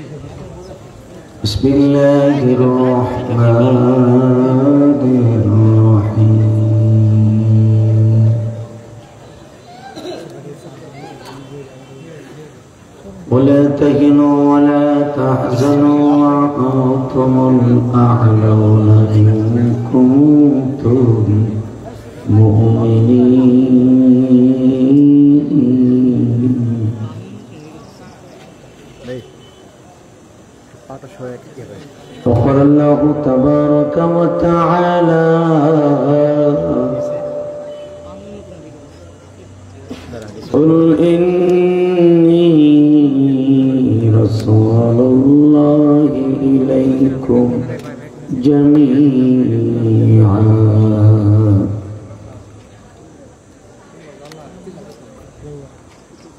Bismillahirrahmanirrahim. ولا تهنوا ولا تحزنوا وأنتم الأعلون إن كنتم مؤمنين. وقال الله تبارك وتعالى قل إني رسول الله إليكم جميعا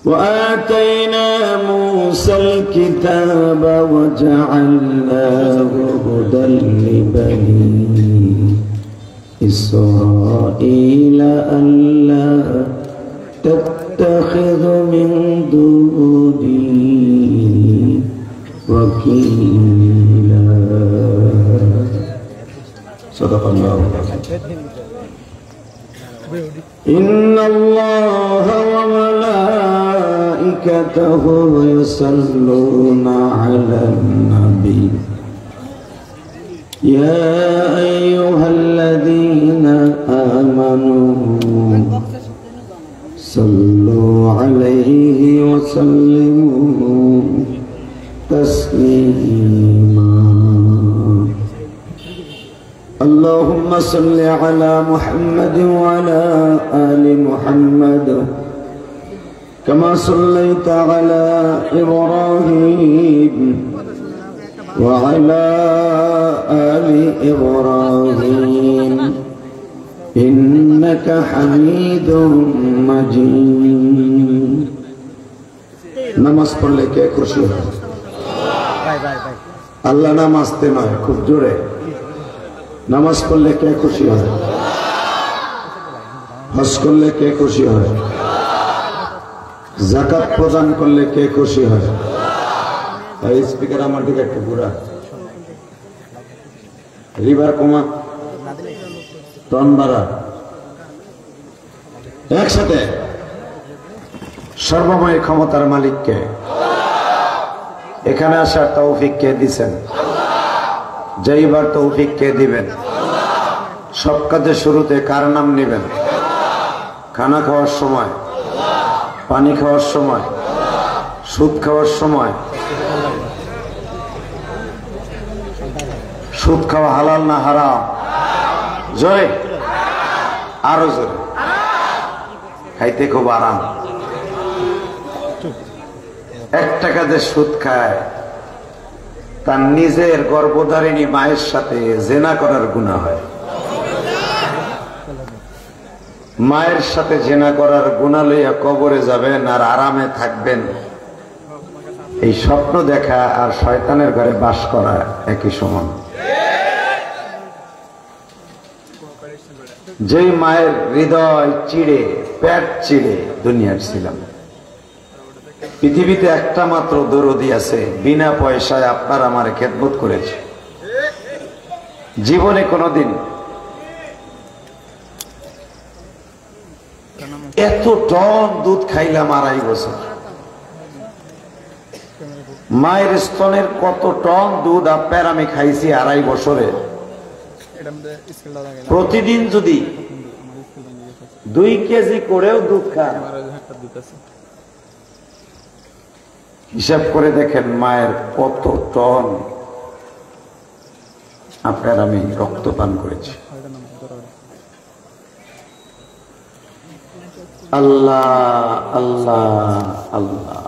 وآتينا موسى الكتاب وجعلناه هدى لبني إسرائيل ألا تتخذ من دوني وكيلا. صدق الله. إن الله وملائكته يصلون على النبي يا أيها الذين آمنوا صلوا عليه وسلموا تسليما. اللهم صل على محمد وعلى آل محمد كما صليت على إبراهيم وعلى آل إبراهيم إنك حميد مجيد. নামাজ পড়লে কে খুশি হয়? আল্লাহ নামাজতে নয়, খুব জোরে নামাজ পড়লে কে খুশি হয়? হজ করলে কে খুশি হয়? যাকাত প্রদান করলে কে খুশি হয়? এই স্পিকার আমার দিকে একটু ঘুরা, রিভার কমা, টন বাড়া, একসাথে। সর্বময় ক্ষমতার মালিককে, এখানে আসার তৌফিক কে দিছেন? যাইবার তৌফিক কে দিবেন? সব কাজের শুরুতে কার নাম নেবেন? খানা খাওয়ার সময়, পানি খাওয়ার সময়, সুদ খাওয়ার সময়। সুদ খাওয়া হালাল না হারাম? জোরে, আরো জোরে। খাইতে খুব আরাম। 1 টাকা যে সুদ খায় তার নিজের গর্ভধারিণী মায়ের সাথে জেনা করার গুনাহ হয়। মায়ের সাথে জেনা করার গুনাহ লইয়া কবরে যাবেন আর আরামে থাকবেন। এই স্বপ্ন দেখা আর শয়তানের ঘরে বাস করা একই সমান। যেই মায়ের হৃদয় চিড়ে, পেট চিড়ে দুনিয়ার ছিলাম। পৃথিবীতে একটা মাত্র দরদি আছে, বিনা পয়সায় আপনার আমার খেদমত করেছে। জীবনে কোনদিন এত টন দুধ খাইলাম 2.5 বছর। মায়ের স্তনের কত টন দুধ আপনার আমি খাইছি 2.5 বছরে। প্রতিদিন যদি 2 কেজি করেও দুধ খান, হিসাব করে দেখেন মায়ের কত টন আপনার আমি রক্ত পান করেছি। আল্লাহ আল্লাহ আল্লাহ।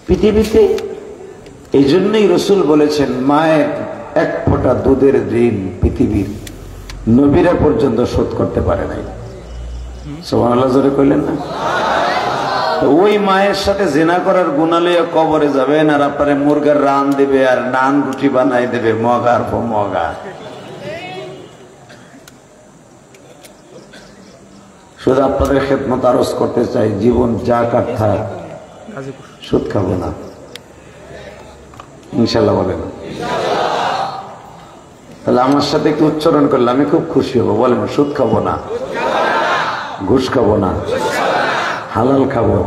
পৃথিবীতে এই জন্যই রসুল বলেছেন, মায়ের 1 ফোঁটা দুধের ঋণ পৃথিবীর নবীরা পর্যন্ত শোধ করতে পারে নাই। সুবহানাল্লাহ জোরে কইলেন না? ওই মায়ের সাথে জিনা করার গুনাহ লইয়া কবরে যাবেন আর আপনারে মুরগার রান দেবে আর নান রুটি বানাই দেবে মগার পর মগা। শুধু আপনাদের খেদমত আরজ করতে চাই, জীবন যা কাটথাক সুদ খাবো না। ইনশাল্লাহ বলেন। তাহলে আমার সাথে একটু উচ্চারণ করলে আমি খুব খুশি হব। বলেন, সুদ খাবো না, ঘুষ খাবো না, হালাল খাবো,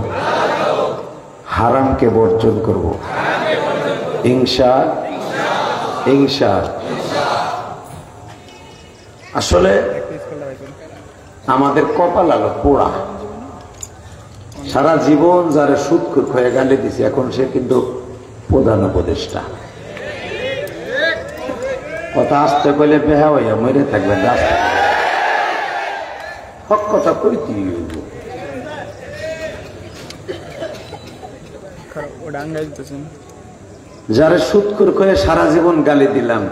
হারামকে বর্জন করব। ইনশা ইনশা। আসলে আমাদের কপাল আলো পোড়া। সারা জীবন যারা সুদ হয়ে গালে দিছে, এখন সে কিন্তু প্রধান উপদেষ্টা। কথা আসতে কইলে বেহা হইয়া মরে থাকবে, হক কথা কইতে হইব। যারা সুদখোর কয়ে সারা জীবন গালি দিলাম,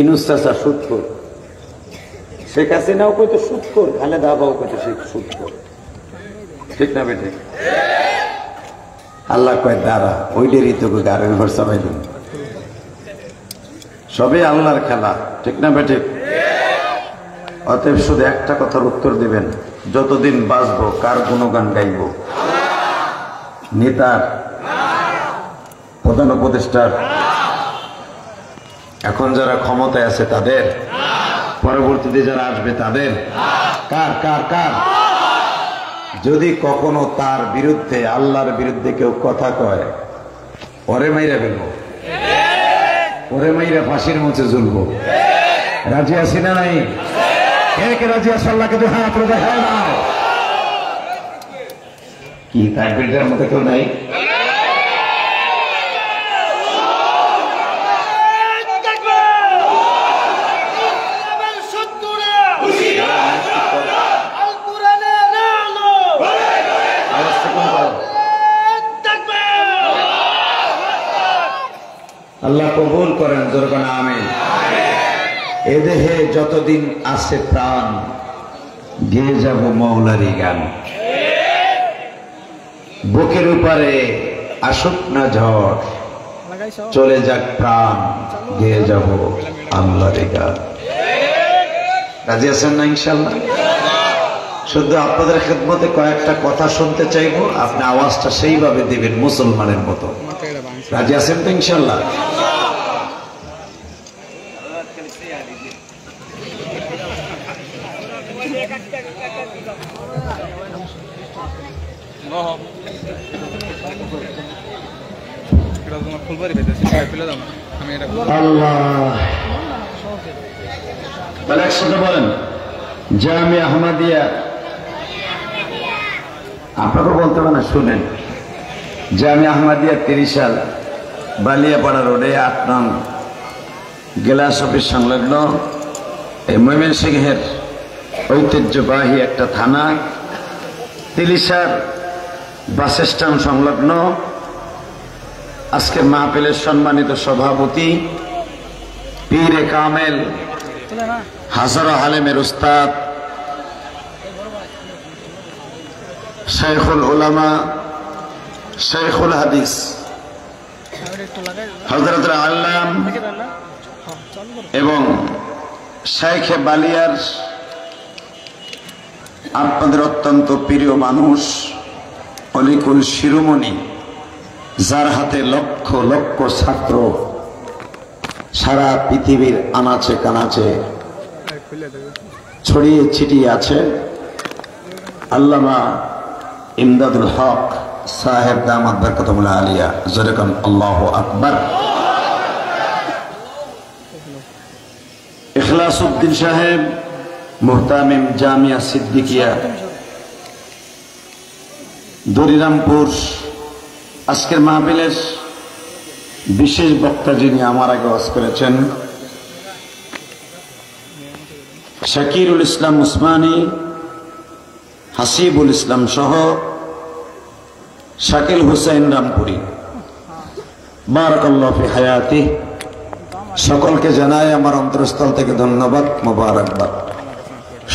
ইনুস চাচা সুদখোর, শেখ হাসিনাও কইতো সুদখোর, খালেদা আবাও কইতো সে সুদখোর, ঠিক না বেটে? আল্লাহ কয় দাঁড়া, ওইটারই তো গাড়ির ঘর সবাই দিন, সবে আল্লাহর খেলা, ঠিক না বেটে? অতএব শুধু একটা কথার উত্তর দিবেন, যতদিন বাঁচবো কার গুণগান গাইব? নেতার, প্রধান উপদেষ্টার? এখন যারা ক্ষমতায় আছে তাদের? পরবর্তীতে যারা আসবে তাদের? কার কার কার? যদি কখনো তার বিরুদ্ধে, আল্লাহর বিরুদ্ধে কেউ কথা কয়, ওরে মাইরা ফেলবো, ওরে মাইরা ফাঁসির মঞ্চে ঝুলবো। রাজি আছি না নাই? কে কে রাজি আছে? আল্লাহকে তো হাত তুলে দেখায় না। কি তাকবীরের মধ্যে কেউ নাই? আল্লাহ কবুল করেন, জোরকান আমিন। এ দেহে যতদিন আছে প্রাণ, গেয়ে যাব মৌলারি গান। বুকের উপরে আসুক না ঝড়, চলে যাক প্রাণ, গেয়ে যাব আল্লাহরি গান। রাজি আছেন না? ইনশাল্লাহ। শুধু আপনাদের খেদমতে কয়েকটা কথা শুনতে চাইবো, আপনি আওয়াজটা সেইভাবে দিবেন মুসলমানের মতো। রাজি আছেন তো? ইনশাল্লাহ। একসাথে বলেন, জামিয়া আহমদিয়া। আপনাকে বলতে হবে না, শুনেন। জামিয়া আহমদিয়া 30 সাল, বালিয়াপাড়া রোডে 8 নং গ্লাস অফিস সংলগ্ন, এই ময়মনসিংহের ঐতিহ্যবাহী একটা থানা, তিলিশার বাস স্ট্যান্ড সংলগ্ন। আজকের মাহফিলের সম্মানিত সভাপতি পীরে কামেল, হাজারো আলেমের উস্তাদ, শেখুল উলামা, শেখুল হাদিস হযরত আল্লাম এবং শেখে বালিয়ার আপনাদের অত্যন্ত প্রিয় মানুষ, অলিকুল শিরোমণি, যার হাতে লক্ষ লক্ষ ছাত্র সারা পৃথিবীর আনাচে কানাচে ছড়িয়ে ছিটিয়ে আছে, আল্লামা ইমদাদুল হক সাহেব দামাত বরকতুল্লাহ আলিয়া, জোরেকান আল্লাহু আকবার। ইখলাসউদ্দিন সাহেব, মুহতামিম জামিয়া সিদ্দিকিয়া দরিরামপুর। আজকের মাহফিলের বিশেষ বক্তা যিনি আমার আগে ওয়াজ করেছেন, শাকিরুল ইসলাম উসমানী, হাসিবুল ইসলাম সহ শাকিল হুসাইন রামপুরি, বারাকাল্লাহু ফি হায়াতি। সকলকে জানাই আমার অন্তরস্থল থেকে ধন্যবাদ, মোবারকবাদ।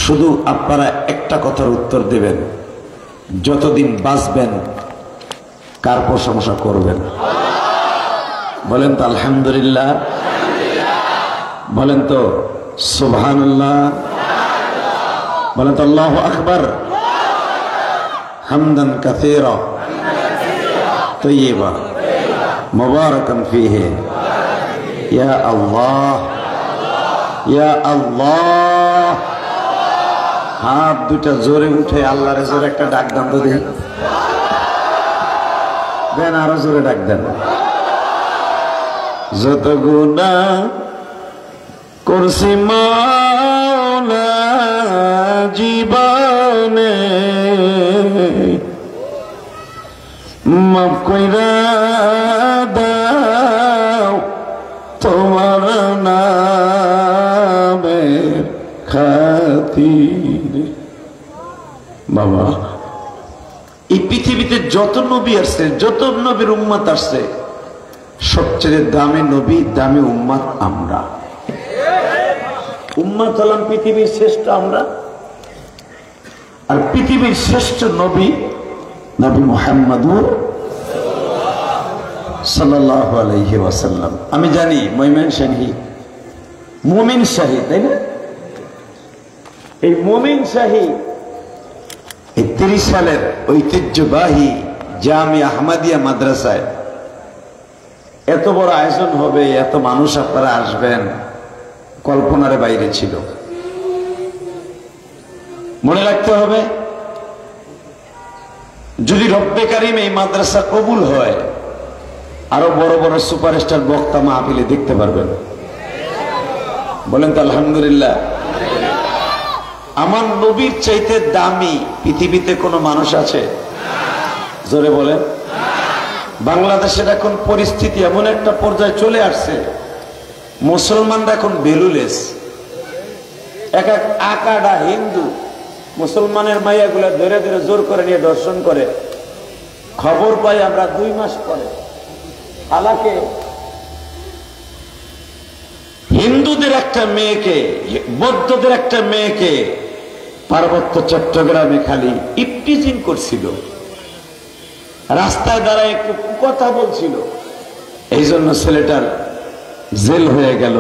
শুধু আপনারা একটা কথার উত্তর দেবেন, যতদিন বাঁচবেন কার প্রশংসা করবেন? বলেন তো আলহামদুলিল্লাহ, বলেন তো সুবহানাল্লাহ, বলেন তো আল্লাহু আকবার, হামদান কাসীরা তাইয়্যিবা। মুবারাকান ফীহি ইয়া আল্লাহ ইয়া আল্লাহ। হাত দুটা জোরে উঠে আল্লাহরে জোরে একটা ডাক দান তো দেখি, দেন আরো জোরে ডাক দেন। যত গুনাহ করছি মাওলা জীবনে, মাফ কইরা দাও তোমার নামের খাতিরে। বাবা, এই পৃথিবীতে যত নবী আসছে, যত নবীর উম্মত আসছে, সবচেয়ে দামি নবী, দামি উম্মত আমরা। উম্মত হলাম পৃথিবীর শ্রেষ্ঠ আমরা, আর পৃথিবীর শ্রেষ্ঠ নবী নবী মুহাম্মদুর সাল্লাল্লাহু আলাইহি ওয়াসাল্লাম। আমি জানি ময়মনসিংহী মুমিন শাহী, তাই না? এই মুমিন শাহী 30 সালের ঐতিহ্যবাহী জামিয়া আহমদিয়া মাদ্রাসায় এত বড় আয়োজন হবে, এত মানুষ আপনারা আসবেন, কল্পনার বাইরে ছিল। মনে রাখতে হবে, যদি রব্বে কারিম এই মাদ্রাসা কবুল হয়, আরো বড় বড় সুপারস্টার বক্তা মাহফিলে দেখতে পারবেন। বলেন তো আলহামদুলিল্লাহ। আমার নবীর চাইতে দামি পৃথিবীতে কোনো মানুষ আছে? জোরে বলেন। বাংলাদেশের এখন পরিস্থিতি এমন একটা পর্যায়ে চলে আসছে, মুসলমানরা এখন বেলুলেস। এক এক আকাডা হিন্দু মুসলমানের মাইয়াগুলা ধরে ধরে জোর করে নিয়ে দর্শন করে। খবর পাই আমরা 2 মাস পরে। হালাকে হিন্দুদের একটা মেয়েকে, বৌদ্ধদের একটা মেয়েকে পার্বত্য চট্টগ্রামে খালি ইপটিজিং করছিল, রাস্তায় দাঁড়ায় একটু কথা বলছিল, এই জন্য ছেলেটার জেল হয়ে গেল।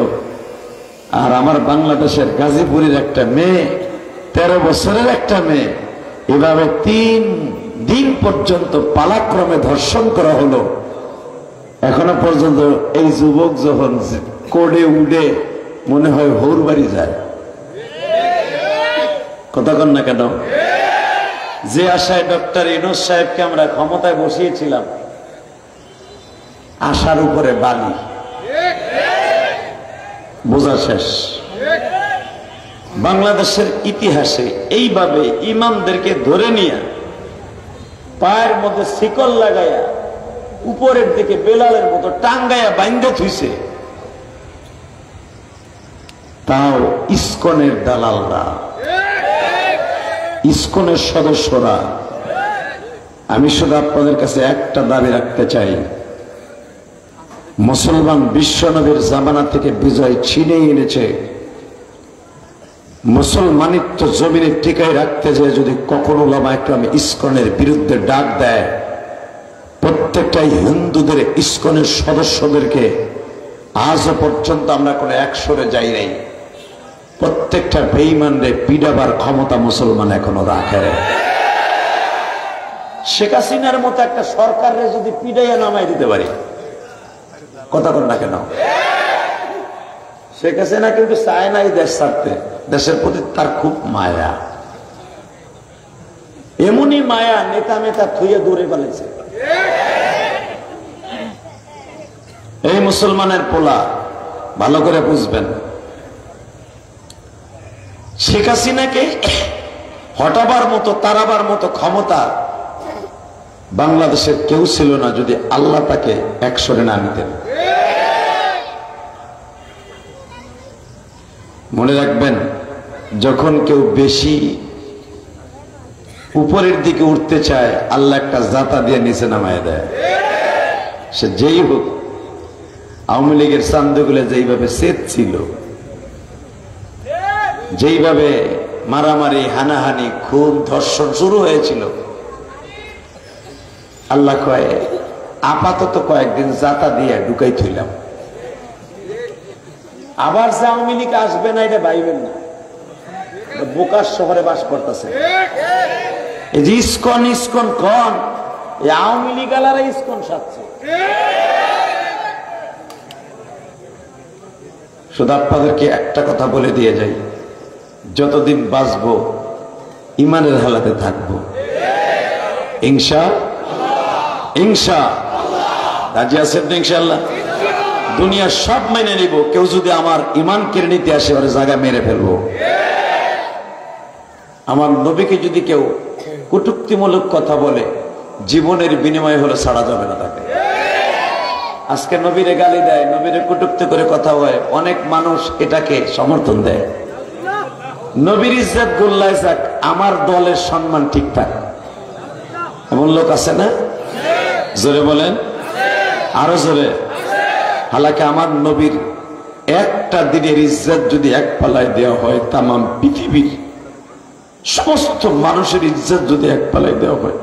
আর আমার বাংলাদেশের গাজীপুরের একটা মেয়ে, 13 বছরের একটা মেয়ে, এভাবে 3 দিন পর্যন্ত পালাক্রমে ধর্ষণ করা হলো। এখনো পর্যন্ত এই যুবক যখন কোডে উডে মনে হয় হৌর বাড়ি যায়। কথা কন না কেন? যে আশায় ডক্টর ইউনূস সাহেবকে আমরা ক্ষমতায় বসিয়েছিলাম, আশার উপরে বালি, বোঝা শেষ। বাংলাদেশের ইতিহাসে এইভাবে ইমামদেরকে ধরে নিয়ে পায়ের মধ্যে শিকল লাগাইয়া উপরের দিকে বেলালের মতো টাঙ্গাইয়া বাইন্ধে থুইছে, তাও ইসকনের দালালরা, ইসকনের সদস্যরা। আমি শুধু আপনাদের কাছে একটা দাবি রাখতে চাই, মুসলমান বিশ্বনবীর জামানা থেকে বিজয় ছিনিয়ে এনেছে। মুসলমানিত্ব জমিনে টিকায় রাখতে যে যদি কখনো ওলামা একরাম ইসকনের বিরুদ্ধে ডাক দেয়, প্রত্যেকটাই হিন্দুদের ইসকনের সদস্যদেরকে আজও পর্যন্ত আমরা কোনো একসরে যাই নাই। প্রত্যেকটা বেঈমানরে পিডাবার ক্ষমতা মুসলমান এখনো রাখে। শেখ হাসিনার মতো একটা সরকারে যদি পিডাইয়া নামাই দিতে পারি, কথা কন না কেন? শেখ হাসিনা কিন্তু চায় না এই দেশ ছাড়তে, দেশের প্রতি তার খুব মায়া। এমনই মায়া নেতা মেতা থুয়ে দূরে পালিয়েছে। এই মুসলমানের পোলা ভালো করে বুঝবেন, শেখ হাসিনাকে হটাবার মতো, তাড়াবার মতো ক্ষমতা বাংলাদেশের কেউ ছিল না যদি আল্লাহ তাকে একসরে না নিতেন। মনে রাখবেন, যখন কেউ বেশি উপরের দিকে উঠতে চায়, আল্লাহ একটা জাতা দিয়ে নিচে নামায় দেয়। সে যেই হোক, আওয়ামী লীগের চান্দগুলো যেইভাবে সেট ছিল, যেইভাবে মারামারি, হানাহানি, খুন, ধর্ষণ শুরু হয়েছিল, আল্লাহ কয় আপাতত কয়েকদিন জাতা দিয়ে ঢুকাই থইলাম। আবার যে আওয়ামী লীগ আসবে না এটা ভাইবেন না, বোকার শহরে বাস করতেছে। এই যে ইসকন ইসকন কন, এই আওয়ামী লীগ আলারা ইসকন সাজছে। শুধু আপনাদেরকে একটা কথা বলে দিয়ে যাই, যতদিন বাঁচবো ইমানের হালাতে থাকবো ইনশাআল্লাহ। রাজি আছেন তো ইনশাআল্লাহ? দুনিয়া সব মেনে নিব, কেউ যদি আমার ইমান কেড়ে নিতে আসে ওর জায়গায় মেরে ফেলবো। আমার নবীকে যদি কেউ কটূক্তিমূলক কথা বলে জীবনের বিনিময় হলে ছাড়া যাবে না তাকে। আজকে নবীরে গালি দেয়, নবীরে কটূক্তি করে কথা হয়, অনেক মানুষ এটাকে সমর্থন দেয়। নবীর ইজ্জত গোল্লায় যাক, আমার দলের সম্মান ঠিকঠাক, এমন লোক আছে না? জোরে বলেন, আরো জোরে। হালাকি আমার নবীর একটা দিনের ইজ্জত যদি এক পালায় দেওয়া হয়, তামাম পৃথিবীর সমস্ত মানুষের ইজ্জত যদি এক পালায় দেওয়া হয়,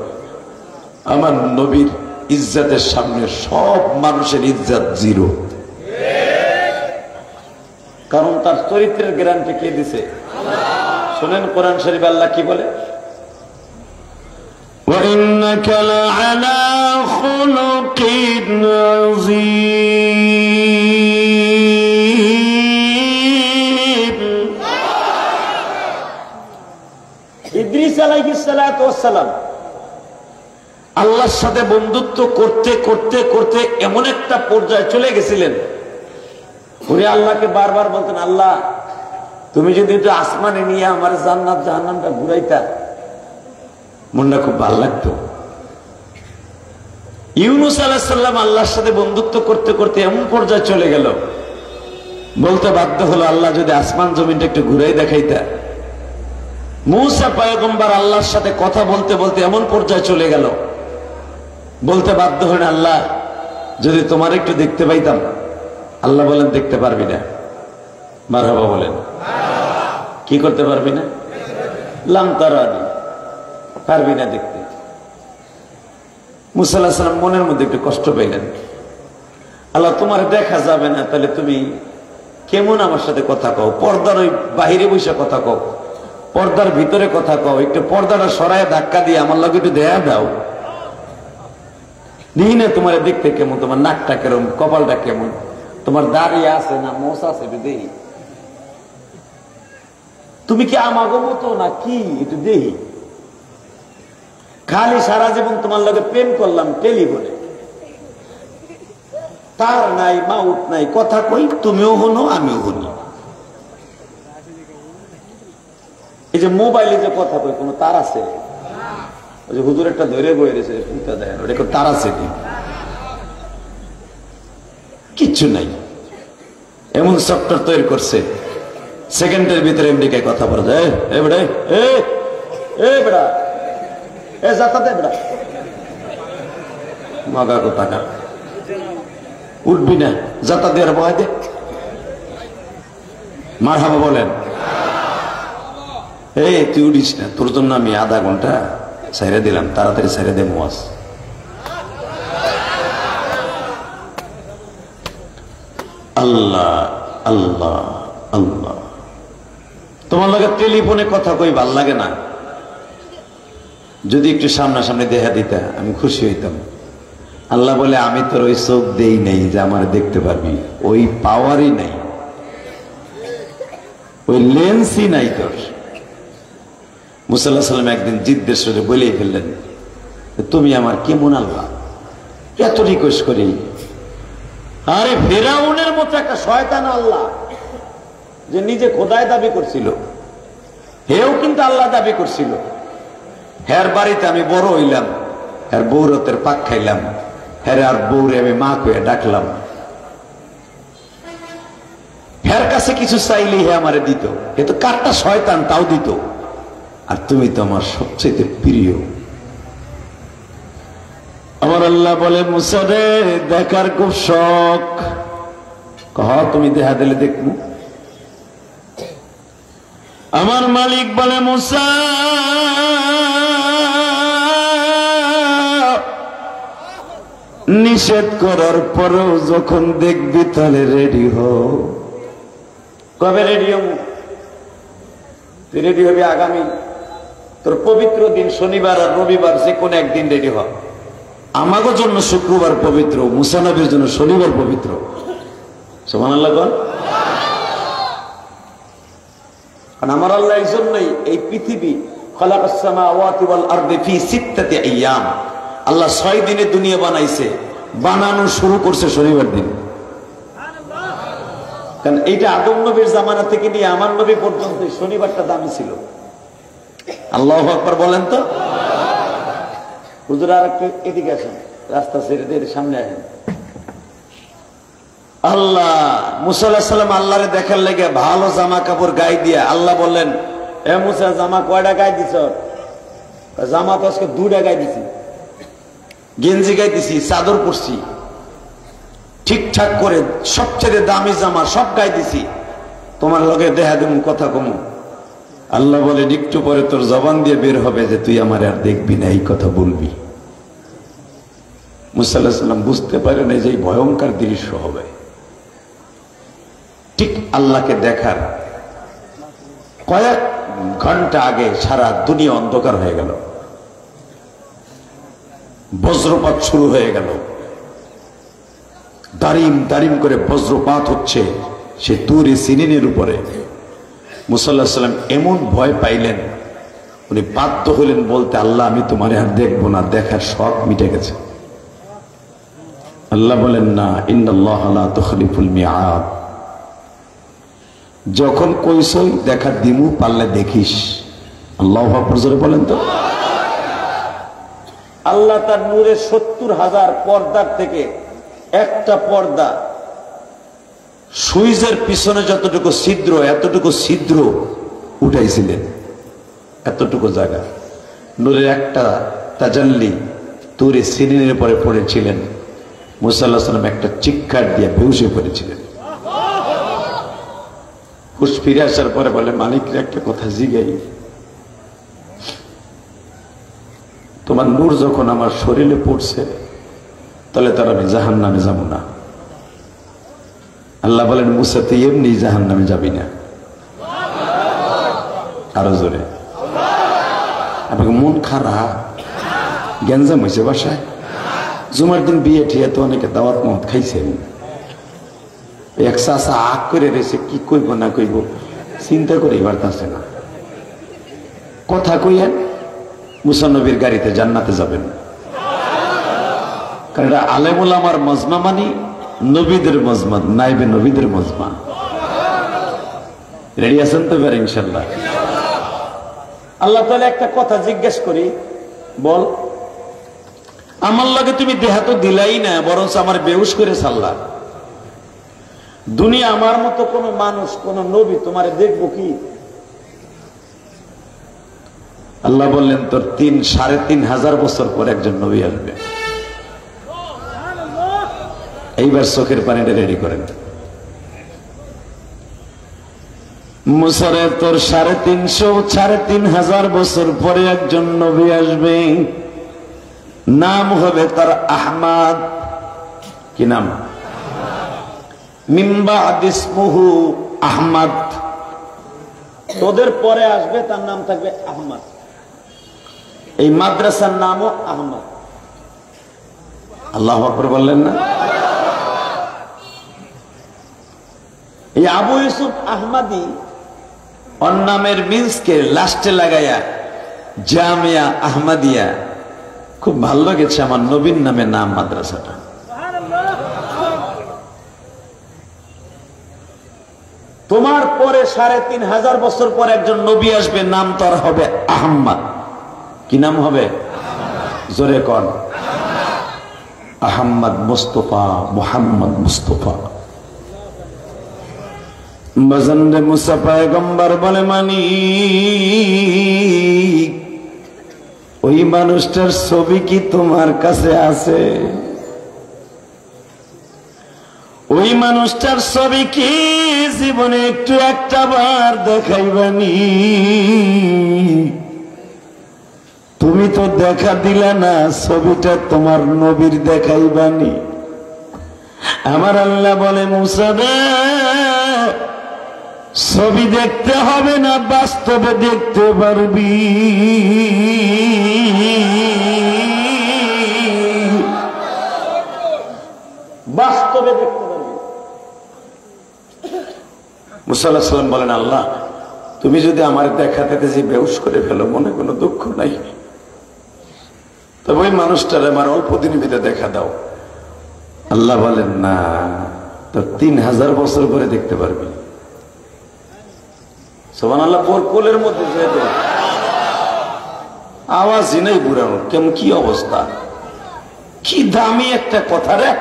আমার নবীর ইজ্জতের সামনে সব মানুষের ইজ্জত জিরো। কারণ তার চরিত্রের গ্যারান্টি কে দিছে? শুনেন কোরআন শরীফ আল্লাহ কি বলে, وَإِنَّكَ لَعَلَى خُلُقٍ عَظِيمٍ। ইদ্রিস আলাইহিস সালাতু ওয়াস সালাম আল্লাহর সাথে বন্ধুত্ব করতে করতে করতে এমন একটা পর্যায়ে চলে গেছিলেন, উনি আল্লাহকে বারবার বলতেন, আল্লাহ তুমি যদি একটু আসমানে নিয়ে আমার জান্নাত জাহান্নামটা ঘুরাইতা, মনটা খুব ভালো লাগতো। ইউনূস আলাইহিস সালাম আল্লাহর সাথে বন্ধুত্ব করতে করতে এমন পর্যায়ে চলে গেল, বলতে বাধ্য হলো, আল্লাহ যদি আসমান জমিনটা একটু ঘুরাই দেখাইতা। মূসা পয়গম্বর আল্লাহর সাথে কথা বলতে বলতে এমন পর্যায়ে চলে গেল, বলতে বাধ্য হলেন, আল্লাহ যদি তোমার একটু দেখতে পাইতাম। আল্লাহ বলেন, দেখতে পারবি না। মারহাবা বলেন, কি করতে পারবি না? লাম তারানি, পারবি না দেখতে। মূসা আলাইহিস সালাম মনের মধ্যে একটু কষ্ট পাইলেন, আল্লাহ তোমার দেখা যাবে না, তাহলে তুমি কেমন আমার সাথে কথা কও? পর্দার ওই বাহিরে বসে কথা কও, পর্দার ভিতরে কথা কও, একটু পর্দাটা সরায় ধাক্কা দিয়ে আমার লগে একটু দেয়া দাও, দেখি না তোমার দেখতে কেমন, তোমার নাকটা কেমন, কপালটা কেমন, তোমার দাড়ি আছে না মোছ আছে, একটু দেখি। তুমি কি আমাগো মতো না কি, একটু দেখি। খালি সারা জীবন তোমার লগে প্রেম করলাম টেলিফোনে, তার নাই মাউত নাই, কথা কই তুমিও হনো আমিও হনি। এই যে মোবাইলে যে কথা কই, কোন তার আছে? ওই যে হুজুর একটা ধরে বয়ে রয়েছে, ওটা তার আছে কি? কিচ্ছু নাই। এমন সফটওয়্যার তৈরি করছে, সেকেন্ডের ভিতরে আমেরিকায় কথা বলা যায়। মগা কোথাকার, উঠবি না, যাতা দিয়ে বয় দে। মারহাবা বলেন, এই তুই উঠিস না, তোর জন্য আমি আধা ঘন্টা ছাইরে দিলাম, তাড়াতাড়ি ছাইরে দে মোয়াজ। আল্লাহ আল্লাহ আল্লাহ। তোমার লগে টেলিফোনে কথা কই ভাল লাগে না, যদি একটু সামনাসামনি দেখা দিতা আমি খুশি হইতাম। আল্লাহ বলে, আমি তোর ওই চোখ দেই নাই যে আমার দেখতে পারবি, ওই পাওয়ারই নাই, ওই লেন্সই নাই তোর। মুসা আলাইহিস সালাম একদিন জিদ্দের সুরে বলেই ফেললেন, তুমি আমার কেমন আল্লাহ, এত রিকোয়েস্ট করি। আরে ফিরআউনের মতো একটা শয়তান আল্লাহ, যে নিজে খোদায় দাবি করছিল, হেও কিন্তু আল্লাহ দাবি করছিল। হের বাড়িতে আমি বড় হইলাম, হের বৌরতের পাক খাইলাম, হের আর বৌরে আমি মা কয়ে ডাকলাম, হের কাছে কিছু চাইলেই হে আমারে দিত। এ তো কারটা শয়তান, তাও দিত। আর তুমি তো আমার সবচেয়ে প্রিয়। আমার আল্লাহ বলে, মুসা রে দেখার খুব শখ, কহ তুমি দেখা দিলে দেখবো। আমার মালিক বলে, মুসা নিষেধ করার পরেও যখন দেখবি তাহলে রেডি হ। কবে রেডি হব? তুই রেডি হবি আগামী তোর পবিত্র দিন শনিবার আর রবিবার, যে কোনো একদিন রেডি হ। আমাগো জন্য শুক্রবার পবিত্র, মুসা নবীর জন্য শনিবার পবিত্র। সুবহানাল্লাহ। আমার আল্লাহ এই জন্যই এই পৃথিবী খালাকাস সামাওয়াতি ওয়াল আরদি ফি সিত্তাতি আইয়াম, আল্লাহ 6 দিনে দুনিয়া বানাইছে, বানানো শুরু করছে শনিবার দিন। কারণ এইটা আদম নবীর জামানা থেকে নিয়ে আমার নবী পর্যন্ত শনিবারটা দামি ছিল। আল্লাহু আকবার বলেন তো। হুজুর আর একটু এদিকে আসেন, রাস্তা ছেড়ে দিয়ে সামনে আসেন। আল্লাহ মুসা আলাইহিস সালাম আল্লাহরে দেখার লেগে ভালো জামা কাপড় গায়ে দিয়া আল্লাহ বললেন, এ মুসা জামা কয়টা গায়ে দিছ? জামা তো আজকে 2টা গায়ে দিছি, গেঞ্জি গায়ে দিছি, চাদর পরছি, ঠিকঠাক করে সবচেয়ে দামি জামা সব গায়ে দিছি, তোমার লগে দেখা দেব কথা কমু। আল্লাহ বলেন একটু পরে তোর জবান দিয়ে বের হবে যে তুই আমার আর দেখবি না, এই কথা বলবি। মুসা আলাইহিস সালাম বুঝতে পারেন যে এই ভয়ঙ্কর দৃশ্য হবে। ঠিক আল্লাহকে দেখার কয়েক ঘন্টা আগে সারা দুনিয়া অন্ধকার হয়ে গেল, বজ্রপাত শুরু হয়ে গেল, দারিম দারিম করে বজ্রপাত হচ্ছে সে তুরে সিনিনের উপরে। মুসা আলাইহিস সালাম এমন ভয় পাইলেন, উনি বাধ্য হলেন বলতে, আল্লাহ আমি তোমার আর দেখবো না, দেখার শখ মিটে গেছে। আল্লাহ বলেন, না, ইন্নাল্লাহ লা তুখলিফুল মিআদ, যখন কইসই দেখা দিমু, পারলে দেখিস। আল্লাহু আকবার জোরে বলেন তো। আল্লাহ তার নূরের 70,000 পর্দার থেকে একটা পর্দা সুইজের পিছনে যতটুকু ছিদ্র, এতটুকু ছিদ্র উঠাইছিলেন, এতটুকু জায়গা। নূরের একটা তাজাল্লি তুরে সিনিনের পরে পড়েছিলেন। মুসা আলাইহিস সালাম একটা চিৎকার দিয়ে বেহুশ হয়ে পড়েছিলেন। হুশ ফিরে আসার পরে বলে, মালিকের একটা কথা জিগাই, তোমার নূর যখন আমার শরীরে পড়ছে তাহলে তার আমি জাহান্নামে যাব না। আল্লাহ বলেন, মুসা তুই এমনি জাহান্নামে যাবি না। আরো জোরে। আমাকে মন খারাপ, গ্যাঞ্জাম হয়েছে বাসায়, জুমার দিন বিয়ে ঠিয়ে তো অনেকে দাওয়াত মত খাইছেন, এক চাষা আগ করে রয়েছে, কি কইব না কইব চিন্তা করে পারতেছে না। কথা কইয়েন মুসা নবীর গাড়িতে জান্নাতে যাবেন, কারণ এটা আলেমুল আমার মজমা, মানি নবীদের মজমা, নাইবে নবীদের মজমা। রেডি আছেন তো এবার ইনশাল্লাহ? আল্লাহ তাআলা একটা কথা জিজ্ঞেস করি, বল আমার লাগে তুমি দেহা তো দিলাই না, বরং আমার বেহুশ করে ছাড়লা। দুনিয়া আমার মতো কোন মানুষ, কোন নবী তোমারে দেখবো কি? আল্লাহ বললেন, তোর 3,500 বছর পর একজন নবী আসবে। এইবার চোখের পানিটা রেডি করেন। মুসারে তোর 350 বছর পরে একজন নবী আসবে, নাম হবে তার আহমদ। কি নাম? মিন বা'দ ইসমুহু আহমদ। তোদের পরে আসবে, তার নাম থাকবে আহমদ। এই মাদ্রাসার নামও আহমদ। আল্লাহু আকবার বললেন না? এই আবু ইউসুফ আহমদি ওর নামের মিন্সকে লাস্টে লাগাইয়া জামিয়া আহমদিয়া, খুব ভালো লেগেছে আমার নবীর নামে নাম মাদ্রাসাটা। তোমার পরে 3,500 বছর পর একজন নবী আসবে, নাম তার হবে আহমদ। কি নাম হবে? জোরে কন। আহমদ মুস্তফা, মুহাম্মদ মুস্তফা। বাজানরে মুসা পয়গম্বর বলে, মানি ওই মানুষটার ছবি কি তোমার কাছে আছে? ওই মানুষটার ছবি কি জীবনে একটু একটা বার দেখাইবানি? তুমি তো দেখা দিলা না, ছবিটা তোমার নবীর দেখাইবানি। আমার আল্লাহ বলে, মুসা রে, ছবি দেখতে হবে না, বাস্তবে দেখতে পারবি। বাস্তবে দেখতে পারবি। মুসা আলাইহিস সালাম বলেন, আল্লাহ তুমি যদি আমার দেখাতে যে বেহুশ করে ফেলো, মনে কোনো দুঃখ নাই, তবে ওই মানুষটার আমার অল্প দিনের ভিতরে দেখা দাও। আল্লাহ বলেন না, তো 3000 বছর পরে দেখতে পারবি। সুবহানাল্লাহ। কোলের মধ্যে আওয়াজই নেই বুড়ানোর, কেমন কি অবস্থা, কি দামি একটা কথা রে।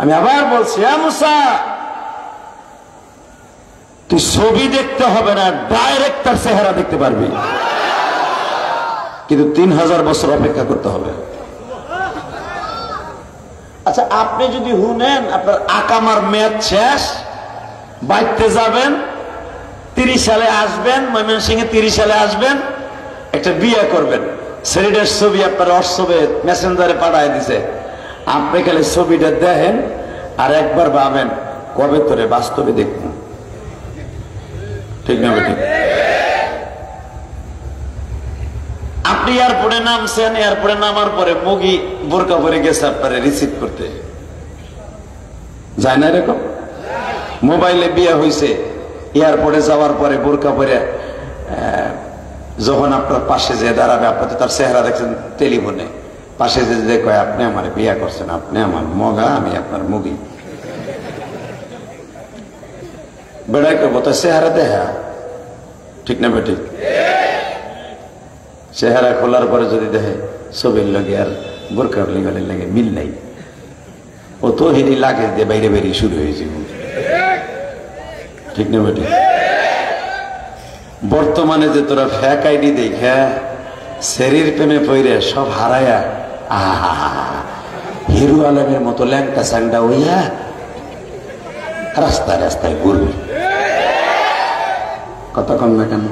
আমি আবার বলছি, মুসা তুই ছবি দেখতে হবে না, ডাইরেক্ট তার চেহারা দেখতে পারবি, কিন্তু 3000 বছর অপেক্ষা করতে হবে। আচ্ছা, আপনি যদি শুনেন আপনার আকামার মেয়াদ শেষ, বাইতে যাবেন, 30 সালে আসবেন, ময়মনসিংহে 30 সালে আসবেন, একটা বিয়ে করবেন, ছেলেটার ছবি আপনার হোয়াটসঅ্যাপে মেসেঞ্জারে পাঠায় দিছে, আপনি খালি ছবিটা দেখেন আর একবার ভাবেন কবে তোরে বাস্তবে দেখুন। ঠিক না বেঠিক? আপনি এয়ারপোর্টে নামছেন, এয়ারপোর্টে নামার পরে মুগি বোরকা পরে গেছে আপনারে রিসিভ করতে, যায় না এরকম? মোবাইলে বিয়ে হয়েছে, এয়ারপোর্টে যাওয়ার পরে বোরকা পরে যখন আপনার পাশে যে দাঁড়াবে, আপনি তো তার চেহারা দেখছেন টেলিফোনে, পাশে যে কয় আপনি আমার বিয়ে করছেন, আপনি আমার মগা, আমি আপনার মুগি, বেড়াই করবো তার চেহারা দেখা। ঠিক না বেঠিক? চেহারা খোলার পরে যদি দেখে ছবির লগে আর বোরকার লাগে মিল নাই, ও তো হেরি লাগে দিয়ে বাইরে বেরিয়ে শুরু হয়েছে। ঠিক না বেঠিক? বর্তমানে যে তোরা ফ্যাক আইডি দেখা শরীর প্রেমে পইরে সব হারায়া হিরু আলমের মতো ল্যাংটা সাংডা হইয়া রাস্তায় রাস্তায় ঘুরবে। কথা কম না কেন?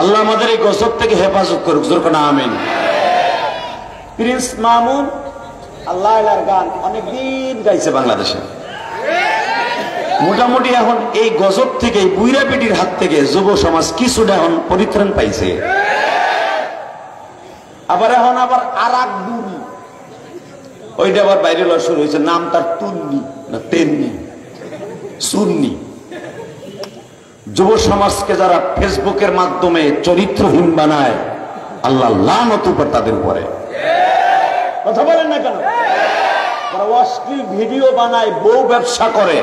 আল্লাহ আমাদের এই গজব থেকে হেফাজত করুক, জোর করে আমিন। প্রিন্স মামুন আল্লাহ গান অনেকদিন গাইছে বাংলাদেশে, মোটামুটি এখন এই গজব থেকে, বুইরা পিটির হাত থেকে যুব সমাজ কিছুটা এখন পরিত্রাণ পাইছে। আবার এখন আর এক দুনি, ওইটা আবার বাইরে শুরু হয়েছে, নাম তার তুন্নি না তেন্নি, সুন্নি। যুব সমাজকে যারা ফেসবুকের মাধ্যমে চরিত্রহীন বানায়, আল্লাহ লানত উপর তাদের উপরে। কথা বলেন না কেন? অশ্লীল ভিডিও বানায়, বউ ব্যবসা করে,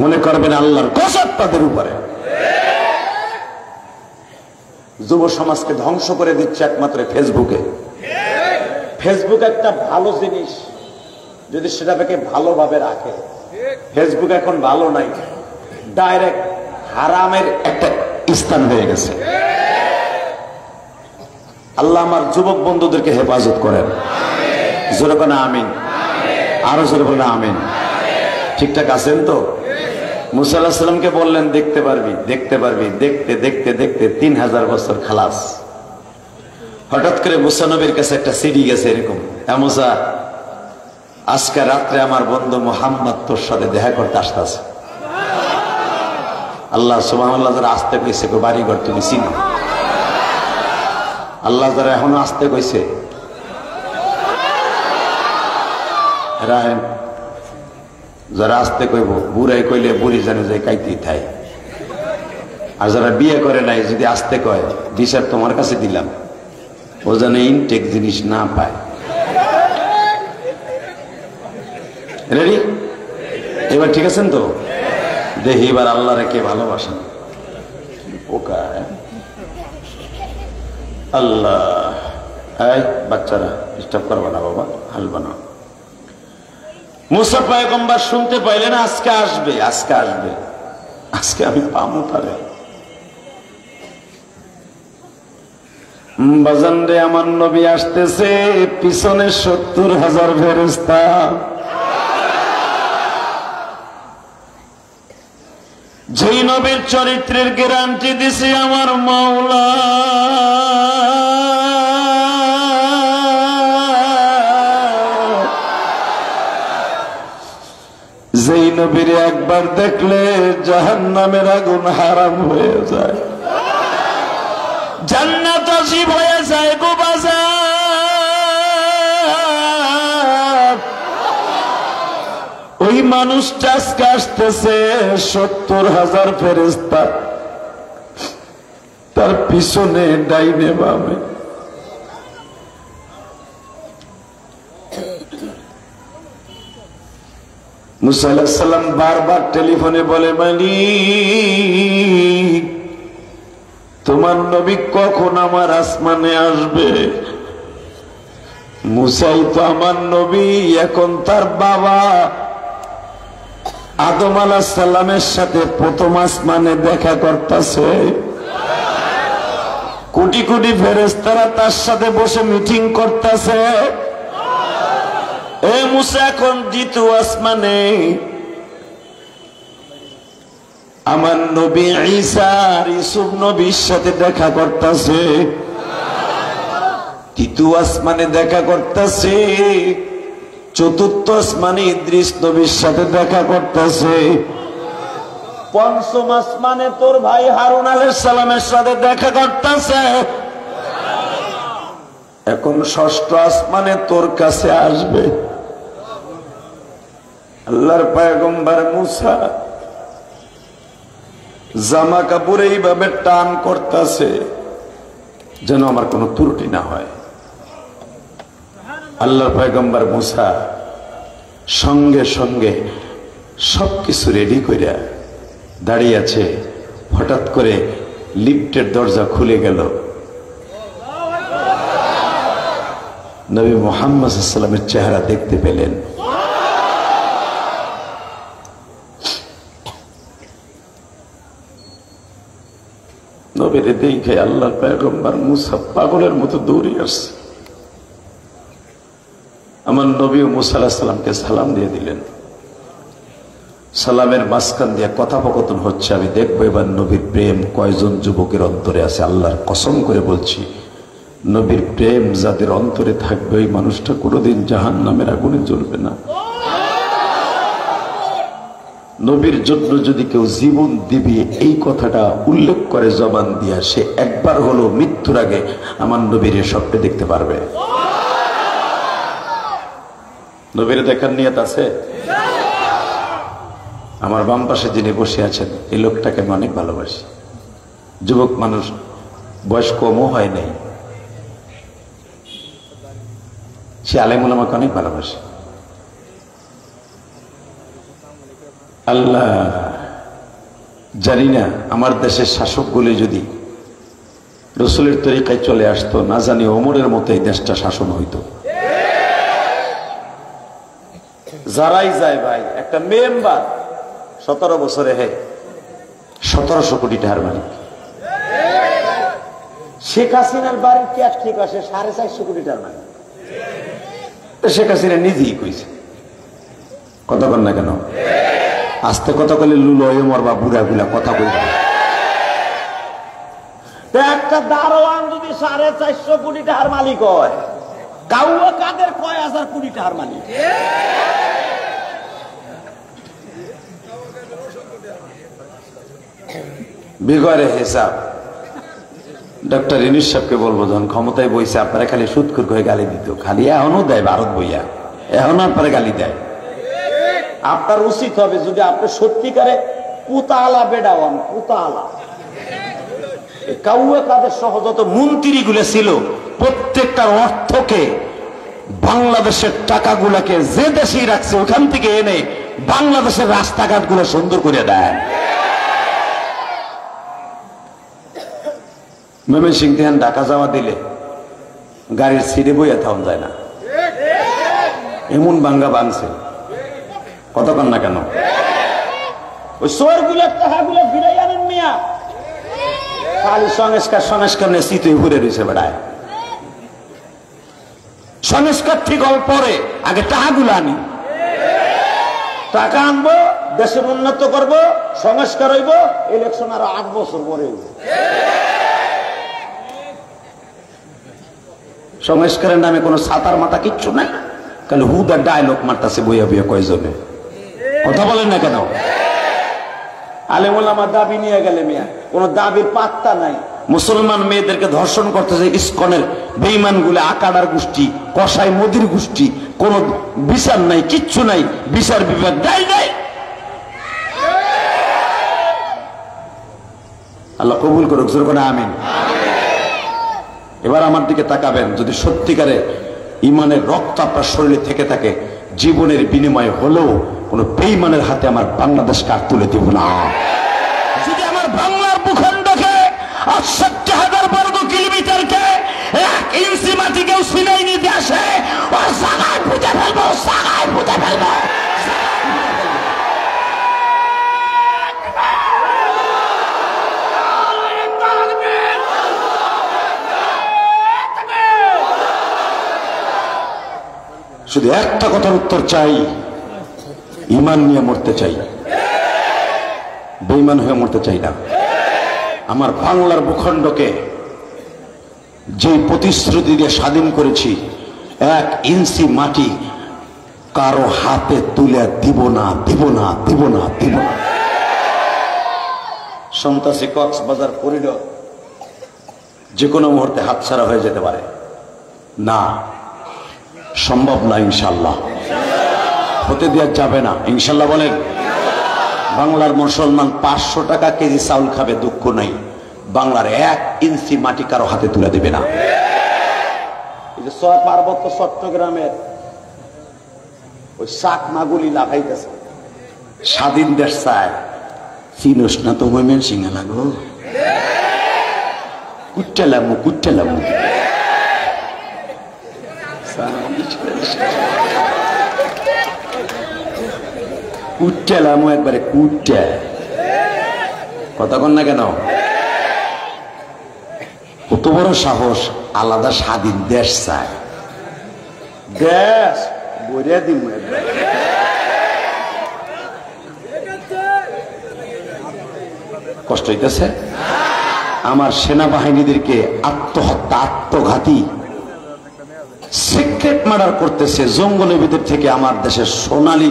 মনে করবেন আল্লাহর গজব তাদের উপরে। যুব সমাজকে ধ্বংস করে দিচ্ছে একমাত্র ফেসবুকে। ফেসবুক একটা ভালো জিনিস যদি সেটাকে ভালোভাবে রাখে। ফেসবুক এখন ভালো নাই, ডাইরেক্ট হারামের একটা স্থান হয়ে গেছে। আল্লাহ আমার যুবক বন্ধুদেরকে হেফাজত করেন, জোরে বলেন আমিন, আরো জোরে বলেন আমিন। ঠিকঠাক আছেন তো? মুসা আলাইহিস সালামকে বললেন দেখতে পারবি, দেখতে পারবি, দেখতে দেখতে দেখতে 3000 বছর খালাস। হঠাৎ করে মুসা নবীর কাছে একটা সিডি গেছে এরকম, মুসা আজকে রাত্রে আমার বন্ধু মুহাম্মদ তোর সাথে দেখা করতে আসতেছে। আল্লাহ সুবহানাল্লাহ যারা আসতে কইছে বাড়িঘর তুমি চিনো, আল্লাহ যারা এখনো আসতে কইছে রাহেন, যারা আসতে কইব বুড়াই কইলে বুড়ি জানে যে কাইতেই থাই, আর যারা বিয়ে করে নাই যদি আসতে কয় বিচার তোমার কাছে দিলাম, ও যেন ইনটেক জিনিস না পায়। রেডি? এবার ঠিক আছেন তো? দেখি এবার আল্লাহ কে ভালোবাসেন। ওকা আল্লাহ, এই বাচ্চারা ডিস্টার্ব করবা না বাবা, হালবা না। মুসা পয়গম্বর শুনতে পাইলেন আজকে আসবে, আজকে আসবে, আজকে আমি পামু তারে। বাজান রে আমার নবী আসতেছে, পিছনে 70,000 ফেরেশতা। যেই নবীর চরিত্রের গ্যারান্টি দিছে আমার মাওলা, যেই নবীর একবার দেখলে জাহান্নামের আগুন হারাম হয়ে যায়, জান্নাত নসিব হয়ে যায় গো বাজার। ওই ওই মানুষটা আজকে আসতেছে 70,000 ফেরেশতা তার পিছনে ডাইনে বামে। মুসা আলাইহিস সালাম বারবার টেলিফোনে বলে, মালিক তোমার নবী কখন আমার আসমানে আসবে? মুসাই তো আমার নবী, এখন তার বাবা আদম আলাইহিস সালামের সাথে প্রথম আসমানে দেখা করতেছে। কোটি কোটি ফেরেশতারা তার সাথে বসে মিটিং করতেছে। এ মুসা এখন দ্বিতীয় আসমানে আমার নবী ঈসা আর ইউসুফ নবীর সাথে দেখা করতেছে। তৃতীয় আসমানে দেখা করতেছে। চতুর্থ আসমানে ইদ্রিস নবীর সাথে দেখা করতেছে। পঞ্চম আসমানে তোর ভাই হারুন আলাইহিস সালামের সাথে দেখা করতেছে। এখন ষষ্ঠ আসমানে তোর কাছে আসবে। আল্লাহর পয়গম্বর মুসা জামা কাপড় এইভাবে টান করতেছে যেন আমার কোনো ত্রুটি না হয়। আল্লাহর পয়গম্বর মুসা সঙ্গে সঙ্গে সবকিছু রেডি কইরা দাঁড়িয়ে আছে। হঠাৎ করে লিফটের দরজা খুলে গেল। নবী মুহাম্মদ সাল্লাল্লাহু আলাইহি ওয়াসাল্লামের চেহারা দেখতে পেলেন। নবীরে দেখে আল্লাহর পয়গম্বর মুসা পাগলের মতো দৌড়ে আসছে। আমার নবী মুসা আলাইহিস সালামকে সালাম দিয়ে দিলেন। সালামের মাঝখান দিয়ে কথোপকথন হচ্ছে। আমি দেখবো এবার নবীর প্রেম কয়জন যুবকের অন্তরে আছে। আল্লাহর কসম করে বলছি, নবীর প্রেম যাদের অন্তরে থাকবে ওই মানুষটা কোনোদিন জাহান্নামের আগুনে জ্বলবে না। নবীর জন্য যদি কেউ জীবন দিবে এই কথাটা উল্লেখ করে জবান দিয়া, সে একবার হলো মৃত্যুর আগে আমার নবীর স্বপ্নে দেখতে পারবে। নবীর দেখার নিয়ত আছে? আমার বাম পাশে যিনি বসে আছেন এই লোকটাকে আমি অনেক ভালোবাসি। যুবক মানুষ, বয়স কমও হয় নাই। সে আলেমুল আমাকে অনেক ভালোবাসে। আল্লাহ জানি না আমার দেশের শাসকগুলি যদি রসুলের তরিকায় চলে আসতো, না জানি ওমরের মতো এই দেশটা শাসন হইতো। যারাই যায় ভাই, একটা মেম্বার 17 বছরে 1700 কোটি টাকার মালিক। শেখ হাসিনার বাড়ির ক্যাশ ঠিক আছে 450 কোটি টাকার মালিক। শেখ হাসিনা নিজেই কইছে, কথা বল না কেন? আস্তে কথা বলে লুলো হয়ে মরবা, বুড়া গুলা কথা বলবে। একটা দারোয়ান যদি 450 কোটি টাকার মালিক হয়, কাউয়া কাদের কয় হাজার কোটি টাকার মালিক। বিগড়ে হিসাব ডক্টর ইউনূস সাহেবকে বলবো, যখন ক্ষমতায় বইছে আপনারা খালি সুদখোর করে গালি দিত, খালি এখনো দেয় ভারত বইয়া, এখন আপনারা গালি দেয়। আপনার উচিত হবে যদি আপনি সত্যিকারে পুতালা বেডাওয়ান, পুতালা কাউয়া কাদের সহ যত মন্ত্রী গুলো ছিল প্রত্যেকটার অর্থকে, বাংলাদেশের টাকাগুলাকে যে দেশেই রাখছে ওখান থেকে এনে বাংলাদেশের রাস্তাঘাট গুলো সুন্দর করে দেয়। ময়মনসিংহ থেকে ঢাকা যাওয়া দিলে গাড়ির সিটে বইয়া থাউন যায় না, এমন ভাঙ্গা ভাঙছে। কতক্ষণ না কেন ওই সোরগুলোর টাকাগুলো ফিরাই আনেন মিয়া, খালি সংস্কার সংস্কার নিয়ে শীত ঘুরে রয়েছে বেড়ায়। সংস্কার ঠিক হওয়ার পরে আগে টাকাগুলো আনি, টাকা আনবো, দেশের উন্নত করব, সংস্কার হইব, ইলেকশন আরো 8 বছর পরে হইব। সংস্কারের নামে কোন ছাতার মাথা কিচ্ছু নাই, খালি হুদা ডায়লগ মারতাছে বইয়া বইয়া কয়জনে। কথা বলেন না কেন? আলেম ওলামা দাবি নিয়ে গেলে মিয়া, কোন দাবির পাত্তা নাই। মুসলমান মেয়েদেরকে ধর্ষণ করতেছে ইসকনের বেঈমান গুলো আকাড়ার গোষ্ঠী, কসাই মোদির গোষ্ঠী, কোন বিচার নাই, কিচ্ছু নাই, বিচার বিভাগ দেয় নাই। আল্লাহ কবুল করুক, জোর করে আমিন। এবার আমার দিকে তাকাবেন, যদি সত্যিকারে ইমানের রক্ত আপনার শরীরে থেকে থাকে, জীবনের বিনিময়ে হলেও কোন বেঈমানের হাতে আমার বাংলাদেশকে আর তুলে দিব না। যদি আমার বাংলার ভূখণ্ডকে ৬৮,০০০ বর্গ কিলোমিটারকে ১ ইঞ্চি মাটি কেউ ছিনাই নিতে আসে, ওর জায়গায় পুঁতে ফেলবো, জায়গায় পুঁতে ফেলবো। শুধু একটা কথার উত্তর চাই, ইমান নিয়ে মরতে চাই, বেঈমান হয়ে মরতে চাই না। আমার বাংলার ভূখণ্ডকে যে প্রতিশ্রুতি দিয়ে স্বাধীন করেছি, ১ ইঞ্চি মাটি কারো হাতে তুলে দিব না, দিব না, দিব না, দিব না। সন্ত্রাসী কক্সবাজার করিডোর যে কোনো মুহূর্তে হাতছাড়া হয়ে যেতে পারে না, সম্ভব না। ইনশাল্লাহ হতে দেওয়া যাবে না, ইনশাল্লাহ বলেন। বাংলার মুসলমান ৫০০ টাকা কেজি চাউল খাবে, দুঃখ নাই, বাংলার ১ ইঞ্চি মাটি কারো হাতে তুলে দেবে না। এই যে পার্বত্য চট্টগ্রামের ওই চাকমাগুলি লাগাইতেছে, স্বাধীন দেশ চায়, চিনোস না তো ময়মেন সিংহা লাগো, কুচ্চালামু কুচ্চালামু, কুচ্চালামু, একবারে কুচ্চা। কথা কন না কেন? কত বড় সাহস, আলাদা স্বাধীন দেশ চায়, দেশ বইয়া দিব। কষ্ট হইতেছে আমার সেনাবাহিনীদেরকে, আত্মহত্যা, আত্মঘাতী সিক্রেট মার্ডার করতেছে জঙ্গলের ভিতর থেকে। আমার দেশের সোনালী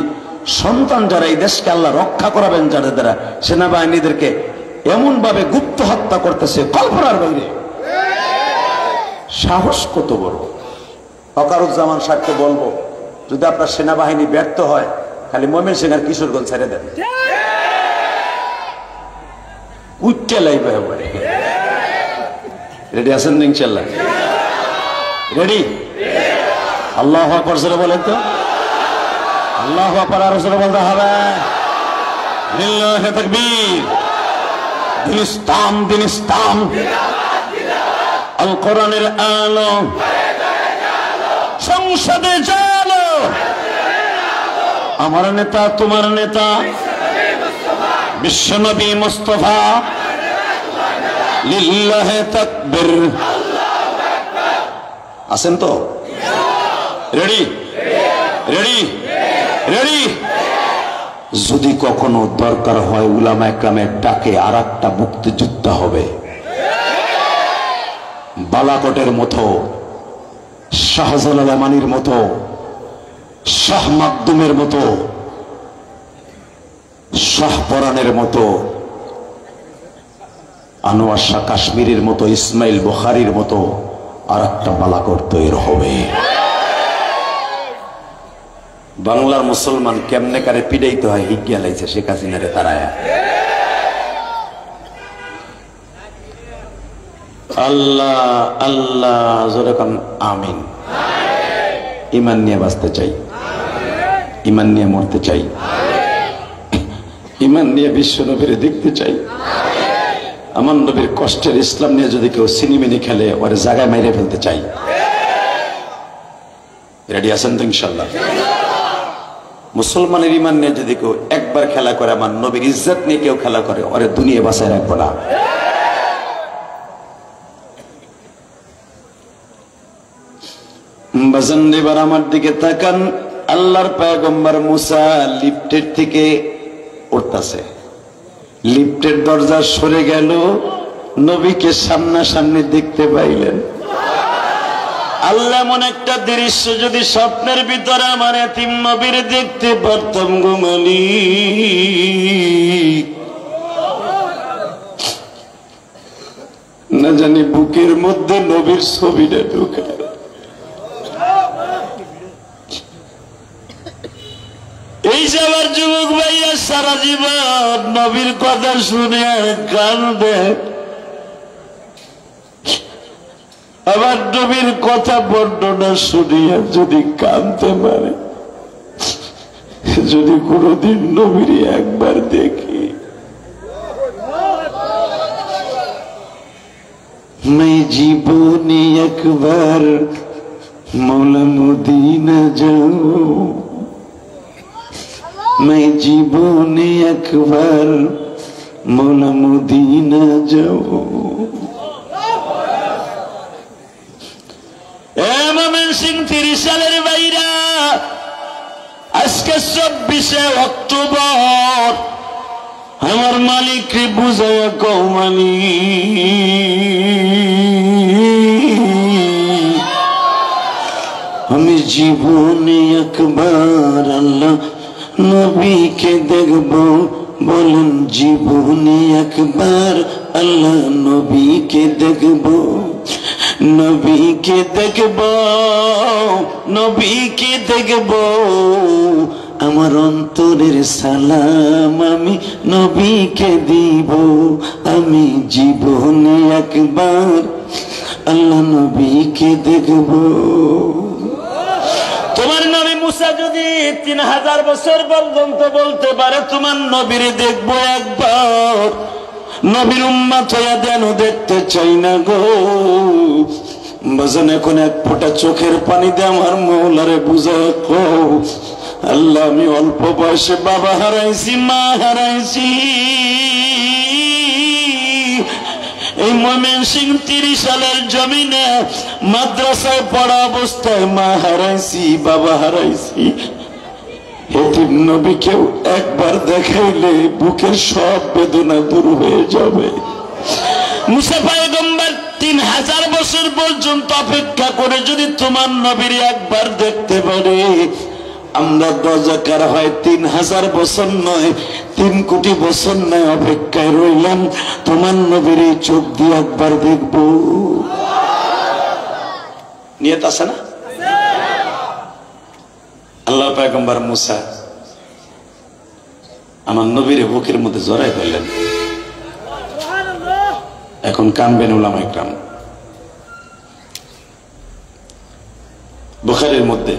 সন্তান যারা, এই দেশকে আল্লাহ রক্ষা করাবেন যাদের দ্বারা, সেনাবাহিনীদেরকে এমন ভাবে গুপ্ত হত্যা করতেছে, কল্পনার বাইরে। সাহস কত বড়! ওয়াকারুজ্জামান সাহেবকে বলবো, যদি আপনার সেনাবাহিনী ব্যর্থ হয়, খালি ময়মনসিংহ আর কিশোরগঞ্জ ছেড়ে দেন, উচ্চে লাইবে। রেডি আছেন না? ইনশাল্লাহ রেডি? আল্লাহু আকবার জোরে বলেন তো, আল্লাহু আকবার আরো জোরে বলতে হবে। লিল্লাহি তাকবীর। দিন ইসলাম, দিন ইসলাম, আল কোরআনের আলো, সংসদে জালো, আমার নেতা তোমার নেতা বিশ্বনবী মুস্তাফা, লিল্লাহি তাকবীর। আছেন তো? রেডি? রেডি? রেডি? যদি কখনো দরকার হয় উলামা একরামের ডাকে আর একটা মুক্তিযুদ্ধ হবে, বালাকোটের মতো, শাহজালাল আমানির মতো, শাহ মাকদুমের মতো, শাহপরানের মতো, আনোয়ার শাহ কাশ্মীরের মতো, ইসমাইল বুখারীর মতো আর একটা বালাকোট তৈরি হবে। বাংলার মুসলমান কেমনে কারে পিড়াইতে হয় হিজ্ঞা লাইছে শেখ হাসিনারে তারায়া। আল্লাহ আল্লাহ জোরে কান আমিন। ইমান নিয়ে বাঁচতে চাই, ইমান নিয়ে মরতে চাই, ইমান নিয়ে বিশ্ব নবীরে দেখতে চাই। আমার নবীর কষ্টের ইসলাম নিয়ে যদি কেউ সিনেমিনি খেলে, ওর জায়গায় মাইরে ফেলতে চাই। রেডি আছেন তো? ইনশাল্লাহ। মুসলমানের ইমান নিয়ে যদি কেউ একবার খেলা করে, আমার নবীর ইজ্জত নিয়ে কেউ খেলা করে, ওরে দুনিয়া বাঁচায় রাখবো না। বাজান এবার আমার দিকে তাকান। আল্লাহর পয়গম্বর মুসা লিফটের থেকে উঠতেছে, লিফটের দরজা সরে গেল, নবীকে সামনাসামনি দেখতে পাইলেন। আল্লাহ এমন একটা দৃশ্য যদি স্বপ্নের ভিতরে আমার এতিম নবীর দেখতে পারতাম গো মালিক, না জানি বুকের মধ্যে নবীর ছবিটা ঢুকায়। এই যে আমার যুবক ভাইয়া সারা জীবন নবীর কথা শুনে কাঁদবে, আবার নবীর কথা বর্ণনা শুনিয়া যদি কাঁদতে পারে, যদি কোনদিন নবীর একবার দেখি, मैं জীবনে একবার মৌলা মদিনা যাও, मैं জীবনে একবার মৌলা মদিনা যাও। ময়মনসিংহ 30 সালের বাইরা, আজকে 24শে অক্টোবর, আমার মালিককে বুঝাইয়া কৌমানি আমি জীবনে একবার আল্লাহ নবীকে দেখব, বলেন জীবনে একবার আল্লাহ নবীকে দেখব, নবীকে দেখব, নবীকে দেখব, আমার অন্তরের সালাম আমি নবীকে দিব, আমি জীবনে একবার আল্লাহ নবীকে দেখব। তোমার নবী মুসা যদি 3000 বছর পর্যন্ত বলতে পারে তোমার নবীরে দেখবো একবার, নবীর উম্মত হইয়া দেন দেখতে চাই না গো বাজান। এখন এক ফোঁটা চোখের পানি দিয়ে আমার মৌলারে বুঝায় কো, আল্লাহ আমি অল্প বয়সে বাবা হারাইছি, মা হারাইছি, এই ময়মনসিংহ 30 সালের জমিনে মাদ্রাসায় পড়া অবস্থায় মা হারাইছি, বাবা হারাইছি। এতিম নবীকেও একবার দেখাইলে বুকের সব বেদনা দূর হয়ে যাবে। মুসা পয়গম্বর 3000 বছর পর্যন্ত অপেক্ষা করে যদি তোমার নবীর একবার দেখতে পারে, আমরা দরজাকার হয় 3000 বছর নয়, 3 কোটি বছর নয়, অপেক্ষায় রইলাম তোমার নবীর চোখ দিয়ে একবার দেখব। নিয়ত আছে না? আল্লাহ পয়গম্বর মুসা আমার নবীর বুকের মধ্যে জড়াই ধরলেন। এখন কানবেন উলামায়ে কেরাম। বুখারীর মধ্যে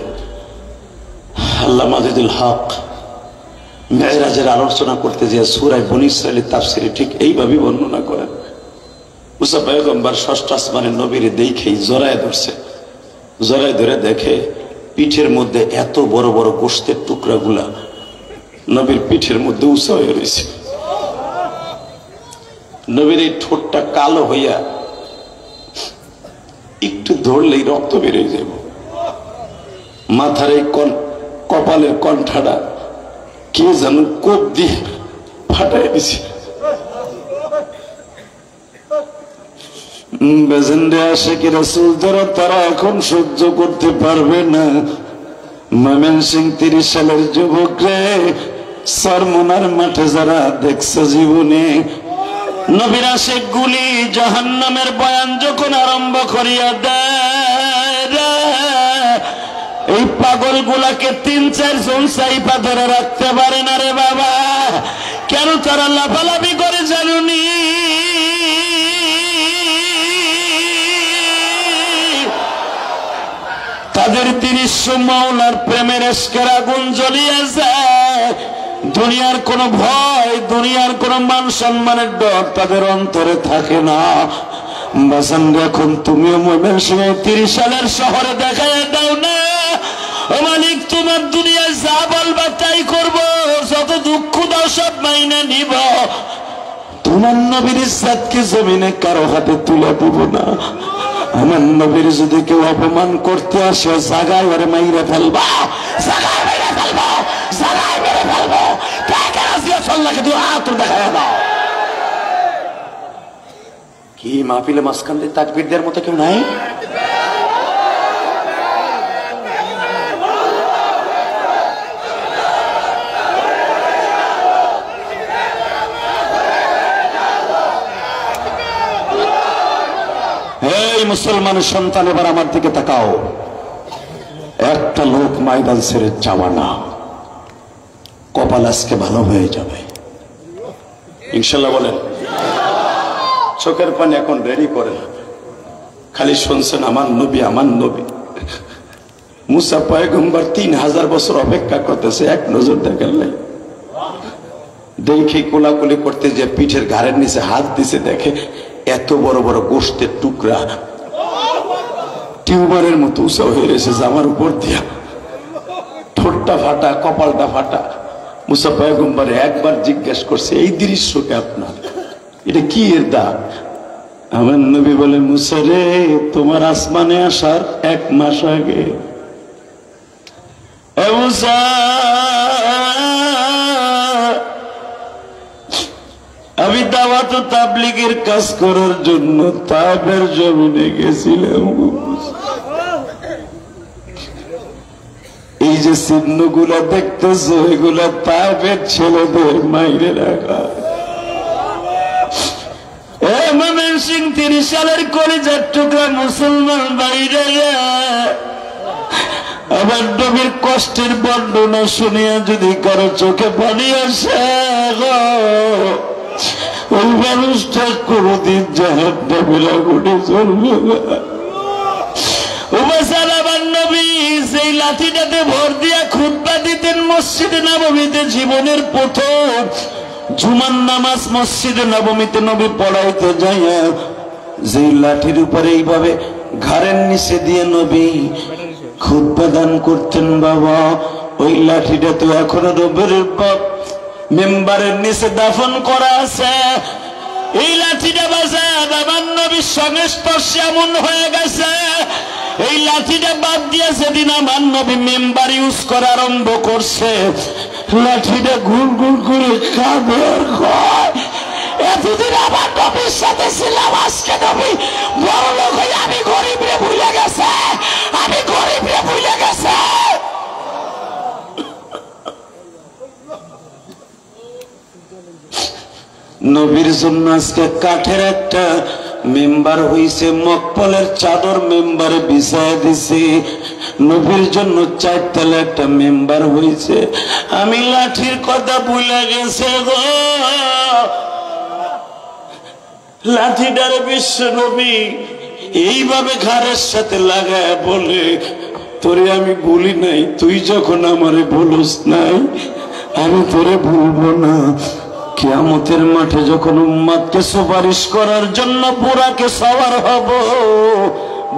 আল্লামা মাজিদুল হক মেরাজের আলোচনা করতে যে সূরা বনী ইসরাঈলের তাফসীরে ঠিক এইভাবে বর্ণনা করেন। মুসা পয়গম্বর ষষ্ঠ আসমানের নবীরে দেখেই জড়ায় ধরছে, জড়ায় ধরে দেখে পিঠের মধ্যে এত বড় বড় গোশতের টুকরাগুলা নবীর পিঠের মধ্যে উঁচা হয়ে রয়েছে। নবীর এই ঠোঁটটা কালো হইয়া একটু ধরলেই রক্ত বেরিয়ে যাব, মাথার এই কপালের কণ্ঠাটা কে যেন কোপ দিয়ে ফাটাই দিছে। বেজেন্ডে আশিকি রাসূল তারা এখন সহ্য করতে পারবে না। ময়মনসিংহ 30 সালের যুবক রে, সরমনার মাঠে যারা দেখছে জীবনে নবীর আশিক গুলি জাহান্নামের বয়ান যখন আরম্ভ করিয়া দেয়, এই পাগল গুলাকে 3-4 জন সাইপা ধরে রাখতে পারে না রে বাবা। কেন তারা লাফালাফি করে জানুনি? তাদের দৃশ্য মাওলার প্রেমের এশকের আগুন জ্বলিয়ে যায়। দুনিয়ার কোন ভয়, দুনিয়ার কোন মান সম্মানের ডর তাদের অন্তরে থাকে না। বাসান এখন তুমিও ময়মনসিংহ 30 সালের শহরে দেখায় দাও না, ও মালিক তোমার দুনিয়ায় যা বলবা তাই করব, যত দুঃখ দাও সব মাইনে নিব, তোমার নবীর ইজ্জতকে জমিনে কারো হাতে তুলে দিব না। আমার নবীর যদি কেউ অপমান করতে আসে জাগায় ওরে মাইরে ফেলবা, জাগায় মেরে ফেলবো, জাগায় মেরে ফেলবো। দেখায় দাও কি মাহফিলে মাঝখান দিয়ে তাকবীর দেওয়ার মতো কেউ নাই? মুসলমানের সন্তান, এবার আমার দিকে তাকাও। একটা লোক ময়দান ছেড়ে যাওয়া না, কপাল আজকে ভালো হয়ে যাবে ইনশাল্লাহ। বলেন চোখের পানি এখন রেডি করেন, খালি শুনছেন আমার নবী আমার নবী। মুসা পয়গম্বর 3000 বছর অপেক্ষা করতেছে, এক নজর দেখেন নাই। দেখে কোলাকুলি করতে যে পিঠের ঘাড়ের নিচে হাত দিছে, দেখে এত বড় বড় গোশতের টুকরা টিউমারের মতো উঁচা হয়ে রয়েছে জামার উপর দিয়া, ঠোঁটটা ফাটা, কপালটা ফাটা। মুসা পয়গম্বর একবার জিজ্ঞেস করছে, এই দৃশ্যকে আপনার এটা কি এর দাগ? আমার নবী বলে, মুসা রে, তোমার আসমানে আসার 1 মাস আগে আমি দাওয়াত ও তাবলীগের কাজ করার জন্য তায়েফের জমিনে গেছিলাম। এই যে চিহ্নগুলা দেখতেছো, এগুলা তায়েফের ছেলেদের মাইরে রাখা। ময়মনসিংহ 30 সালের কলিজার টুকরা মুসলমান বাইরে আবার নবীর কষ্টের বর্ণনা শুনিয়া যদি কারো চোখে পানি আসে, ওই মানুষটা কোনদিন জাহান্নামের আগুনে জ্বলবে না। আমার নবী সেই লাঠিটাতে ভর দিয়া খুতবা দিতেন মসজিদে নববীতে। জীবনের প্রথম জুমার নামাজ মসজিদে নববীতে নবী পড়াইতে যাইয়া যে লাঠির উপরে এইভাবে ঘাড়ের নিচে দিয়ে নবী খুতবা দান করতেন, বাবা ওই লাঠিটা তো এখনো রবের মেম্বারের নিচে দাফন করা আছে। এই লাঠিটা বাজা আমার নবীর সংস্পর্শে এমন হয়ে গেছে, এই লাঠিটা বাদ দিয়ে সেদিন আমার নবী মেম্বার ইউজ করা আরম্ভ করছে, লাঠিটা ঘুর ঘুর করে কাঁদে আর কয়, এতদিন আমার নবীর সাথে ছিলাম, আজকে নবী বড় লোক হয়ে আমি গরিব রে ভুলে গেছে, আমি গরিব রে ভুলে গেছে। নবীর জন্য আজকে কাঠের একটা মেম্বার হইছে, মকপলের চাদর মেম্বারে বিছায় দিছে। নবীর জন্য 4 তলা একটা মেম্বার হইছে। আমি লাঠির কথা ভুলে গেছে গো, লাঠিটার বিশ্ব নবী এইভাবে ঘাড়ের সাথে লাগায় বলে, তোরে আমি ভুলি নাই, তুই যখন আমারে বলস নাই আমি তোরে ভুলবো না। কিয়ামতের মাঠে যখন উম্মতকে সুপারিশ করার জন্য বুরাকে সওয়ার হব,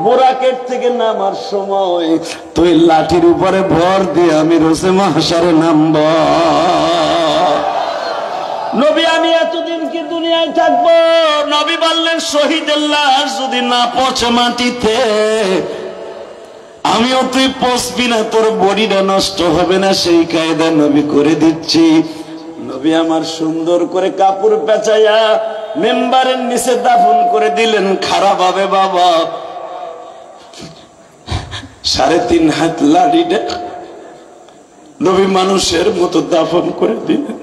বুরাকের থেকে নামার সময় তুই লাঠির উপরে ভর দিয়ে আমি রোজে মাহশারে নামব। নবী আমি এতদিন কি দুনিয়ায় থাকবো? নবী বললেন, শহীদের লাশ যদি না পচে মাটিতে, আমিও তুই পচবি না, তোর বডিটা নষ্ট হবে না, সেই কায়দা নবী করে দিচ্ছি। নবী আমার সুন্দর করে কাপড় পেঁচাইয়া মেম্বারের নিচে দাফন করে দিলেন। খারাপ হবে বাবা, 3.5 হাত লাঠিটা নবী মানুষের মতো দাফন করে দিলেন।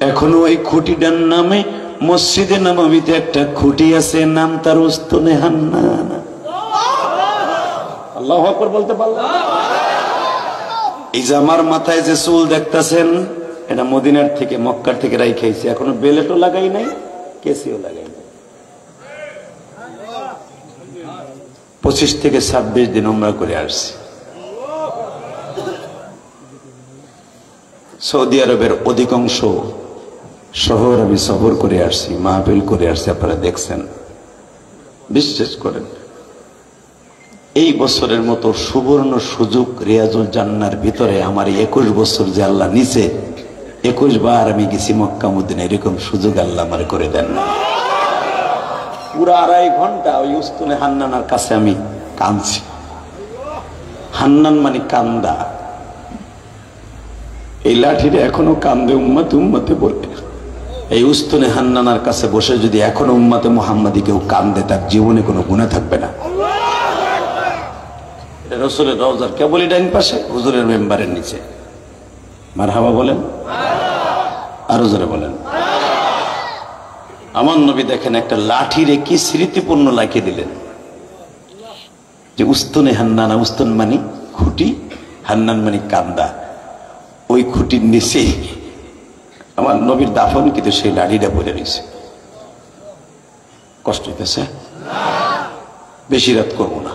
এখনো ওই খুঁটিটার নামে মসজিদে নববীতে একটা খুঁটি আছে, নাম তার উস্তুনে হান্নান। আল্লাহু আকবার বলতে পারলাম? এই যে আমার মাথায় যে চুল দেখতেছেন, এটা মদিনার থেকে মক্কার থেকে রাইখাইছি, এখনো বেলেটও লাগাই নাই, কেসিও লাগাই নাই। 25 থেকে 26 দিন উমরা করে আসছি। সৌদি আরবের অধিকাংশ শহর আমি সফর করে আসছি, মাহফিল করে আসছি, আপনারা দেখছেন। বিশ্বাস করেন, এই বছরের মতো সুবর্ণ সুযোগ রিয়াজুল জান্নার ভিতরে আমার 21 বছর যে আল্লাহ নিচে 21 বার আমি গেছি মক্কা মদিনা, এরকম সুযোগ আল্লাহ আমার করে দেন না। পুরো 2.5 ঘন্টা ওই উস্তুনে হান্নানার কাছে আমি কাঁদছি। হান্নান মানে কান্দা, এই লাঠিটা এখনো কান্দে উম্মতে উম্মতে বলে। এই উস্তুনে হান্নানার কাছে বসে যদি এখনো উম্মতে মুহাম্মাদি কেউ কান্দে, তার জীবনে কোনো গুনাহ থাকবে না। রাসূলের রওজার কেবলই ডাইন পাশে, হুজুরের মেম্বারের নিচে। মারহাবা বলেন, আরো জোরে বলেন। আমার নবী দেখেন একটা লাঠিরে কি স্মৃতিপূর্ণ লাইকে দিলেন, যে উস্তনে হান্নানা, উস্তন মানি খুঁটি, হান্নান মানি কান্দা, ওই খুঁটির নিচে আমার নবীর দাফন, কিন্তু সেই লাঠিটা পড়ে রয়েছে। কষ্ট হইতেছে, বেশি রাত করবো না।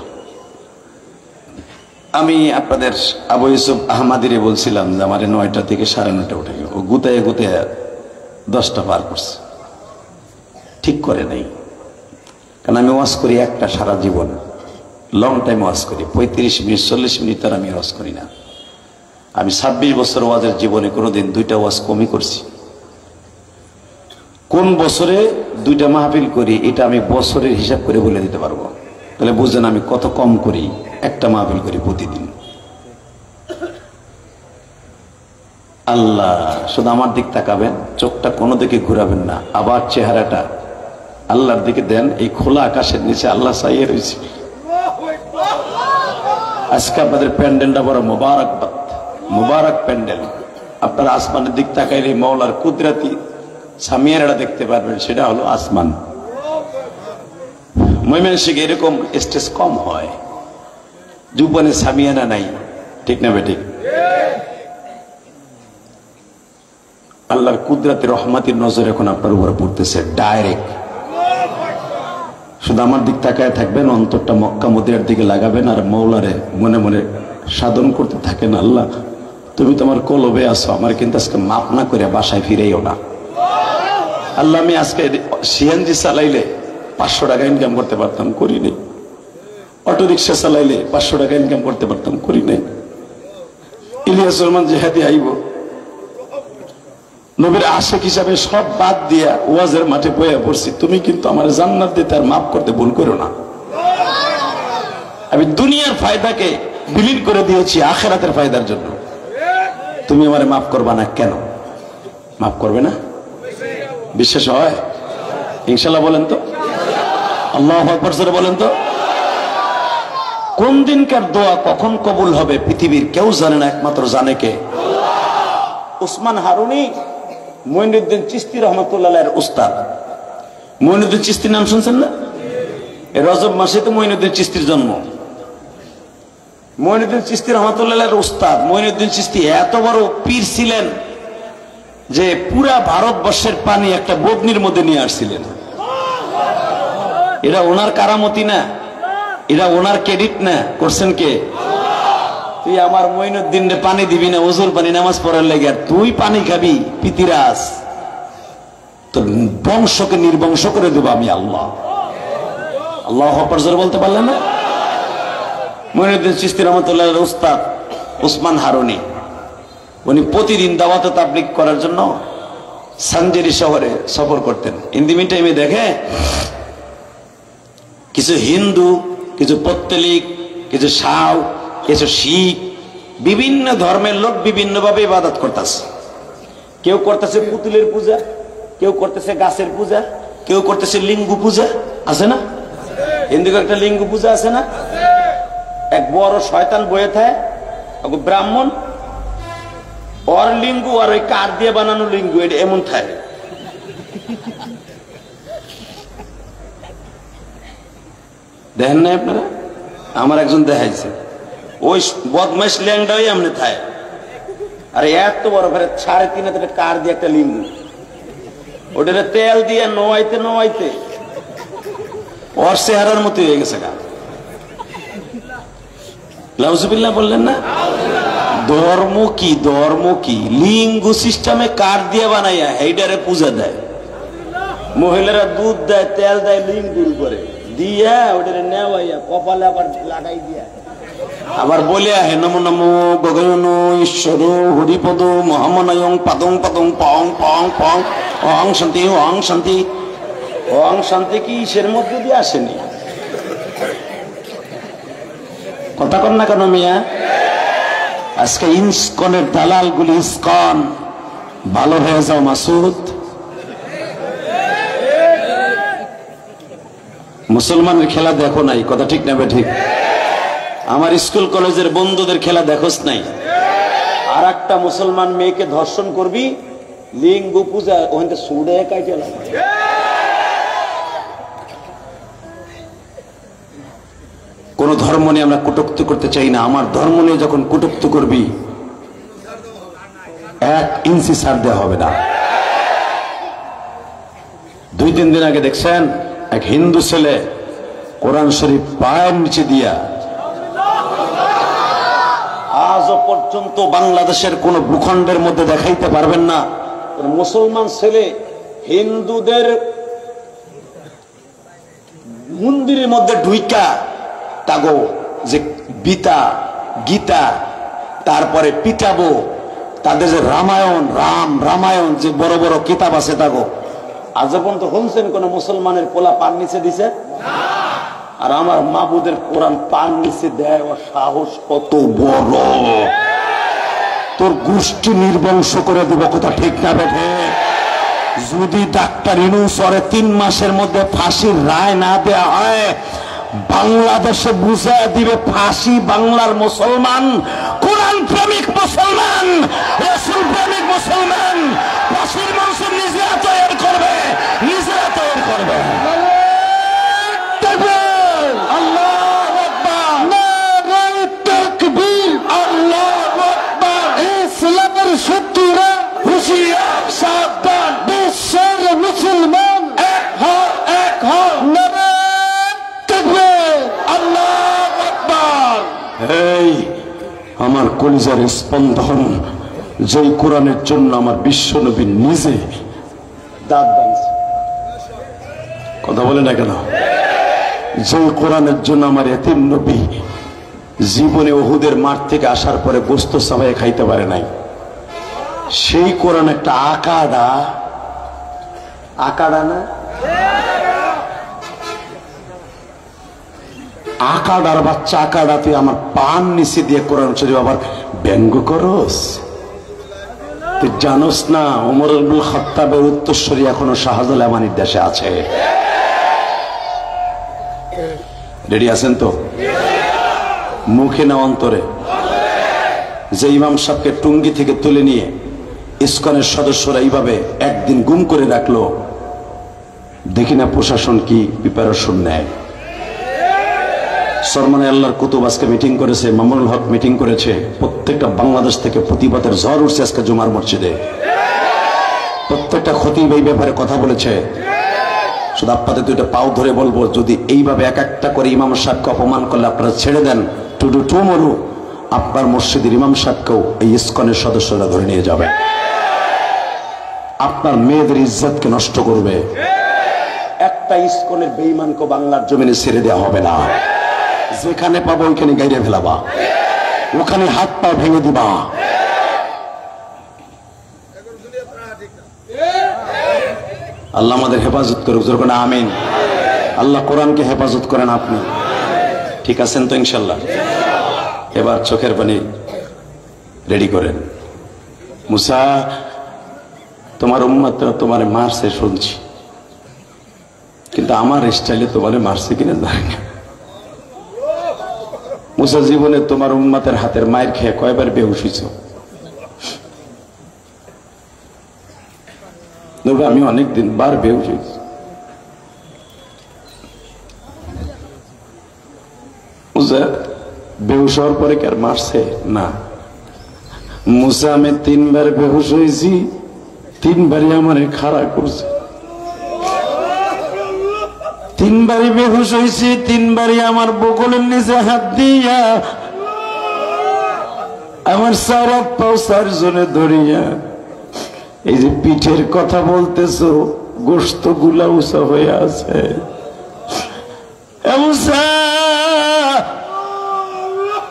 আমি আপনাদের আবু ইউসুফ আহমাদিরে বলছিলাম যে আমার 9টা থেকে 9:30 উঠে, ও গুতায় গুতায় 10টা পার করছে, ঠিক করে নাই। কারণ আমি ওয়াজ করি একটা সারা জীবন, লং টাইম ওয়াজ করি, 35 মিনিট 40 মিনিট তার আমি ওয়াজ করি না। আমি 26 বছর ওয়াজের জীবনে কোনোদিন 2টা ওয়াজ কমই করছি। কোন বছরে 2টা মাহফিল করি এটা আমি বছরের হিসাব করে বলে দিতে পারবো। তাহলে বুঝলেন আমি কত কম করি, একটা মাহফিল করি প্রতিদিন। আল্লাহ শুধু আমার দিক তাকাবেন, চোখটা কোনো দিকে ঘুরাবেন না, আবার চেহারাটা আল্লাহর দিকে দেন। এই খোলা আকাশের নিচে আল্লাহ চাইয়ে রয়েছে। আজকে আপনাদের প্যান্ডেলটা বড় মোবারকবাদ, মুবারক প্যান্ডেল। আপনারা আসমানের দিক তাকাইলে মওলার কুদরতি সামিয়ারা দেখতে পারবেন, সেটা হলো আসমান। ময়মনসিংহে এরকম স্টেজ কম হয়, জুবানে সামিয়ানা নাই, ঠিক না বেঠিক? আল্লাহর কুদরতি রহমাতির নজর এখন আপনার উপরে পড়তেছে ডাইরেক্ট। শুধু আমার দিক তাকায় থাকবেন, অন্তরটা মক্কা মদিনার দিকে লাগাবেন, আর মওলারে মনে মনে সাধন করতে থাকেন, আল্লাহ তুমি তোমার কলবে আছো, আমার কিন্তু আজকে মাপ না করে বাসায় ফিরেইও না। আল্লাহ আমি আজকে সিএনজি চালাইলে 500 টাকা ইনকাম করতে পারতাম, করি নাই। অটো রিক্সা চালাইলে 500 টাকা ইনকাম করতে পারতাম, করি নাই। ইলিয়াস রহমান জেহাদি আইব, নবীর আশিক হিসাবে সব বাদ দিয়া ওয়াজের মাঠে বইয়া পড়ছি, তুমি কিন্তু আমার জান্নাত দিতে আর মাফ করতে ভুল করো না। আমি দুনিয়ার ফায়দাকে বিলীন করে দিয়েছি আখিরাতের ফায়দার জন্য, তুমি আমারে মাফ করবা না কেন? মাফ করবে না? বিশ্বাস হয়? ইনশাআল্লাহ বলেন তো, আল্লাহু আকবার জোরে বলেন তো। কোন দিনকার দোয়া কখন কবুল হবে পৃথিবীর কেউ জানে না, একমাত্র জানে কে? উসমান হারুনি মঈনুদ্দিন চিশতি রহমাতুল্লাহ আলাইহির উস্তাদ। মঈনুদ্দিন চিশতির নাম শুনছেন না? এই রজব মাসে তো মঈনুদ্দিন চিশতির জন্ম। মঈনুদ্দিন চিশতি রহমাতুল্লাহ আলাইহির উস্তাদ। মঈনুদ্দিন চিশতি এত বড় পীর ছিলেন যে পুরা ভারতবর্ষের পানি একটা বগ্নির মধ্যে নিয়ে আসছিলেন। এটা ওনার কারামতি না, এটা ওনার ক্রেডিট না, করছেন কে? তুই আমার মঈনুদ্দিন রে পানি দিবি না ওজুর পানি নামাজ পড়ার লেগে, আর তুই পানি খাবি পিতিরাজ, তোর বংশকে নির্বংশ করে দেবো আমি আল্লাহ। আল্লাহু আকবার জোরে বলতে পারলেন না? মঈনুদ্দিন চিশতি রহমাতুল্লাহ আলাইহির উস্তাদ উসমান হারুনি, উনি প্রতিদিন দাওয়াত তাবলীগ করার জন্য সানজেরি শহরে সফর করতেন। ইন দি মিন টাইমে দেখে কিছু হিন্দু, কিছু পত্তলিক, কিছু শাও, কিছু শিখ, বিভিন্ন ধর্মের লোক বিভিন্নভাবে ইবাদত করতেছে। কেউ করতেছে পুতুলের পূজা, কেউ করতেছে গাছের পূজা, কেউ করতেছে লিঙ্গু পূজা। আছে না? হিন্দুকে একটা লিঙ্গু পূজা আছে না? এক বড় শয়তান বয়ে থাকে, ব্রাহ্মণ, ওর লিঙ্গু আর ওই কাঠ দিয়ে বানানো লিঙ্গু, এটা এমন থাকে। দেখেন না আপনারা? আমার একজন দেখাইছে, ওই বদমাইশ ল্যাংডাই এমনি থাকে, আরে এত বড় করে 3.5 হাতের কাঠ দিয়ে একটা লিঙ্গু, ওটা তেল দিয়ে নোয়াইতে নোয়াইতে ওর চেহারার মতো হয়ে গেছে। লাউজুবিল্লাহ বললেন না? ধর্ম কি, ধর্ম কি? লিঙ্গু সিস্টেমে কাঠ দিয়ে বানাইয়া এইটারে পূজা দেয়। মহিলারা দুধ দেয়, তেল দেয়, লিঙ্গুর করে দিয়া ওটারে নেওয়াইয়া কপালে আবার লাগাই দিয়া আবার বলে আহে নমো নমো গগন ঈশ্বর হরিপদ মহামনয়ং পাদং পাদং পং পং পং অং শান্তি অং শান্তি। অং শান্তি কি ইসের মধ্যে দিয়ে আসেনি? কথা কন না কেন মিয়া? আজকে ইসকনের দালাল গুলি, ইসকন ভালো হয়ে যাও মাসুদ। মুসলমানের খেলা দেখো নাই, কথা ঠিক না বে ঠিক? আমার স্কুল কলেজের বন্ধুদের খেলা দেখোস নাই? আর একটা মুসলমান মেয়েকে ধর্ষণ করবি, লিঙ্গ পূজা ওখানে সুড়ে কাইটে কোন ধর্ম নিয়ে আমরা কটূক্তি করতে চাই না। আমার ধর্ম নিয়ে যখন কটূক্তি করবি 1 ইঞ্চি ছাড় দেওয়া হবে না। 2-3 দিন আগে দেখছেন এক হিন্দু ছেলে কোরআন শরীফ পায়ের নিচে দিয়া, আজও পর্যন্ত বাংলাদেশের কোন ভূখণ্ডের মধ্যে দেখাইতে পারবেন না মুসলমান ছেলে হিন্দুদের মন্দিরের মধ্যে ঢুইকা তাগো যে বিতা গীতা তারপরে পিটাবো, তাদের যে রামায়ণ যে বড় বড় কিতাব আছে তাগো আজ পর্যন্ত শুনছেন কোন মুসলমানের পোলা পান নিচে দিছে? আর আমার মাবুদের কোরআন পান নিচে দেয়, ও সাহস কত বড়! তোর গোষ্ঠী নির্বংশ করে দিব, কথা ঠিক না বেঠে? যদি ডাক্তার ইউনূস 3 মাসের মধ্যে ফাঁসির রায় না দেয়া হয়, বাংলাদেশে বুঝায় দিবে ফাঁসি বাংলার মুসলমান, কোরআন প্রেমিক মুসলমান, রাসূল প্রেমিক মুসলমান ফাঁসির মঞ্চে নিজেরা তৈরি করবে, নিজেরা তৈরি করবে। আল্লাহু আকবার, নারায়ে তাকবীর, আল্লাহু আকবার। ইসলামের শত্রুরা হুঁশিয়ার, সাবধান, বিশ্বের মুসলমান এক হও, এক হও, নারায়ে তাকবীর, আল্লাহু আকবার। এই আমার কলিজার স্পন্দন, যেই কোরআনের জন্য আমার বিশ্বনবী নিজে দাঁত ভাঙছে, কথা বলে না কেন? যে কোরআনের জন্য আমার এতিম নবী জীবনে উহুদের মাঠ থেকে আসার পরে গোশত চাবাই খাইতে পারে নাই, সেই কোরআন একটা আকাডা না, আকাডার বাচ্চা, আকাডা তুই আমার পান নিচে দিয়ে কোরআন শরীফ আবার ব্যঙ্গ করস? তুই জানোস না ওমর ইবনে খাত্তাবের উত্তরসূরি এখনো শাহজালামানির দেশে আছে? রেডি আছেন তো? মুখে না অন্তরে? যে ইমাম সাহেবকে টুঙ্গি থেকে তুলে নিয়ে ইসকনের সদস্যরা এইভাবে একদিন গুম করে রাখলো, দেখি না প্রশাসন কি প্রিপারেশন নেয়। সরমানে আল্লাহর কুতুব আজকে মিটিং করেছে, মামুনুল হক মিটিং করেছে, প্রত্যেকটা বাংলাদেশ থেকে প্রতিবাদের ঝড় উঠছে আজকে জুমার মসজিদে। প্রত্যেকটা খতিব এই ব্যাপারে কথা বলেছে। শুধু আপনাদের 2টা পাও ধরে বলবো, যদি এইভাবে এক একটা করে ইমাম সাহেবকে অপমান করলে আপনারা ছেড়ে দেন, টুমরু আপনার মসজিদের ইমাম সাহেবকেও এই ইসকনের সদস্যরা ধরে নিয়ে যাবে, আপনার মেয়েদের ইজ্জতকে নষ্ট করবে। একটা ইসকনের বেঈমানকে বাংলার জমিনে ছেড়ে দেওয়া হবে না। যেখানে পাবো ওইখানে গাইরে ফেলাবা, ওখানে হাত পা ভেঙে দিবা। আল্লাহ আমাদের হেফাজত করুক, জোরে না আমিন। আল্লাহ কোরআনকে হেফাজত করেন। আপনি ঠিক আছেন তো ইনশাল্লাহ? এবার চোখের পানি রেডি করেন। মুসা, তোমার উম্মতরা তোমারে মারছে শুনছি, কিন্তু আমার স্টাইলে তোমারে মারছে কিনা জানি না। মুসা, জীবনে তোমার উম্মতের হাতের মায়ের খেয়ে কয়বার বেহুশ হইছ? আমি অনেকদিন বার বেহুশ হইছি। মুসা বেহুশ হওয়ার পরে কি আর মারছে? না। মুসা, আমি 3 বার বেহুশ হয়েছি, 3 বারই আমার খাড়া করছে। 3 বারই বেহুশ হয়েছি, 3 বারই আমার বগলের নিচে হাত দিয়া আমার সারা পাও 4 জনে ধরিয়া, এই যে পিঠের কথা বলতেছো, গোশত গুলা উঁচা হয়ে আছে।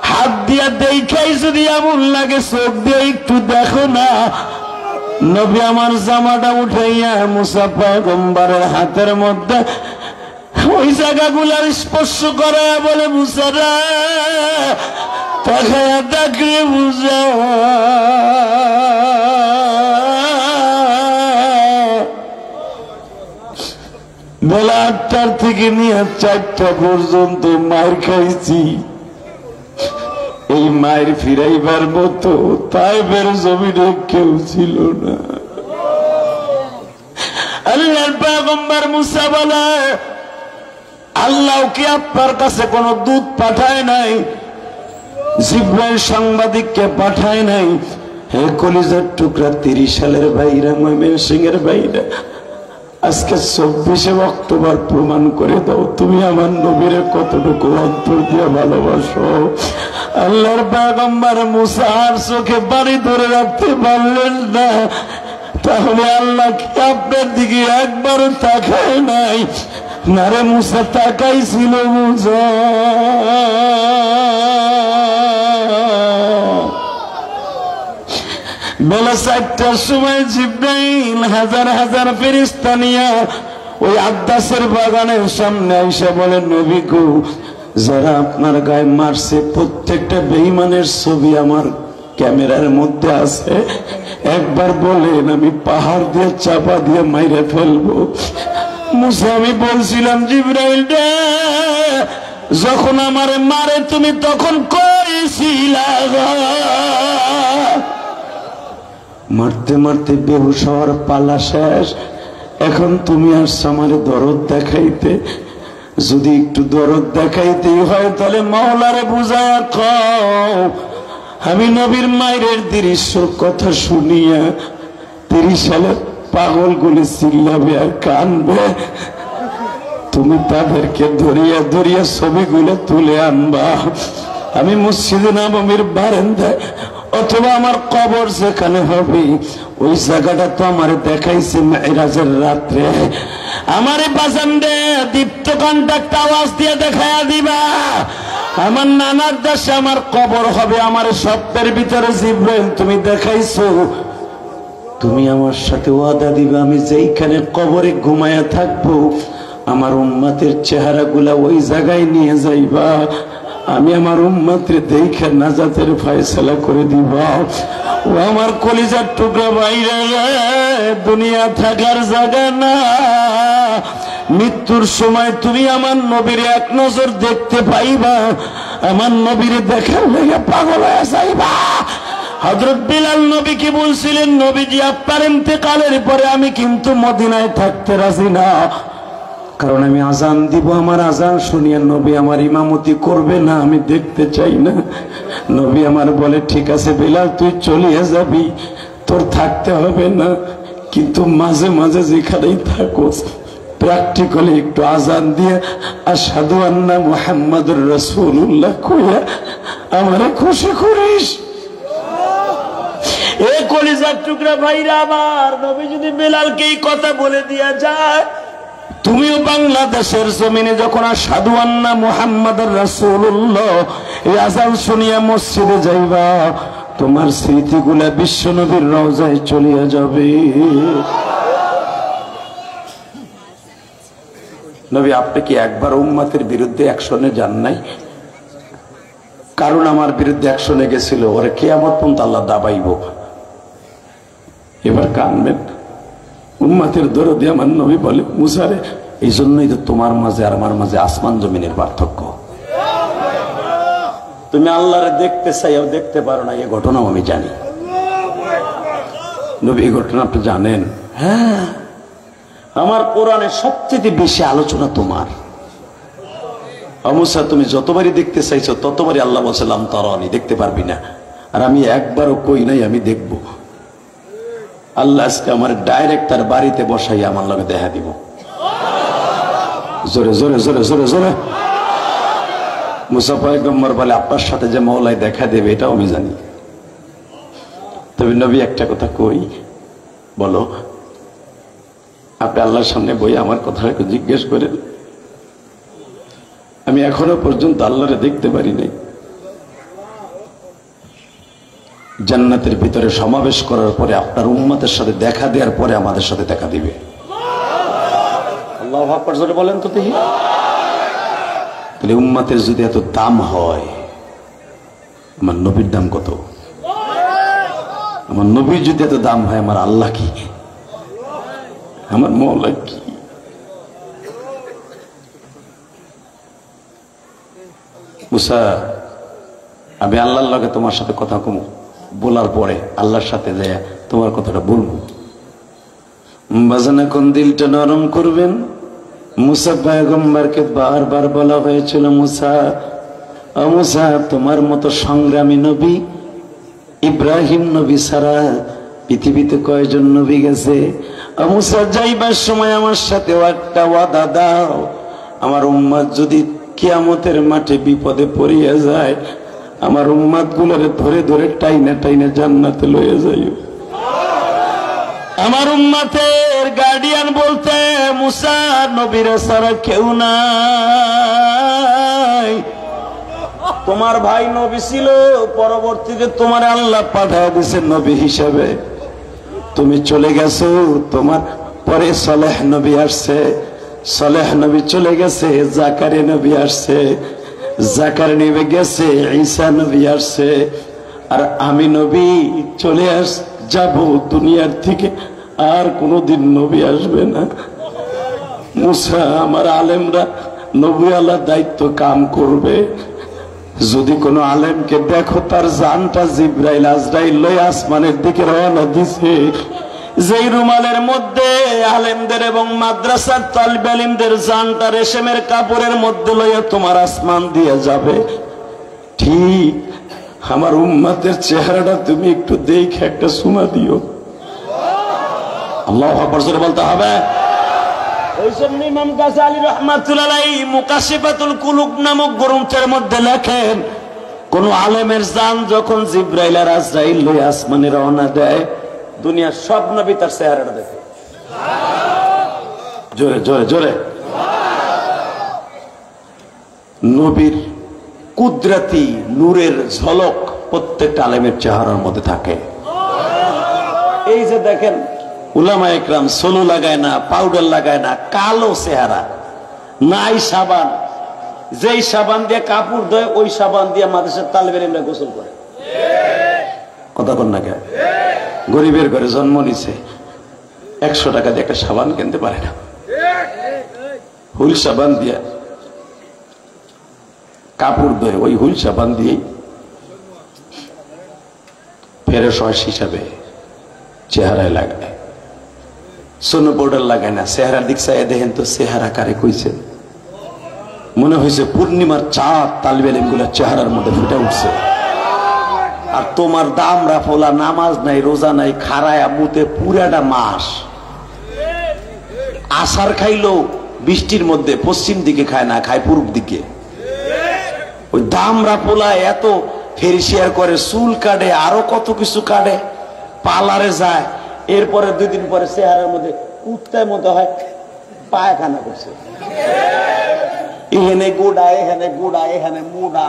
হাত দিয়া দেখাই যদি এমন লাগে, চোখ দিয়ে একটু দেখো না। নবী আমার জামাটা উঠাইয়া মুসা পয়গম্বরের হাতের মধ্যে ওই জায়গাগুলার স্পর্শ করে বলে, মুসারা তাকায়া ডাকলে বুঝা। বেলা 8টার থেকে নিয়ে 4টা পর্যন্ত মায়ের খাইছি। এই মায়ের ফিরাইবার মতো তাইফের জমিনে কেউ ছিল না। আল্লাহর পয়গম্বর মুসা বলে, আল্লাহ কি আপনার কাছে কোনো দূত পাঠায় নাই? জিবরাইল সাংবাদিককে পাঠায় নাই? হে কলিজার টুকরা 30 সালের ভাইরা, ময়মনসিংহের ভাইরা, আজকে 24 অক্টোবর প্রমাণ করে দাও তুমি আমার নবীরে কতটুকু অন্তর দিয়ে ভালোবাসো। আল্লাহর পয়গম্বর মুসা আর চোখে পানি ধরে রাখতে পারলেন না, তাহলে আল্লাহ কি আপনার দিকে একবারও তাকায় নাই? না রে মুসা, তাকাইছিল। মুসা বেলা 4টার সময় জিবরাইল হাজার হাজার ফেরেশতা নিয়ে ওই আদ্দাসের বাগানের সামনে আইসা বলে, নবী গো, যারা আপনার গায়ে মারছে প্রত্যেকটা বেঈমানের ছবি আমার ক্যামেরার মধ্যে আছে, একবার বলেন আমি পাহাড় দিয়ে চাপা দিয়ে মাইরে ফেলবো। মুসা, আমি বলছিলাম জিবরাইল রে, যখন আমারে মারে তুমি তখন কইছিলা মারতে মারতে বেহুশ হওয়ার পালা শেষ, এখন তুমি আসছো আমারে দরদ দেখাইতে। যদি একটু দরদ দেখাইতেই হয় তাহলে মাওলারে বুঝায়া কও আমি নবীর মায়ের দৃশ্য কথা শুনিয়া 30 সালে পাগল গুলি চিল্লাবে আর কানবে, তুমি তাদেরকে ধরিয়া ধরিয়া ছবিগুলো তুলে আনবা। আমি মসজিদে নববীর বারান্দায় অথবা আমার কবর যেখানে হবে ওই জায়গাটা তো আমার দেখাইছে মেরাজের রাত্রে। আমারে বাজান দে দীপ্ত কন্টাক্ট আওয়াজ দিয়ে দেখায়া দিবা আমার নানার দেশে আমার কবর হবে। আমার স্বপ্নের ভিতরে জিবরাইল তুমি দেখাইছো, তুমি আমার সাথে ওয়াদা দিবা আমি যেইখানে কবরে ঘুমায়া থাকবো আমার উম্মতের চেহারাগুলা ওই জায়গায় নিয়ে যাইবা, আমি আমার উম্মতের দেখে নাজাতের ফয়সালা করে দিবা। ও আমার কলিজার টুকরা বাইরে, দুনিয়া থাকার জায়গা না, মৃত্যুর সময় তুমি আমার নবীর এক নজর দেখতে পাইবা, আমার নবীর দেখার লেগে পাগল হয়ে যাইবা। হযরত বিলাল নবী কি বলছিলেন, নবীজি আপনার ইন্তেকালের পরে আমি কিন্তু মদিনায় থাকতে রাজি না, কারণ আমি আজান দিব, আমার আজান শুনিয়ে নবী আমার ইমামতি করবে না, আমি দেখতে চাই না। নবী আমার বলে, ঠিক আছে বিলাল তুই চলিয়ে যাবি, তোর থাকতে হবে না, কিন্তু মাঝে মাঝে যেখানেই থাকোস প্র্যাকটিক্যালি একটু আজান দিয়ে আশহাদু আন্না মুহাম্মাদুর রাসূলুল্লাহ কইয়া আমারে খুশি করিস। এ কলিজার টুকরা ভাইরা আমার, নবী যদি বেলালকে এই কথা বলে দিয়া যায়, তুমিও বাংলাদেশের জমিনে যখন আশহাদু আন্না মুহাম্মাদুর রাসূলুল্লাহ এই আযান শুনিয়া মসজিদে যাইবা, তোমার স্মৃতিগুলা বিশ্ব নবীর রওজায় চলিয়া যাবে। নবী আপনি কি একবার উম্মতের বিরুদ্ধে অ্যাকশনে যান নাই? কারণ আমার বিরুদ্ধে অ্যাকশনে গেছিল, ওরে কিয়ামত পর্যন্ত আল্লাহ দাবাইব। এবার কানবেন। উম্মতের দরদে আমার নবী বলে, মুসারে এই জন্যই তো তোমার মাঝে আর আমার মাঝে আসমান জমিনের পার্থক্য। তুমি আল্লাহরে দেখতে চাইও দেখতে পারো না, এই ঘটনাও আমি জানি। নবী এই ঘটনা আপনি জানেন? হ্যাঁ, আমার কোরআনের সবচেয়ে বেশি আলোচনা তোমার। মুসা তুমি যতবারই দেখতে চাইছো ততবারই আল্লাহ বলছিলাম তারানি, দেখতে পারবি না। আর আমি একবারও কই নাই আমি দেখব। আল্লাহ আজকে আমার ডাইরেক্ট তার বাড়িতে বসাই আমার লগে দেখা দিব। জোরে জোরে জোরে জোরে জোরে। মুসা পয়গম্বর বলে, আপনার সাথে যে মওলাই দেখা দেবে এটাও আমি জানি। তবে নবী একটা কথা কই, বলো। আপনি আল্লাহর সামনে বই আমার কথা একটু জিজ্ঞেস করেন। আমি এখনো পর্যন্ত আল্লাহরে দেখতে পারি নাই। জান্নাতের ভিতরে সমাবেশ করার পরে আপনার উম্মতের সাথে দেখা দেওয়ার পরে আমাদের সাথে দেখা দিবে। আল্লাহু আকবার জোরে বলেন তো দেখি। তাহলে উম্মতের যদি এত দাম হয়, আমার নবীর দাম কত? আমার নবীর যদি এত দাম হয়, আমার আল্লাহ কি, আমার মওলা কি? মুসা, আমি আল্লাহর লগে তোমার সাথে কথা কম বলার পরে আল্লাহর সাথে যায় তোমার কথাটা বলবো। বাজান এখন দিলটা নরম করবেন, মুসা পয়গম্বরকে বারবার বলা হয়েছিল, মুসা, ও মুসা, তোমার মতো সংগ্রামী নবী ইব্রাহিম নবী ছাড়া পৃথিবীতে কয়জন নবী গেছে? ও মুসা, যাইবার সময় আমার সাথে একটা ওয়াদা দাও, আমার উম্মত যদি কিয়ামতের মাঠে বিপদে পড়িয়া যায়, আমার উম্মত গুলোরে ধরে ধরে টাইনা টাইনা জান্নাতে লইয়া যাইও। আমার উম্মতের গার্ডিয়ান বলতে মুসা নবীরা ছাড়া কেউ নাই। তোমার ভাই নবী ছিল, পরবর্তীতে তোমার আল্লাহ পাঠায় দিয়েছে নবী হিসাবে। তুমি চলে গেছো, তোমার পরে সালেহ নবী আসছে, সালেহ নবী চলে গেছে, জাকারিয়া নবী আসছে, জাকারিয়া নবী গেছে, ঈসা নবী আসছে, আর আমি নবী চলে যাব দুনিয়ার থেকে, আর কোনদিন নবী আসবে না। মুসা, আমার আলেমরা নবী আল্লাহ দায়িত্ব কাম করবে। যদি কোনো আলেমকে দেখো তার জানটা জিব্রাইল আজরাইল লই আসমানের দিকে রওনা দিছে, যেই রুমালের মধ্যে আলেমদের এবং মাদ্রাসার তালিবে ইলমদের জানটা রেশমের কাপড়ের মধ্যে লইয়া তোমার আসমান দিয়ে যাবে, ঠিক আমার উম্মতের চেহারাটা তুমি একটু দেখে একটা সুমা দিও। আল্লাহু আকবার জোরে বলতে হবে। ওই জন্য ইমাম গাজ্জালী রাহমাতুল্লাহ আলাইহি মুকাশিফাতুল কুলুব নামক গ্রন্থের মধ্যে লেখেন, কোন আলেমের জান যখন জিব্রাইল আর আজরাইল লইয়া আসমানে রওনা দেয়, দুনিয়ার সব নবী তার চেহারাটা দেখে। জোরে জোরে জোরে। নবীর কুদরতি নূরের ঝলক প্রত্যেকটা আলেমের চেহারার মধ্যে থাকে। এই যে দেখেন উলামা ইকরাম সোলো লাগায় না, পাউডার লাগায় না, কালো চেহারা, নাই সাবান, যেই সাবান দিয়ে কাপড় ধোয় ওই সাবান দিয়ে মাদ্রাসার তালিবে ইলমরা গোসল করে। কথা কন না কে? গরিবের ঘরে জন্ম নিছে, 100 টাকা দিয়ে একটা সাবান কিনতে পারে না, হুল সাবান দিয়ে কাপড় ধোয়, ওই হুল সাবান দিয়ে ফেরেশ হিসাবে চেহারায় লাগায়, সোনো পাউডার লাগায় না। চেহারার দিক চাই দেখেন তো চেহারা কারে কইছে, মনে হয়েছে পূর্ণিমার চাঁদ তালিবে ইলমগুলোর চেহারার মধ্যে ফুটে উঠছে। আর তোমার দামরা ফোলা, নামাজ নাই, রোজা নাই, খারায়া মুতে পুরাটা মাস, আসার খাইলো বৃষ্টির মধ্যে, পশ্চিম দিকে খায় না, খায় পূর্ব দিকে। ওই দামরা পোলা এত ফেরিশিয়ার করে, চুল কাটে, আরো কত কিছু কাটে, পার্লারে যায়, এরপরে 2 দিন পরে চেহারার মধ্যে কুত্তার মতো হয়, পায়খানা করছে, এখানে গোড়া, এখানে গোড়া, এখানে মুড়া।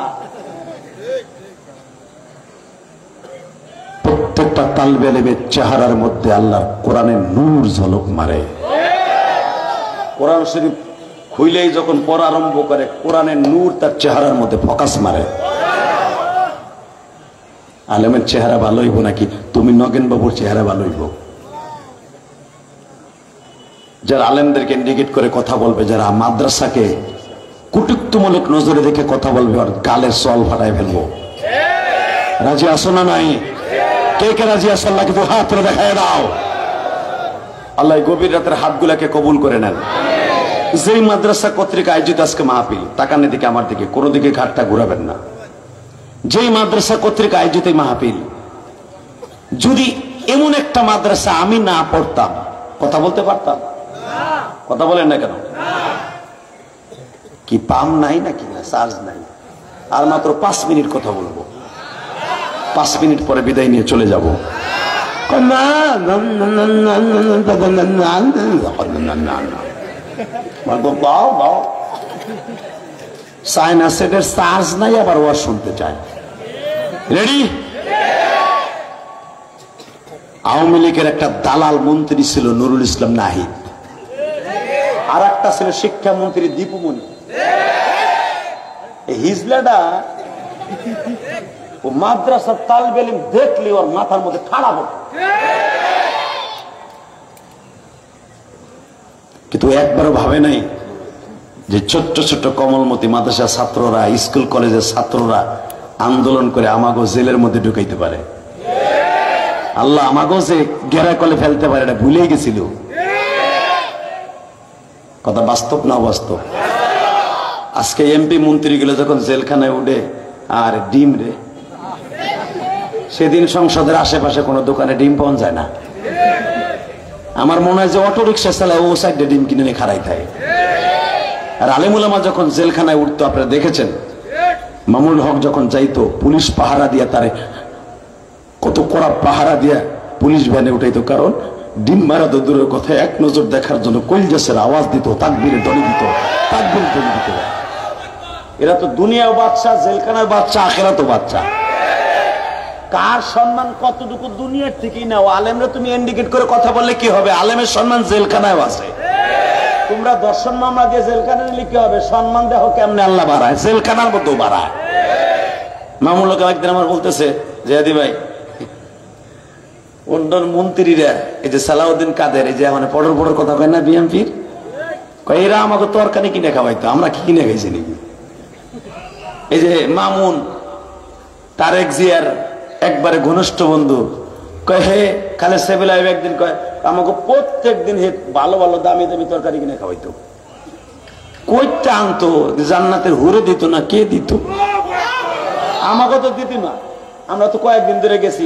প্রত্যেকটা তালিবে ইলমের চেহারার মধ্যে আল্লাহ কোরআনের নূর ঝলক মারে। কোরআন শরীফ খুইলেই যখন পড়া আরম্ভ করে, কোরআনের নূর তার চেহারার মধ্যে ফোকাস মারে। আলেমের চেহারা ভালো হইব নাকি তুমি নগেন বাবুর চেহারা ভালো হইব? যারা আলেমদেরকে ইন্ডিকেট করে কথা বলবে, যারা মাদ্রাসাকে কটূক্তিমূলক নজরে দেখে কথা বলবে, আর গালের সল ফাটায় ফেলবো। রাজি আসো না নাই? কে কে রাজি আসো? আল্লাহকে তো হাত ধরে দেখায় দাও। আল্লাহ গভীর রাতের হাতগুলাকে কবুল করে নেন। যেই মাদ্রাসা কর্তৃক আয়োজিত আজকে মাহফিল, তাকানের দিকে আমার দিকে, কোনো দিকে ঘাটটা ঘুরাবেন না। যেই মাদ্রাসা কর্তৃক আয়োজিত মাহফিল, যদি এমন একটা মাদ্রাসা আমি না পড়তাম, কথা বলতে পারতাম? কথা বলেন না কেন? কি পাম নাই নাকি? না, চার্জ নাই। আর মাত্র 5 মিনিট কথা বলবো, 5 মিনিট পরে বিদায় নিয়ে চলে যাব। চায়না সেটের চার্জ নাই, আবার ওয়াজ শুনতে চায়। রেডি? আওয়ামী লীগের একটা দালাল মন্ত্রী ছিল নুরুল ইসলাম নাহিদ, আর একটা ছিল শিক্ষামন্ত্রী দীপুমণি। হিজলাটা ও মাদ্রাসার তালিবে ইলম দেখলে ওর মাথার মধ্যে ঠাড়া পড়ে, কিন্তু একবারও ভাবে নাই যে ছোট্ট ছোট্ট কমলমতি মাদ্রাসা ছাত্ররা, স্কুল কলেজের ছাত্ররা আন্দোলন করে আমাগো জেলের মধ্যে ঢুকাইতে পারে। আল্লাহ আমাগো যে গেরা কলে ফেলতে পারে, এটা ভুলেই গেছিল। কথা বাস্তব না অবাস্তব? আজকে এমপি মন্ত্রীগুলো যখন জেলখানায় উঠে আর ডিম রে, সেদিন সংসদের আশেপাশে কোনো দোকানে ডিম পাওয়া যায় না। আমার মনে হয় যে অটো রিক্সা চালায় ও সাইডে ডিম কিনে নিয়ে খাড়াই থাকে। আর আলেম উলামা যখন জেলখানায় উঠতো আপনারা দেখেছেন, মামুনুল হক যখন যাইতো পুলিশ পাহারা দিয়া, তারে কত কড়া পাহারা দিয়া পুলিশ ভ্যানে উঠাইতো। কারণ ডিম মারা তো দূরের কথা, এক নজর দেখার জন্য কলজাসের আওয়াজ দিত, তাকবীরে দড়ি দিত, তাকবীরে দড়ি দিত। এরা তো দুনিয়ার বাচ্চা, জেলখানার বাচ্চা, আখেরাতও বাচ্চা। কার সম্মান কতটুকু দুনিয়ার থেকেই নাও। আলেমরা তুমি ইন্ডিকেট করে কথা বললে কি হবে? আলেমের সম্মান জেলখানায় আছে। তোমরা দর্শন মামলা দিয়ে জেলখানায় নিলে কি হবে? সম্মান দেখো কেমনে আল্লাহ বাড়ায়, জেলখানার মধ্যেও বাড়ায়। মামুল হক একদিন আমার বলতেছে, জিয়াদি ভাই, অন্য মন্ত্রীরা এই যে সালাউদ্দিন কাদের, এই যে মানে পড়র পড়র কথা কয় না বিএনপির, এরা আমাকে তরকারি কিনে খাওয়াইতো, আমরা কি কিনে খাইছি নাকি? এই যে মামুন তারেক জিয়ার একবারে ঘনিষ্ঠ বন্ধু, কয় হে খালে সেবেল আইব একদিন কয় আমাকে প্রত্যেক দিন হে ভালো ভালো দামি দামি তরকারি কিনে খাওয়াইতো। কইটা আনতো, জান্নাতের হুরে দিত না কে দিত? আমাকে তো দিত না। আমরা তো কয়েকদিন ধরে গেছি,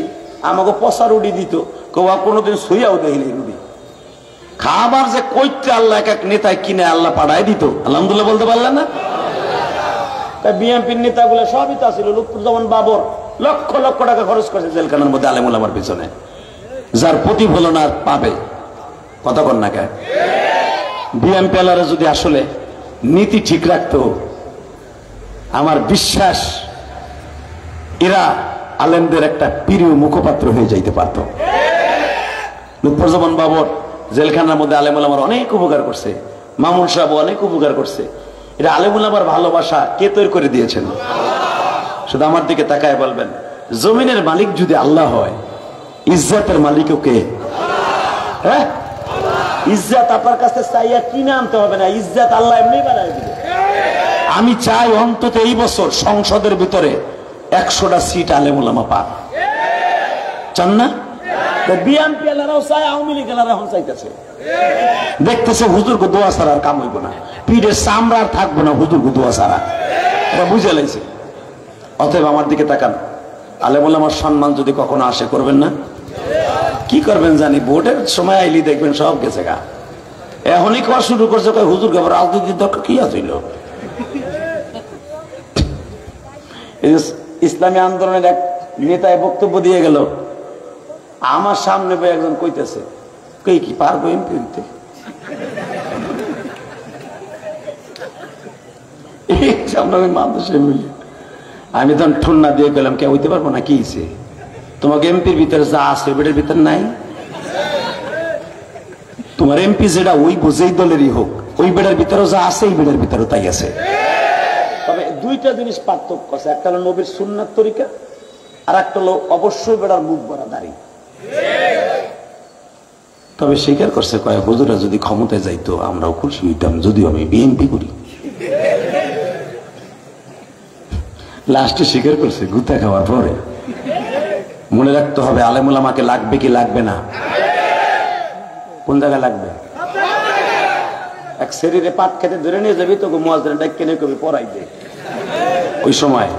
আমাকে পচা রুটি দিত, কোনোদিন শুইয়াও দেয়নি রুটি। খাবার যে কইটা আল্লাহ এক এক নেতায় কিনে আল্লাহ পাঠায় দিত, আলহামদুলিল্লাহ বলতে পারলেন না? বিএনপির নেতাগুলো সবই তো ছিল। লুৎফুজ্জামান বাবর লক্ষ লক্ষ টাকা খরচ করছে জেলখানার মধ্যে আলেম উলামার পিছনে, যার প্রতিফলন আর পাবে কতক্ষণ না কে? বিএনপি আলারা যদি আসলে নীতি ঠিক রাখতো, আমার বিশ্বাস এরা আলেমদের একটা প্রিয় মুখপাত্র হয়ে যাইতে পারত। লুৎফুজ্জামান বাবর জেলখানার মধ্যে আলেম উলামার অনেক উপকার করছে, মামুন সাহেব অনেক উপকার করছে। এটা আলেম উলামার ভালোবাসা কে তৈরি করে দিয়েছেন? শুধু আমার দিকে তাকায় বলবেন, জমিনের মালিক যদি আল্লাহ হয়, ইজ্জতের মালিকও কে? হ্যাঁ, ইজ্জত আপনার কাছে চাইয়া কিনে আনতে হবে না, ইজ্জত আল্লাহ এমনি বানায় দিবে। আমি চাই অন্তত এই বছর সংসদের ভিতরে 100টা সিট আলেম উলামা পাক, চান না? বিএনপি এলারাও চায়, আওয়ামী লীগ এলারাও চাইতেছে। দেখতেছে হুজুরকে দোয়া ছাড়া আর কাম হইব না, পিঠের চামড়া আর থাকবো না হুজুরকে দোয়া ছাড়া, এটা বুঝে লাইছে। অতএব আমার দিকে তাকান, আলেম উলামার সম্মান যদি কখনো আসে করবেন না? কি করবেন জানি, ভোটের সময় আইলি দেখবেন সব গেছে গা। এখনই খাওয়া শুরু করছে, হুজুর খবর রাজনীতির দরকার কি আছিল? এই যে ইসলামী আন্দোলনের এক নেতায় বক্তব্য দিয়ে গেল, আমার সামনে বই একজন কইতেছে, কই কি পারবো এমপি হইতে? আমি তখন ঠুন্না দিয়ে গেলাম, কে হইতে পারবো না? কি হইছে? তোমাকে এমপির ভিতরে যা আছে বেটার ভিতরে নাই? তোমার এমপি যেটা ওই বোঝেই দলেরই হোক, ওই বেটার ভিতরে যা আছে এই বেটার ভিতরে তাই আছে। তবে দুইটা জিনিস পার্থক্য আছে, একটা হলো নবীর সুন্নাত তরিকা, আর একটা হলো অবশ্যই বেটার মুখ ভরা দাড়ি। তবে স্বীকার করছে, কয় হুজুরা যদি ক্ষমতায় যাইতো আমরাও খুশি হইতাম, যদিও আমি বিএনপি করি। লাস্টে স্বীকার করছে গুতা খাওয়ার পরে। মনে রাখতে হবে আলেম উলামাকে লাগবে কি লাগবে না? কোন জায়গায় লাগবে? এক শরীরে পাট খেতে ধরে নিয়ে যাবি, তোকে মুয়াজ্জিন ডাইকে নিয়ে কবি পড়াই দে ওই সময়।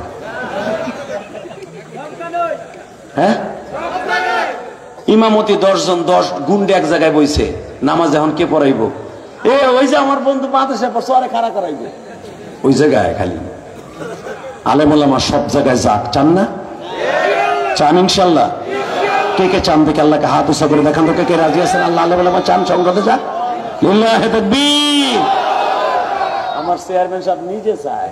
হ্যাঁ, ইমামতি 10 জন 10 গুন্ডে এক জায়গায় বইছে, নামাজ এখন কে পড়াইব? এ ওই যে আমার বন্ধু মাদ্রাসা পড়ছে, আরে খাড়া করাইবে ওই জায়গায়। খালি আলেম উলামা সব জায়গায় যাক, চান না? চান ইনশাল্লাহ? কে কে চান দেখে আল্লাহকে হাত উঁচা করে দেখান তো, কে কে রাজি আছেন আল্লাহ আলেম উলামা চান সংসদে যাক? লিল্লাহি তাকবীর। আমার চেয়ারম্যান সাহেব নিজে চায়,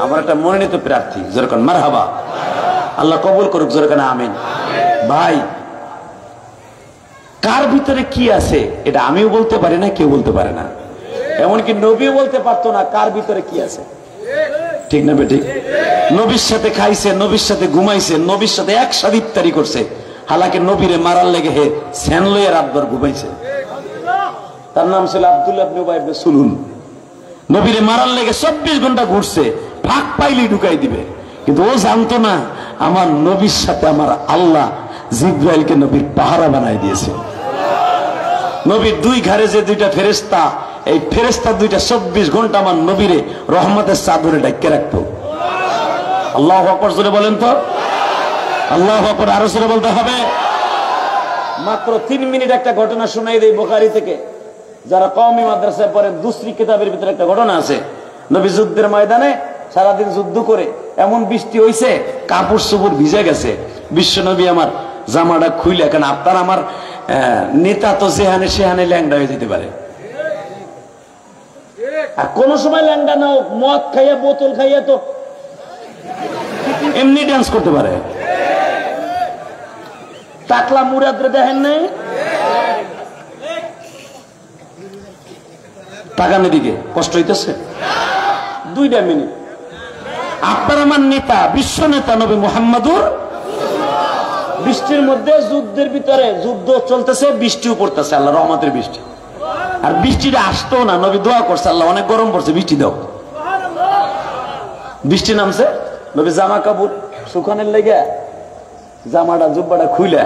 আমার একটা মনোনীত প্রার্থী, যেরকম মারহাবা, আল্লাহ কবুল করুক, যেরকম আমিন। ভাই, কার ভিতরে কি আছে এটা আমিও বলতে পারি না, কেউ বলতে পারে না, এমনকি নবীও বলতে পারতো না কার ভিতরে কি আছে। ঠিক না বেঠিক? নবীর সাথে খাইছে, নবীর সাথে ঘুমাইছে, নবীর সাথে একসাথে ইফতারি করছে, হালাকে নবীরে মারার লেগে হে স্যান লইয়া রাতভর ঘুমাইছে। তার নাম ছিল আব্দুল্লাহ ইবনে উবাই ইবনে সুলুল। নবীরে মারার লেগে 24 ঘন্টা ঘুরছে, ফাঁক পাইলেই ঢুকাই দিবে। কিন্তু ও জানতো না আমার নবীর সাথে আমার আল্লাহ জিবরাইলকে নবীর পাহারা বানাই দিয়েছে। নবীর দুই ঘাড়ে যে দুইটা ফেরেশতা এই ফেরেশতা দুইটা 24 ঘন্টা আমার নবীরে রহমতের চাদরে ঢেকে রাখতো। আল্লাহু আকবার জোরে বলেন তো, আল্লাহু আকবার আরো জোরে বলতে হবে। মাত্র 3 মিনিট একটা ঘটনা শোনাই দেই বুখারী থেকে। যারা কওমি মাদ্রাসায় পড়ে দুসরি কিতাবের ভিতরে একটা ঘটনা আছে। নবী যুদ্ধের ময়দানে সারাদিন যুদ্ধ করে এমন বৃষ্টি হইছে, কাপড় চোপড় ভিজে গেছে। বিশ্ব নবী আমার জামাটা খুইলে, কেন আপনার আমার নেতা তো যেহানে সেহানে ল্যাংডা হয়ে যেতে পারে, আর কোন সময় ল্যাংডা নাও, মদ খাইয়া বোতল খাইয়া তো এমনি ডান্স করতে পারে। টাকলা মুরাদরে দেখেন নাই, তাকানের দিকে কষ্ট হইতেছে। 2 মিনিট আপনার আমার নেতা, বিশ্ব নেতা নবী মুহাম্মদুর, বৃষ্টির মধ্যে যুদ্ধের ভিতরে যুদ্ধ চলতেছে, বৃষ্টিও পড়তেছে, আল্লাহ রহমতের বৃষ্টি। আর বৃষ্টিটা আসতো না, নবী দোয়া করছে, আল্লাহ অনেক গরম পড়ছে, বৃষ্টি দাও। বৃষ্টি নামছে, নবী জামা কাপড় শুকানোর লেগে জামাটা জুব্বাটা খুইলা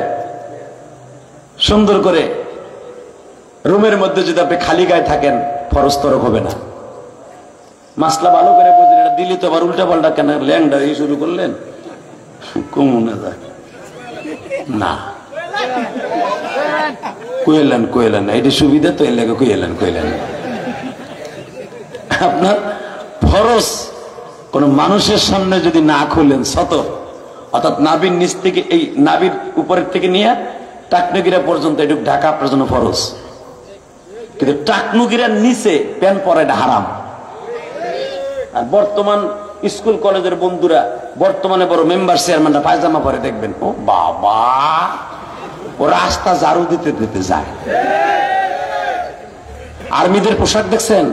সুন্দর করে রুমের মধ্যে যদি আপনি খালি গায়ে থাকেন ফরজ তরক হবে না। মাসলা ভালো করে বুঝলেন, এটা দিল্লি তো আবার উল্টা পাল্টা কেন ল্যাংডা এই শুরু করলেন, কমনে যায় না, কইলেন না, এটা সুবিধা তো, এর লাগে কইলেন। আপনার ফরজ কোন মানুষের সামনে যদি না খুললেন সতর, অর্থাৎ নাভির নিচ থেকে, এই নাভির উপরের থেকে নিয়ে টাকনুগিরা পর্যন্ত এটুকু ঢাকা আপনার জন্য ফরজ। কিন্তু টাকনুগিরার নিচে প্যান্ট পরা এটা হারাম। আর বর্তমান স্কুল কলেজের বন্ধুরা, বর্তমানে বড় মেম্বার চেয়ারম্যানরা পায়জামা পরে দেখবেন, ও বাবা, ও রাস্তা ঝাড়ু দিতে দিতে যায়। আর্মিদের পোশাক দেখছেন,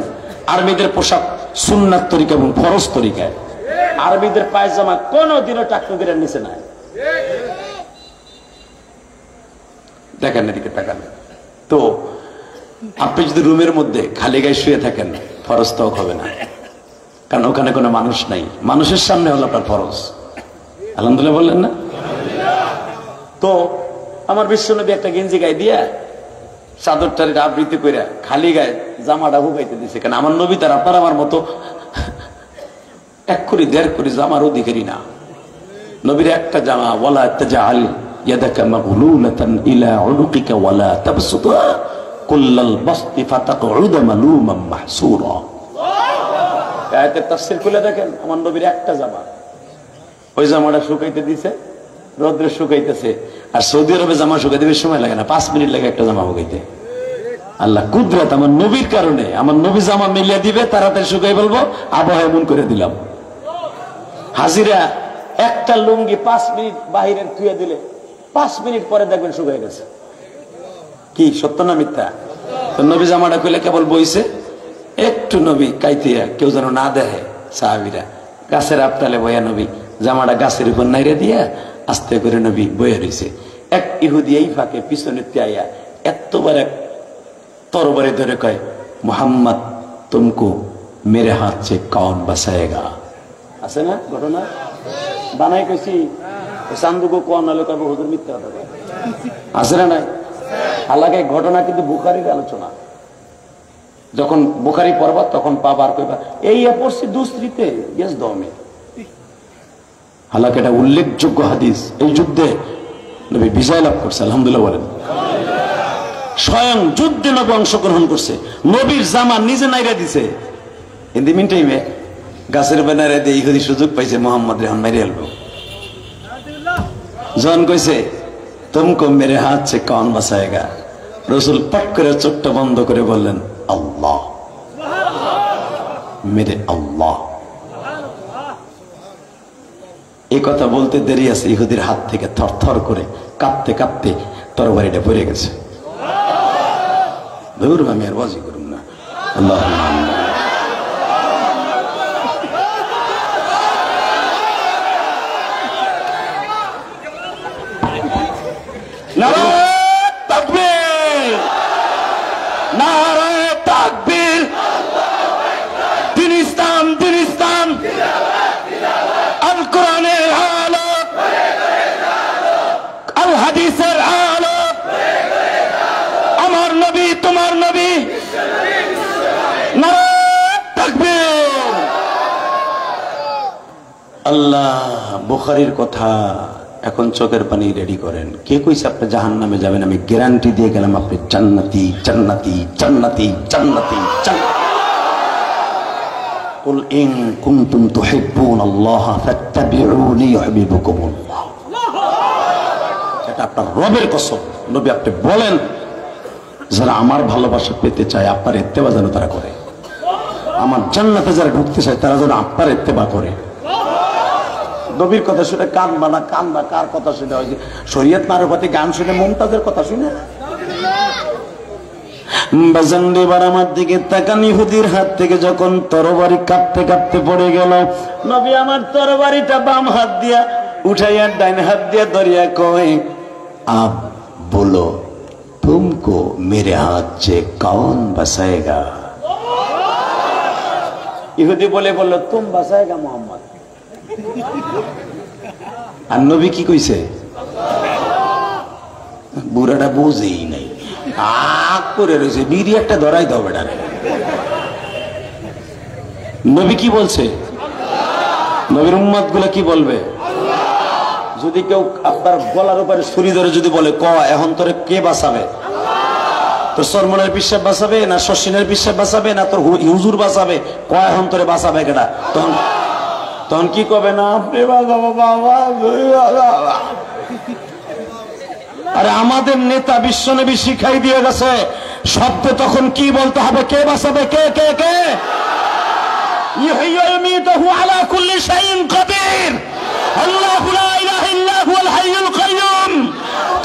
আর্মিদের পোশাক সুন্নাত তরিকা এবং ফরজ তরিকায়। আর্মিদের পায়জামা কোনদিনও টাকনুগিরার নিচে নাই। দেখেন এদিকে তাকান। তো আপনি যদি রুমের মধ্যে খালি গায়ে শুয়ে থাকেন ফরজ তো হবে না, কারণ ওখানে কোনো মানুষ নাই, মানুষের সামনে হলো আপনার ফরজ। আলহামদুলিল্লাহ বললেন না? তো আমার বিশ্বনবী একটা গেঞ্জি গায়ে দিয়া চাদরটারে আবৃত্তি করে খালি গায়ে জামাটা হুবাইতে দিছে, কারণ আমার নবী তার আপনার আমার মতো 1 কোটি 1.5 কোটি জামার অধিকারী না। নবীর একটা জামা, ওয়ালা তাজআল ইয়াদাকা মাগলুলাতান ইলা উনুকিকা ওয়ালা তাবসুতহা কুল্লাল বাসতি ফাতাকউদ মালুমান মাহসুরা। আয়াতের তাফসীর খুলে দেখেন, আমার নবীর একটা জামা, ওই জামাটা শুকাইতে দিছে, রোদ্রে শুকাইতেছে। আর সৌদি আরবে জামা শুকাইতে বেশি সময় লাগে না, 5 মিনিট লাগে একটা জামা শুকাইতে। আল্লাহ কুদরত, আমার নবীর কারণে আমার নবী জামা মিলিয়ে দিবে, তাড়াতাড়ি শুকাই বলবো, আবহাওয়া এমন করে দিলাম। হাজিরা একটা লুঙ্গি 5 মিনিট বাহিরে ধুয়ে দিলে 5 মিনিট পরে দেখবেন শুকাই গেছে। কি সত্য না মিথ্যা? তো নবী জামাটা খুলে কেবল বইছে, একটু নবী কাইতিয়া কেউ যেন না দেখে, সাহাবীরা গাছের আপতালে বয়া নবী জামাটা গাছের উপর নাইরে দিয়া আস্তে করে নবী বয়ে রয়েছে। এক ইহুদি এই ফাঁকে পিছনে আইয়া এতবার এক তরবারি ধরে কয়, মুহাম্মদ তুমকো মেরে হাত সে কौन বাঁচায়েগা। আছে না ঘটনা? বানাই কইছি চান্দুকো কোন আলো কবে হুজুর মিথ্যা কথা কয়, আছে না নাই? আলাদা ঘটনা কিন্তু বুখারীর আলোচনা। যখন বুখারী পড়বা তখন পাবার কইবা এই পড়ছি দুসরিতে গেস দমে। হালাকে এটা উল্লেখযোগ্য হাদিস। এই যুদ্ধে নবী বিজয় লাভ করছে, আলহামদুলিল্লাহ বলেন। স্বয়ং যুদ্ধে নবী অংশগ্রহণ করছে, নবীর জামা নিজে নাইরা দিছে। ইন দি মিন টাইমে গাছের বেনারে দিয়ে ইহুদি সুযোগ পাইছে মোহাম্মদ রেহমান মেরে আলবো। জন কইছে তুমকো মেরে হাত সে কौन বাঁচায়েগা। রসুল পট করে চোখটা বন্ধ করে বললেন, আল্লাহ, মেরে আল্লাহ। এই কথা বলতে দেরি আছে, ইহুদির হাত থেকে থরথর করে কাঁপতে কাঁপতে তরবারিটা পড়ে গেছে। ধুর, আমি আর বাজি করুন না। আল্লাহ আল্লাহ বুখারীর কথা, এখন চোখের পানি রেডি করেন। কে কইছে আপনি জাহান্নামে যাবেন? আমি গ্যারান্টি দিয়ে গেলাম আপনি জান্নাতি জান্নাতি জান্নাতি জান্নাতি জান্নাতি। কুল ইন কুনতুম তুহিব্বুনাল্লাহ ফাত্তাবিউনি ইউহিব্বুকুমুল্লাহ। এটা আপনার রবের কসম। নবী আপনি বলেন, যারা আমার ভালোবাসা পেতে চায় আপনার ইত্তেবা যেন তারা করে, আমার জান্নাতে যারা ঢুকতে চায় তারা যেন আপনার ইত্তেবা করে। নবীর কথা শুনে কানবা না, কানবা কার কথা শুনে? হয় যে শরীয়ত মারফতে গান শুনে মুমতাজের কথা শুনে। বাজানবার আমার দিকে তাকান, ইহুদির হাত থেকে যখন তরবারি কাঁপতে কাঁপতে পড়ে গেল, নবী আমার তরবারিটা বাম হাত দিয়া উঠাইয়া ডাইন হাত দিয়া ধরিয়া কয়, আব বলো তুমকো মেরে হাত से कौन बसाएगा? ইহুদি বলে বলল, তুম বাসায়েগা মোহাম্মদ। আর নবী কি কইছে? বুড়াটা বুঝেই নাই, আগ করে রয়েছে, বিড়ি একটা ধরাই দাও বেটা। নবী কি বলছে? নবীর উম্মত গুলা কি বলবে? যদি কেউ আপনার গলার উপরে ছুরি ধরে যদি বলে, ক এখন তোরে কে বাঁচাবে? তোর সরমনের পিসাব বাঁচাবে না শশিনের পিসাব বাঁচাবে না তোর হুজুর বাঁচাবে? ক এখন তোরে বাঁচাবে কেডা? তখন কি কবে? না আপনি বাঁচাবো বাবা। আরে আমাদের নেতা বিশ্বনবী শিখাই দিয়ে গেছে শব্দ তখন কি বলতে হবে? কে বাঁচাবে? কে কে কে? ইউহয়ী ইউমীতুহু আলা কুল্লি শাইইন কাদির। আল্লাহু লা ইলাহা ইল্লা হুয়াল হাইয়ুল কাইয়্যুম।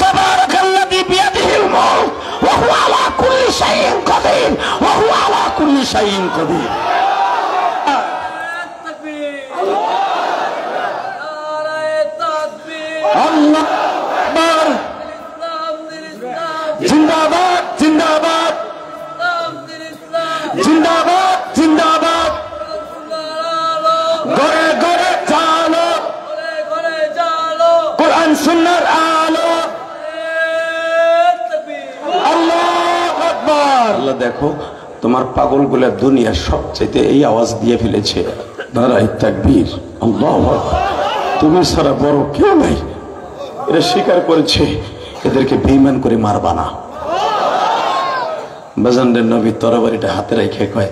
তাবারাকাল্লাযী বিয়াদিহিল মুলক ওয়া হুয়া আলা কুল্লি শাইইন কাদির ওয়া হুয়া আলা কুল্লি শাইইন কাদির। আল্লাহু আকবার। জিন্দাবাদ জিন্দাবাদ জিন্দাবাদ জিন্দাবাদ। ঘরে ঘরে জালো, কোরআন সুন্নাহর আলো। আল্লাহু আকবার। আল্লাহ দেখো তোমার পাগলগুলা দুনিয়ার সবচেয়ে এই আওয়াজ দিয়ে ফেলেছে, নারায়ে তাকবীর, আল্লাহু আকবার। তুমি ছাড়া বড় কেউ নাই, এরা স্বীকার করেছে। এদেরকে বেঈমান করে মারবা না। বাজানদের নবী তরবারিটা হাতে রেখে কয়,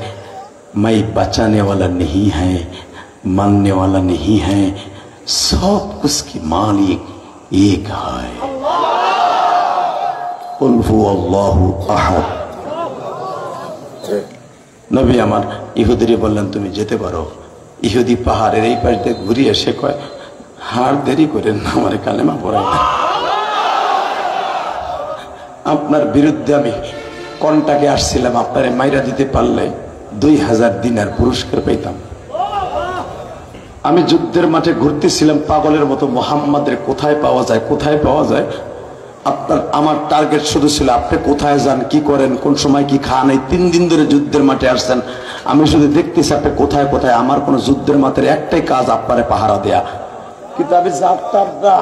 মাই বাঁচানে वाला नहीं है, मानने वाला नहीं है, सब कुछ की मालिक एक है। कुल हुवल्लाहु अहद। নবী আমার ইহুদিরে বললেন, তুমি যেতে পারো। ইহুদি পাহাড়ের এই পাশ দিয়ে ঘুরিয়ে এসে কয়, হাড় দেরি করেন না, আমার কালেমা পড়ায় না। আপনার বিরুদ্ধে আমি কন্টাকে আসছিলাম, আপনারে মাইরা দিতে পারলে 2000 দিনার পুরস্কার পেতাম। আমি যুদ্ধের মাঠে ঘুরতেছিলাম পাগলের মতো, মুহাম্মাদের কোথায় পাওয়া যায় কোথায় পাওয়া যায়। আপনার আমার টার্গেট শুধু ছিল আপনি কোথায় যান, কি করেন, কোন সময় কি খান। এই 3 দিন ধরে যুদ্ধের মাঠে আসছেন, আমি শুধু দেখতেছি আপনি কোথায় কোথায়। আমার কোন যুদ্ধের মাঠের একটাই কাজ আপনারে পাহারা দেয়া। কিন্তু আমি জানতাম না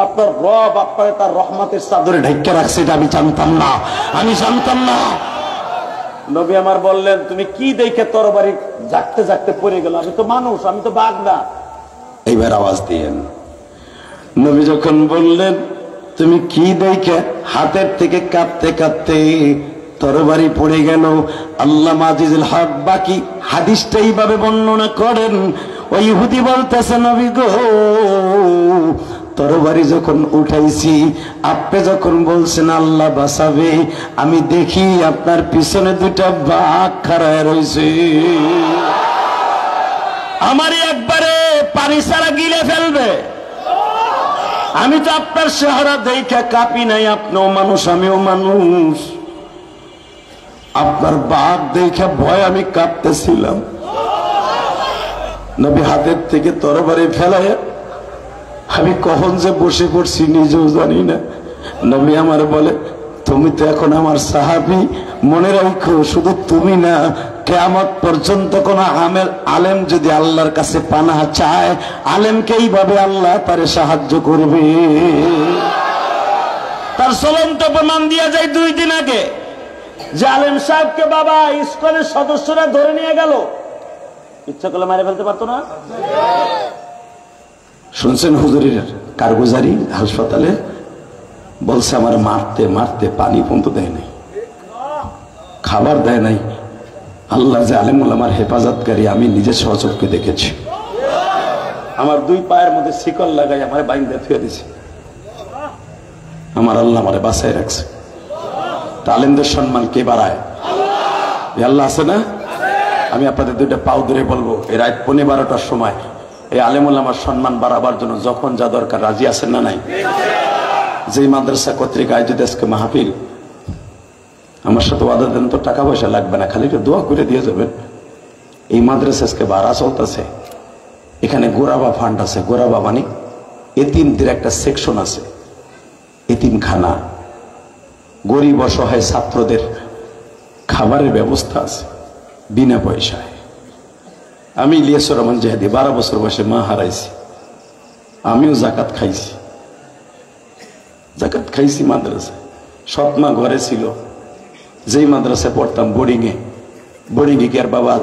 আপনার রব আপনারে তার রহমতের চাদরে ঢেকে রাখছে, এটা আমি জানতাম না, আমি জানতাম না। নবী আমার বললেন, তুমি কি দেখে তরবারি জাগতে জাগতে পড়ে গেল? আমি তো মানুষ, আমি তো বাঘ না। এইবার আওয়াজ দিয়েন। নবী যখন বললেন, তুমি কি দেখে হাতের থেকে কাঁপতে কাঁপতে তরবারি পড়ে গেল, আল্লামা আজিজুল হক বাকি হাদিসটা এইভাবে বর্ণনা করেন। ওই ইহুদি বলতেছে, নবী গো, তরবারি যখন উঠাইছি, আপনি যখন বলছেন আল্লাহ বাঁচাবে, আমি দেখি আপনার পিছনে 2টা বাঘ খাড়ায় রয়েছে। আমারই একবারে পানি ছাড়া গিলে ফেলবে। আমি তো আপনার চেহারা দেখে কাঁপি নাই, আপনিও মানুষ আমিও মানুষ। আপনার বাঘ দেখে ভয় আমি কাঁপতেছিলাম। নবী হাতের থেকে তরবারি ফেলায় আমি কখন যে বসে পড়ছি নিজেও জানি না। নবী আমার বলে, তুমি তো এখন আমার সাহাবী, মনে রাখো শুধু তুমি না, কিয়ামত পর্যন্ত কোন আলেম যদি আল্লাহর কাছে পানাহ চায়, আলেমকে এইভাবে আল্লাহ তারে সাহায্য করবে। তার চলন্ত প্রমাণ দিয়া যায় 2 দিন আগে, যে আলেম সাহেবকে বাবা ইসকনের সদস্যরা ধরে নিয়ে গেল। ইচ্ছা করলে মারে ফেলতে পারতো না? শুনছেন হুজুরের কারগুজারি হাসপাতালে বলছে আমার মারতে মারতে পানি পর্যন্ত দেয় নাই, খাবার দেয় নাই। আল্লাহ যে আলেমুল আমার হেফাজতকারী আমি নিজে সহচক্ষে দেখেছি। আমার দুই পায়ের মধ্যে শিকল লাগাই আমার বাইন্দা থুয়ে দিছে। আমার আল্লাহ আমারে বাঁচায় রাখছে। আলেমদের সম্মান কে বাড়ায়? আল্লাহ আছে না? আমি আপনাদের দুইটা পাও ধরে বলবো, এই রাত 11:15টার সময় এই আলেমুল আমার সম্মান বাড়াবার জন্য যখন যা দরকার রাজি আছেন না নাই? যেই মাদ্রাসা কর্তৃক আয়োজিত আজকে মাহফিল, আমার সাথে ওয়াদা দেন তো টাকা পয়সা লাগবে না, খালি একটু দোয়া করে দিয়ে যাবেন। এই মাদ্রাসা আজকে ভাড়া চলতেছে, এখানে গোরাবা ফান্ড আছে। গোরাবা মানে এতিমদের একটা সেকশন আছে, এতিমখানা, গরিব অসহায় ছাত্রদের খাবারের ব্যবস্থা আছে বিনা পয়সায়। আমি ইলিয়াসুর রহমান জেহাদি 12 বছর বয়সে মা হারাইছি, আমিও জাকাত খাইছি। জাকাত খাইছি মাদ্রাসায়, সৎ মা ঘরে ছিল। যেই মাদ্রাসায় পড়তাম বোর্ডিংয়ে কি আর বাবা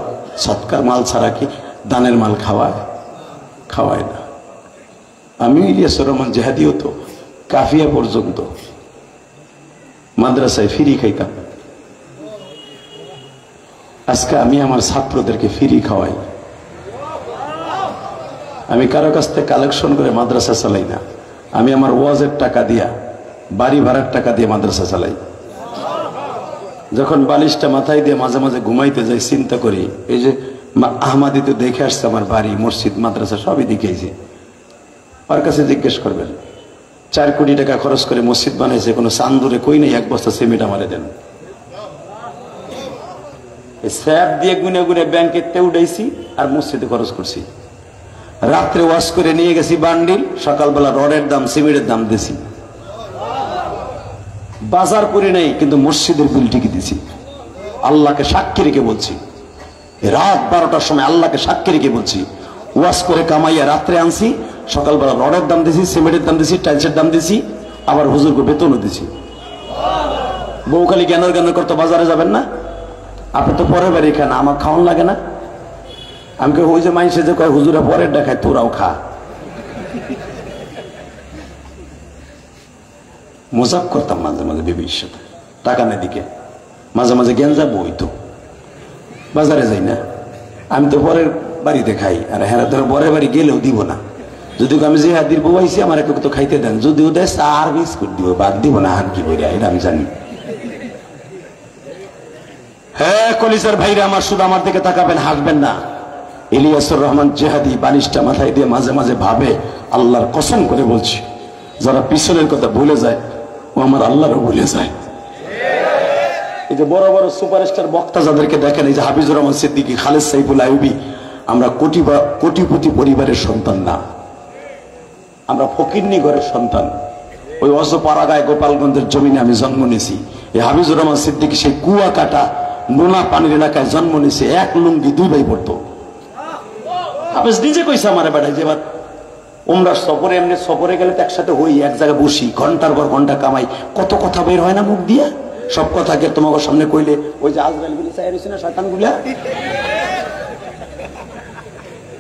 সৎকার মাল ছাড়া কি দানের মাল খাওয়ায় না। আমি ইলিয়াসুর রহমান জেহাদিও তো কাফিয়া পর্যন্ত মাদ্রাসায় ফ্রি খাইতাম। আজকে আমি আমার ছাত্রদেরকে ফ্রি খাওয়াই। আমি কারো কাছ থেকে কালেকশন করে মাদ্রাসা চালাই না, আমি আমার ওয়াজের টাকা দিয়া, বাড়ি ভাড়ার টাকা দিয়ে মাদ্রাসা চালাই। যখন বালিশটা মাথায় দিয়ে মাঝে মাঝে ঘুমাইতে যাই চিন্তা করি, এই যে আহমাদিতে দেখে আসছে আমার বাড়ি, মসজিদ, মাদ্রাসা সবই দেখেছি। ওর কাছে জিজ্ঞেস করবেন, 4 কোটি টাকা খরচ করে মসজিদ বানাইছে, কোনো চান্দুরে কই নেই 1 বস্তা সিমেন্ট আমারে দেন। স্যাপ দিয়ে গুনে গুনে ব্যাংকে উঠাইছি আর মসজিদে খরচ করছি। রাত্রে ওয়াশ করে নিয়ে গেছি বান্ডিল, সকালবেলা রডের দাম সিমেন্টের দাম দিছি। বাজার করে নেই কিন্তু মসজিদের বিল ঠিকই দিছি। আল্লাহকে সাক্ষী রেখে বলছি, রাত 12টার সময় আল্লাহকে সাক্ষী রেখে বলছি, ওয়াশ করে কামাইয়া রাত্রে আনছি, সকালবেলা রডের দাম দিছি, সিমেন্টের দাম দিছি, টাইলসের দাম দিছি, আবার হুজুরকে বেতনও দিছি। বউ খালি জ্ঞানের জ্ঞান করতে বাজারে যাবেন না? আপনি তো পরের বাড়ি খান, আমার খাওয়ান লাগে না? আমি ওই যে মাইসে যে কয় হুজুরা পরের দেখায়, তোরাও খা। মজাক করতাম মাঝে মাঝে বিবির সাথে, টাকা না দিকে মাঝে মাঝে জ্ঞান যাবো, ওই তো বাজারে যাই না, আমি তো পরের বাড়িতে খাই। আর হ্যাঁ ধরো পরের বাড়ি গেলেও দিব না, যদি আমি যে হাত দিয়ে বউাইছি আমার একটু তো খাইতে দেন, যদিও দেয় 4 বিস্কুট দিব, বাদ দিব না। হাত কি বইরা এটা আমি জানি। হ্যাঁ কলিজার ভাইরা আমার, শুধু আমার দিকে তাকাবেন, হাসবেন না। ইলিয়াসুর রহমান জেহাদি বালিশটা মাথায় দিয়ে মাঝে মাঝে ভাবে, আল্লাহর কসম করে বলছি, যারা পিছনের কথা ভুলে যায় ও আমার আল্লাহরও ভুলে যায়। এই যে বড় বড় সুপারস্টার বক্তা যাদেরকে দেখেন, এই যে হাফিজুর রহমান সিদ্দিকী, খালেদ সাইফুল আইয়ুবী, আমরা কোটিপতি পরিবারের সন্তান না, আমরা ফকিরনি ঘরের সন্তান। ওই অজপাড়াগায় গোপালগঞ্জের জমিনে আমি জন্ম নিয়েছি। এই হাফিজুর রহমান সিদ্দিকী সেই কুয়া কাটা নোনা পানির এলাকায় জন্ম নিয়েছে, 1 লুঙ্গি 2 ভাই পড়তো। হাফিজ নিজে কইছে আমার বেড়ায়, যে এবার ওমরা সফরে, এমনি সফরে গেলে তো একসাথে হই, এক জায়গায় বসি, ঘন্টার পর ঘন্টা কামাই, কত কথা বের হয় না মুখ দিয়ে। সব কথাকে তোমাকে সামনে কইলে ওই যে আজরাইল গুলি চাই রয়েছে না, শয়তান গুলা,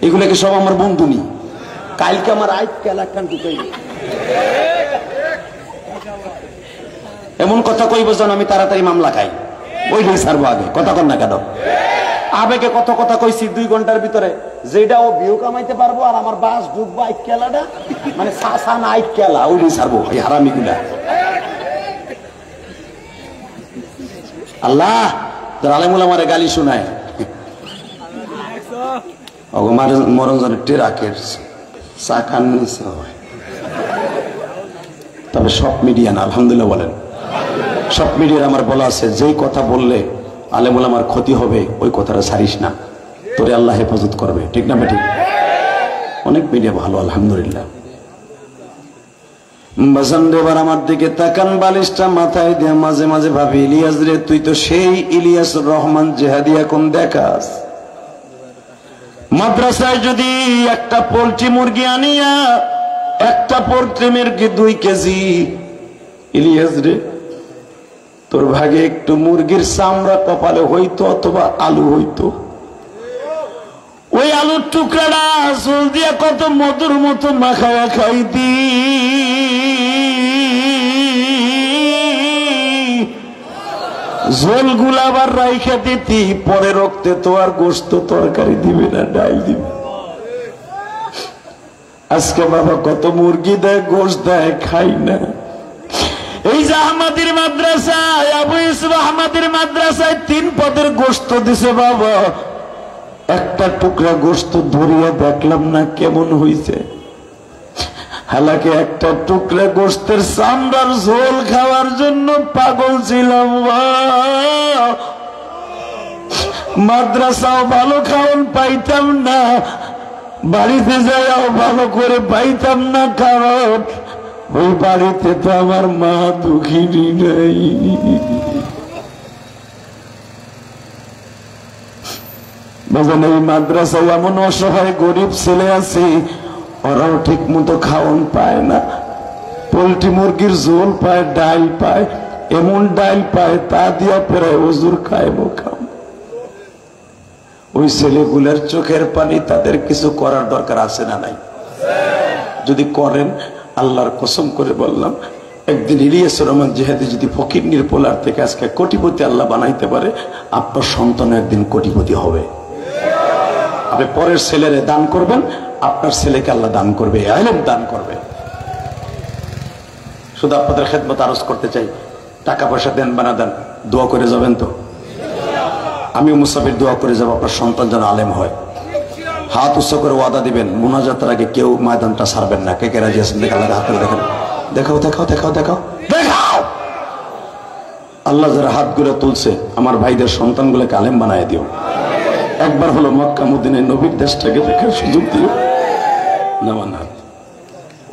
এগুলাকে সব আমার বন্ধু নি। কালকে আমার আইত কেলা কান ঢুকাইবে, এমন কথা কইব যেন আমি তাড়াতাড়ি মামলা খাই, ওই দিয়ে ছাড়বো আগে। কথা কন না কেন? আবেগে কত কথা কইছি 2 ঘন্টার ভিতরে, যেটা ও ভিউ কামাইতে পারবো আর আমার বাস ঢুকবো আইত কেলাটা, মানে সাসা না আইত কেলা, ওই দিয়ে ছাড়বো এই হারামি গুলা। আল্লাহ আলেমুল আমারে গালি শোনায়, মরণজনের টেরাকের চাকান নিচে হয়। তবে সব মিডিয়া না, আলহামদুলিল্লাহ বলেন। সব মিডিয়ার আমার বলা আছে, যেই কথা বললে আলেমুল আমার ক্ষতি হবে ওই কথাটা ছাড়িস না, তোরে আল্লাহ হেফাজত করবে, ঠিক না ঠিক? অনেক মিডিয়া ভালো, আলহামদুলিল্লাহ। বাজান দেবার আমার দিকে তাকান, বালিশটা মাথায় দিয়ে মাঝে মাঝে ভাবি, ইলিয়াস রে, তুই তো সেই ইলিয়াসুর রহমান জেহাদি এখন দেখাস। মাদ্রাসায় যদি একটা পোল্ট্রি মুরগি আনিয়া, একটা পোল্ট্রি মুরগি 2 কেজি, ইলিয়াস রে তোর ভাগে একটু মুরগির চামড়া কপালে হইতো অথবা আলু হইতো, ওই আলুর টুকরাটা ঝোল দিয়া কত মধুর মতো মাখায়া খাইতি, ঝোল গুলা আবার রাইখা দিতি, পরে রক্তে তো আর গোস্ত তরকারি দিবে না, ডাল দিবে। আজকে বাবা কত মুরগি দেয়, গোস্ত দেয়, খাই না। এই যে আহমদের মাদ্রাসায়, আবু ইউসুফ আহমদের মাদ্রাসায় 3 পদের গোস্ত দিছে বাবা, একটা টুকরা গোস্ত ধরিয়া দেখলাম না কেমন হইছে। হালাকে একটা টুকরা গোস্তের চামড়ার ঝোল খাওয়ার জন্য পাগল ছিলাম। মাদ্রাসাও ভালো খাওয়ান পাইতাম না, বাড়িতে যাইও ভালো করে পাইতাম না, কারণ ওই বাড়িতে তো আমার মা দুঃখিনী নাই। বাজান এই মাদ্রাসায় এমন অসহায় গরিব ছেলে আছে, ওরাও ঠিক মতো খাওয়ান পায় না। পোল্ট্রি মুরগির ঝোল পায়, ডাল পায়, এমন ডাল পায় তা দিয়া প্রায় ওজুর খায় বোখাম। ওই ছেলেগুলোর চোখের পানি, তাদের কিছু করার দরকার আছে না নাই? যদি করেন, আল্লাহর কসম করে বললাম, একদিন ইলিয়াসুর রহমান জিহাদি যদি ফকিরনির পোলার থেকে আজকে কোটিপতি আল্লাহ বানাইতে পারে, আপনার সন্তান একদিন কোটিপতি হবে। আপনি পরের ছেলেরে দান করবেন, আপনার ছেলেকে আল্লাহ দান করবে, ইলম দান করবে। শুধু আপনাদের খেদমত আরজ করতে চাই, টাকা পয়সা দেন বানা দেন, দোয়া করে যাবেন তো? আমিও মুসাফির দোয়া করে যাব আপনার সন্তান যেন আলেম হয়। হাত উৎস করে ওয়াদা দিবেন, মুনাজাতের আগে কেউ ময়দানটা ছাড়বেন না। কে কে রাজি আছেন? দেখা হাত করে দেখেন, দেখাও দেখাও দেখাও দেখাও দেখাও। আল্লাহ যারা হাতগুলো তুলছে, আমার ভাইদের সন্তানগুলোকে আলেম বানায় দিও। একবার হলো মক্কা মদিনায় নবীর দেশটাকে দেখার সুযোগ দিও। নামান হাত,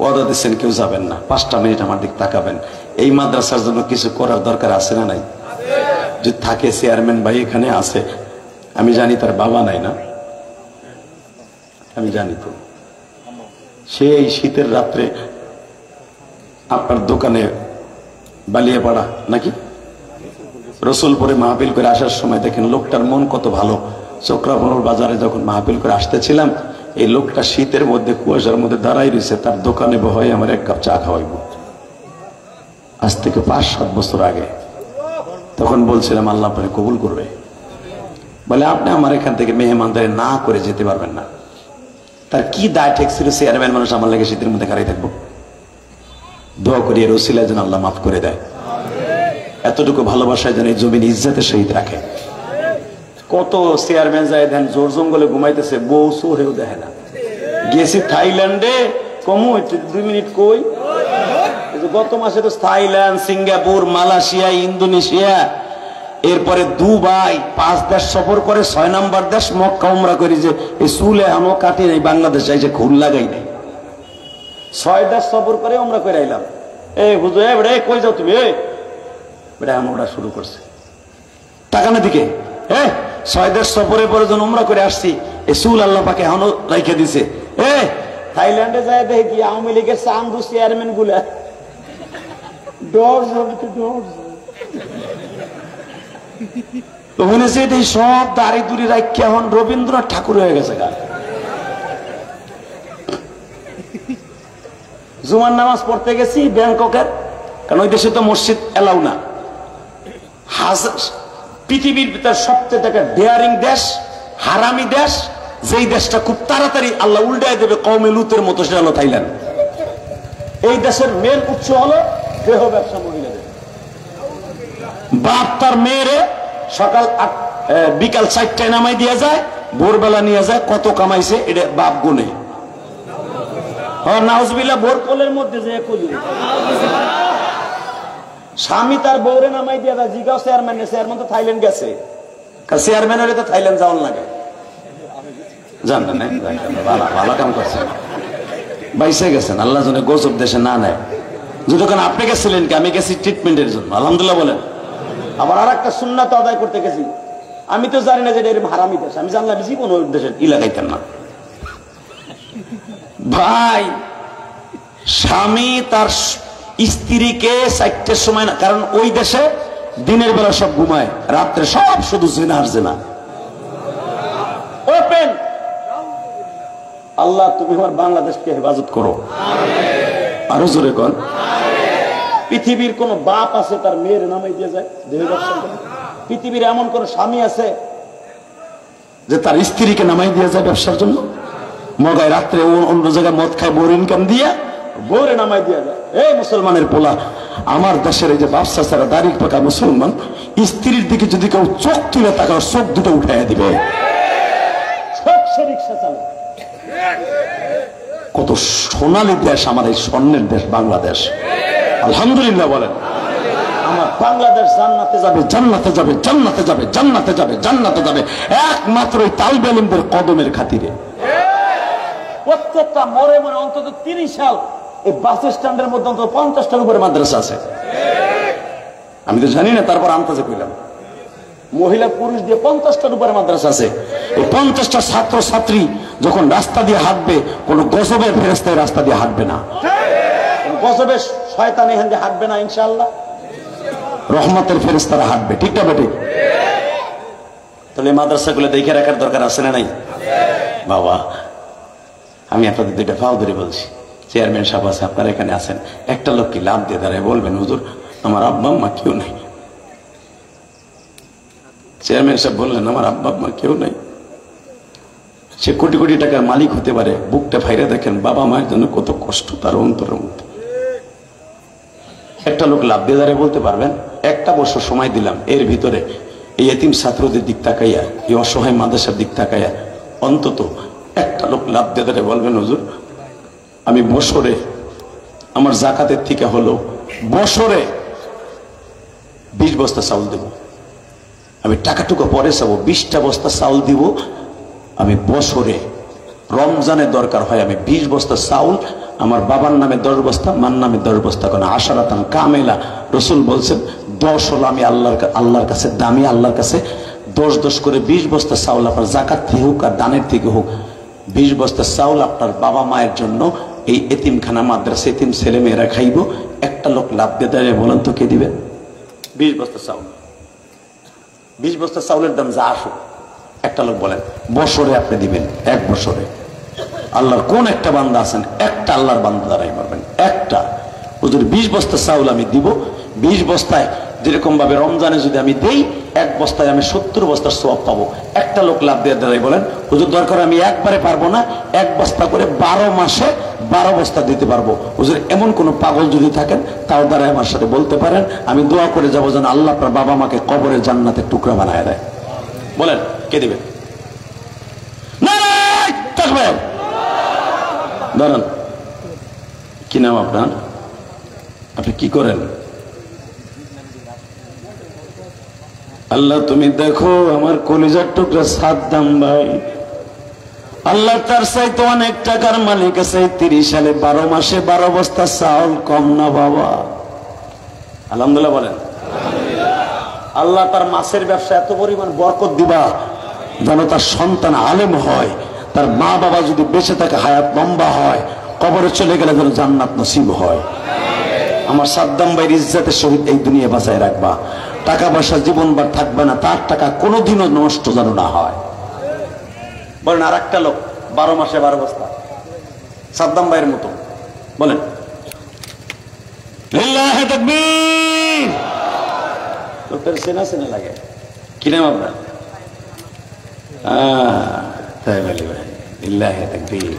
ওয়াদা দিচ্ছেন কেউ যাবেন না। 5টা মিনিট আমার দিক তাকাবেন। এই মাদ্রাসার জন্য কিছু করার দরকার আছে না নাই? যদি থাকে, চেয়ারম্যান ভাই এখানে আছে, আমি জানি তার বাবা নাই না, আমি জানি তো। সেই শীতের রাত্রে আপনার দোকানে বালিয়াপাড়া নাকি রসুলপুরে মাহফিল করে আসার সময় দেখেন লোকটার মন কত ভালো। চক্রাবরণ বাজারে যখন মাহফিল করে আসতেছিলাম, এই লোকটা শীতের মধ্যে কুয়াশার মধ্যে দাঁড়াই রয়েছে, তার দোকানে বহাই আমার 1 কাপ চা খাওয়াইব। আজ থেকে 5-7 বছর আগে। তখন বলছিলাম আল্লাহ আপনাকে কবুল করবে। বলে আপনি আমার এখান থেকে মেহমানদারি না করে যেতে পারবেন না। তার কি দায় ঠেকছিল, চেয়ারম্যান মানুষ আমার লাগে শীতের মধ্যে খারাই থাকবো। দোয়া করি এর ওসিলায় যেন আল্লাহ মাফ করে দেয়, এতটুকু ভালোবাসায় যেন এই জমিন ইজ্জতের সহিত রাখে। কত চেয়ারম্যান যায় দেন জোর জঙ্গলে ঘুমাইতেছে, বউ সোহেও দেখে না। গেছি থাইল্যান্ডে, কমু 2 মিনিট কই, গত মাসে তো থাইল্যান্ড, সিঙ্গাপুর, মালয়েশিয়া, ইন্দোনেশিয়া, এরপরে দুবাই, 5 দেশ সফর করে 6 নম্বর দেশ মক্কা উমরা করি। যে এই চুলে আমও কাটি নাই, বাংলাদেশে এসে খুল লাগাই নাই। 6 দেশ সফর করে উমরা করে আইলাম। এই হুজুর, বেড়ে কই যাও তুমি? বেড়ে আমরা শুরু করছে টাকানোর দিকে। 6 দেশ সফরের পরে যখন উমরা করে আসছি, এই চুল আল্লাহ পাকে এখনো রাইখে দিছে। থাইল্যান্ডে যায় দেখে কি আওয়ামী লীগের চান্দু চেয়ারম্যান গুলা সব দাড়ি দুড়ি রাখি এখন রবীন্দ্রনাথ ঠাকুর হয়ে গেছে। জুমার নামাজ পড়তে গেছি ব্যাংককের, কারণ ওই দেশে তো মসজিদ এলাও না। পৃথিবীর ভিতর সবচেয়ে একটা ডেয়ারিং দেশ, হারামি দেশ, যেই দেশটা খুব তাড়াতাড়ি আল্লাহ উল্টায় দেবে কওমে লুতের মতো, সেটা হলো থাইল্যান্ড। এই দেশের মেন উৎস হলো দেহ ব্যবসা। মহিলাদের বাপ তার মেয়েরে সকাল বিকাল 4টায় নামাই দিয়ে যায়, ভোরবেলা নিয়ে যায়, কত কামাইছে এটা বাপ গুনে। নাউজুবিল্লাহ, ভোর কোলের মধ্যে যে স্বামী তার বউরে নামাই দিয়ে যায়। জিগাও চেয়ারম্যান, চেয়ারম্যান তো থাইল্যান্ড গেছে, চেয়ারম্যান হলে তো থাইল্যান্ড যাওয়ার লাগে। জানেন না, ভালো কাম করছেন, বাইসে গেছেন। আল্লাহ জন্য গজব দেশে না নেয়। যতক্ষণ আপনি গেছিলেন কি, আমি গেছি ট্রিটমেন্টের জন্য, আলহামদুলিল্লাহ বলেন। আবার আর একটা সুন্নাত আদায় করতে গেছি। আমি তো জানি না যে এটা এরকম হারামি দেশ, আমি জানলাম জীবন ওই দেশের লাগাইতেন না। ভাই, স্বামী তার স্ত্রীকে 4টার সময় না, কারণ ওই দেশে দিনের বেলা সব ঘুমায়, রাত্রে সব শুধু জিনা আর জিনা। ওপেন আল্লাহ তুমি আমার বাংলাদেশকে হেফাজত করো, আরো জোরে কর। পৃথিবীর কোন বাপ আছে তার মেয়ের নামে দিয়ে যায় দেহ ব্যবসা করে? পৃথিবীর এমন কোন স্বামী আছে যে তার স্ত্রীকে নামাই দিয়ে যায় ব্যবসার জন্য? মগায় রাত্রে অন্য জায়গায় মদ খায়, বোর ইনকাম দিয়ে বোরে নামাই দিয়ে যায়। এই মুসলমানের পোলা, আমার দেশের এই যে বাপসা ছাড়া দাড়ি পাকা মুসলমান, স্ত্রীর দিকে যদি কেউ চোখ তুলে তাকাও, চোখ দুটো উঠাইয়া দিবে। রিক্সা চালে। কত সোনালী দেশ আমার এই স্বর্ণের দেশ বাংলাদেশ, আলহামদুলিল্লাহ বলেন। আমার বাংলাদেশ জান্নাতে যাবে, জান্নাতে যাবে, জান্নাতে যাবে, জান্নাতে যাবে, জান্নাতে যাবে, একমাত্র এই তালিবে ইলমের কদমের খাতিরে। প্রত্যেকটা মরে মরে অন্তত 30 সাল এই বাস স্ট্যান্ডের মধ্যে অন্তত 50টার উপরে মাদ্রাসা আছে। আমি তো জানি না, তারপর আন্দাজে কইলাম মহিলা পুরুষ দিয়ে 50টার উপরে মাদ্রাসা আছে। এই 50টা ছাত্র ছাত্রী যখন রাস্তা দিয়ে হাঁটবে, কোন গজবের ফেরেশতা রাস্তা দিয়ে হাঁটবে না, গজবের শয়তান এখান দিয়ে হাঁটবে না, ইনশাআল্লাহ রহমতের ফেরেশতারা হাঁটবে। ঠিক না বেটি? তাহলে মাদ্রাসাগুলো দেখে রাখার দরকার আছে না নাই? বাবা, আমি আপনাদের দুইটা ফাও ধরে বলছি, চেয়ারম্যান সাহেব আছে, আপনারা এখানে আছেন, একটা লোক কি লাভ দিয়ে দাঁড়ায় বলবেন, হুজুর আমার আব্বা আম্মা কেউ নাই। চেয়ারম্যান সাহেব বললেন আমার আব্বা আম্মা কেউ নাই। সে কোটি কোটি টাকার মালিক হতে পারে, বুকটা ফাইরে দেখেন বাবা মায়ের জন্য কত কষ্ট তার অন্তরের মধ্যে। একটা লোক লাভ দিয়ে দাঁড়ায় বলতে পারবেন, একটা বছর সময় দিলাম, এর ভিতরে এই এতিম ছাত্রদের দিক তাকাইয়া, এই অসহায় মাদ্রাসার দিক তাকাইয়া অন্তত একটা লোক লাভ দিয়ে দাঁড়ায় বলবেন হুজুর আমি বছরে আমার জাকাতের থেকে হলো বছরে 20 বস্তা চাউল দেব, আমি টাকাটুকু পরে চাবো, 20টা বস্তা চাউল দিব আমি বছরে। রমজানের দরকার হয় আমি 20 বস্তা চাউল, আমার বাবার নামে 10 বস্তা, মার নামে 10 বস্তা, কারণ আশারাতান কামেলা। রসুল বলছেন 10 হলো আমি আল্লাহর কাছে দামি, আল্লাহর কাছে 10 করে 20 বস্তা চাউল, আপনার জাকাত থেকে হোক আর দানের থেকে হোক, 20 বস্তা চাউল আপনার বাবা মায়ের জন্য এই এতিমখানা মাদ্রাসা এতিম ছেলে মেয়েরা খাইব। একটা লোক লাভ দিয়ে দাঁড়িয়ে বলেন তো কে দিবে? 20 বস্তা চাউল। 20 বস্তা চাউলের দাম যা আসুক, একটা লোক বলেন বছরে আপনি দিবেন, 1 বছরে। আল্লাহর কোন একটা বান্দা আছেন, একটা আল্লাহর বান্দা দাঁড়াই পারবেন, একটা হুজুর 20 বস্তা চাউল আমি দিব, 20 বস্তায় যেরকম ভাবে রমজানে যদি আমি দেই, 1 বস্তায় আমি 70 বস্তার সওয়াব পাবো। একটা লোক লাভ দিয়ে দাঁড়াই বলেন হুজুর দরকার আমি একবারে পারবো না, 1 বস্তা করে 12 মাসে 12 বস্তা দিতে পারবো। হুজুর এমন কোন পাগল যদি থাকেন তাও দ্বারাই আমার সাথে বলতে পারেন, আমি দোয়া করে যাবো যেন আল্লাহ আপনার বাবা মাকে কবরের জান্নাতের টুকরা বানায় দেয়। বলেন কে দিবেন? দাঁড়ান, কি নাম আপনার? আপনি কি করেন? আল্লাহ তুমি দেখো আমার কলিজার টুকরা সাদ্দাম ভাই, আল্লাহ তার চাইতে অনেক টাকার মালিক আছে। 30 সালে 12 মাসে 12 বস্তা চাউল কম না বাবা? আলহামদুলিল্লাহ বলেন। আল্লাহ তার মাছের ব্যবসা এত পরিমাণ বরকত দিবা যেন তার সন্তান আলেম হয়, তার মা বাবা যদি বেঁচে থাকে হায়াত লম্বা হয়, কবরে চলে গেলে যেন জান্নাত নসিব হয়। আমার সাদ্দাম ভাইয়ের ইজ্জতের সহিত এই দুনিয়া বাঁচায় রাখবা। টাকা পয়সা জীবনবার থাকবে না, তার টাকা কোনোদিনও নষ্ট যেন না হয়। বলেন আর একটা লোক 12 মাসে 12 বস্তা সাদ্দাম ভাইয়ের মতো বলেন লিল্লাহি তাকবীর। লোকটার চেনা চেনা লাগে, কি নাম আপনার? তাই বলি ভাই লিল্লাহি তাকবীর।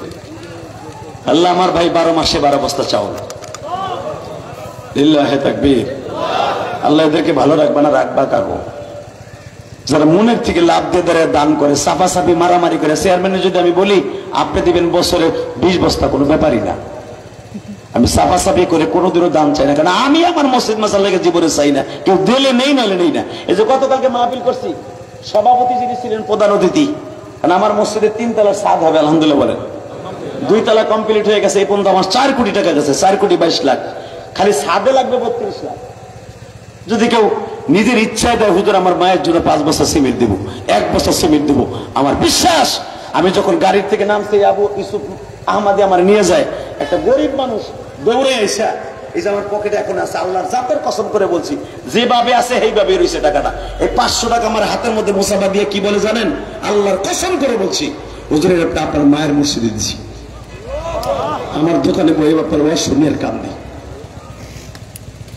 আল্লাহ আমার ভাই 12 মাসে 12 বস্তা চাউল, লিল্লাহি তাকবীর। আল্লাহ এদেরকে ভালো রাখবা না রাখবা কাগো? যারা মনের থেকে লাভ দিয়ে দাঁড়িয়ে দান করে, সাফাসাফি মারামারি করে, চেয়ারম্যানের যদি আমি বলি আপনি দিবেন বছরে 20 বস্তা, কোনো ব্যাপারই না। আমি সাফাসাফি করে কোনোদিনও দান চাই না, কারণ আমি আমার মসজিদ মাসাল লেগে জীবনে চাই না, কেউ দিলে নেই নাহলে নেই না। এই যে গতকালকে মাহফিল করছি, সভাপতি যিনি ছিলেন প্রধান অতিথি, কারণ আমার মসজিদের 3 তলার ছাদ হবে, আলহামদুলিল্লাহ বলেন। 2 তলা কমপ্লিট হয়ে গেছে, এই পর্যন্ত আমার 4 কোটি টাকা গেছে, 4 কোটি 22 লাখ। খালি ছাদে লাগবে 32 লাখ। যদি কেউ নিজের ইচ্ছায় দেয় হুজুর আমার মায়ের জন্য 5 বস্তা সিমেন্ট দেবো, 1 বস্তা সিমেন্ট দেবো, আমার বিশ্বাস আমি যখন গাড়ির থেকে নামছি আবু ইউসুফ আহমদে আমার নিয়ে যায়, একটা গরিব মানুষ দৌড়ে এসে, এই যে আমার পকেটে এখন আছে, আল্লাহর জাতের কসম করে বলছি যেভাবে আছে সেইভাবে রয়েছে টাকাটা। এই 500 টাকা আমার হাতের মধ্যে মোসাফা দিয়ে কি বলে জানেন? আল্লাহর কসম করে বলছি হুজুরের আপনার মায়ের মসজিদে দিচ্ছি। আমার দোকানে বই ব্যাপার অশূন্যের কাম নেই,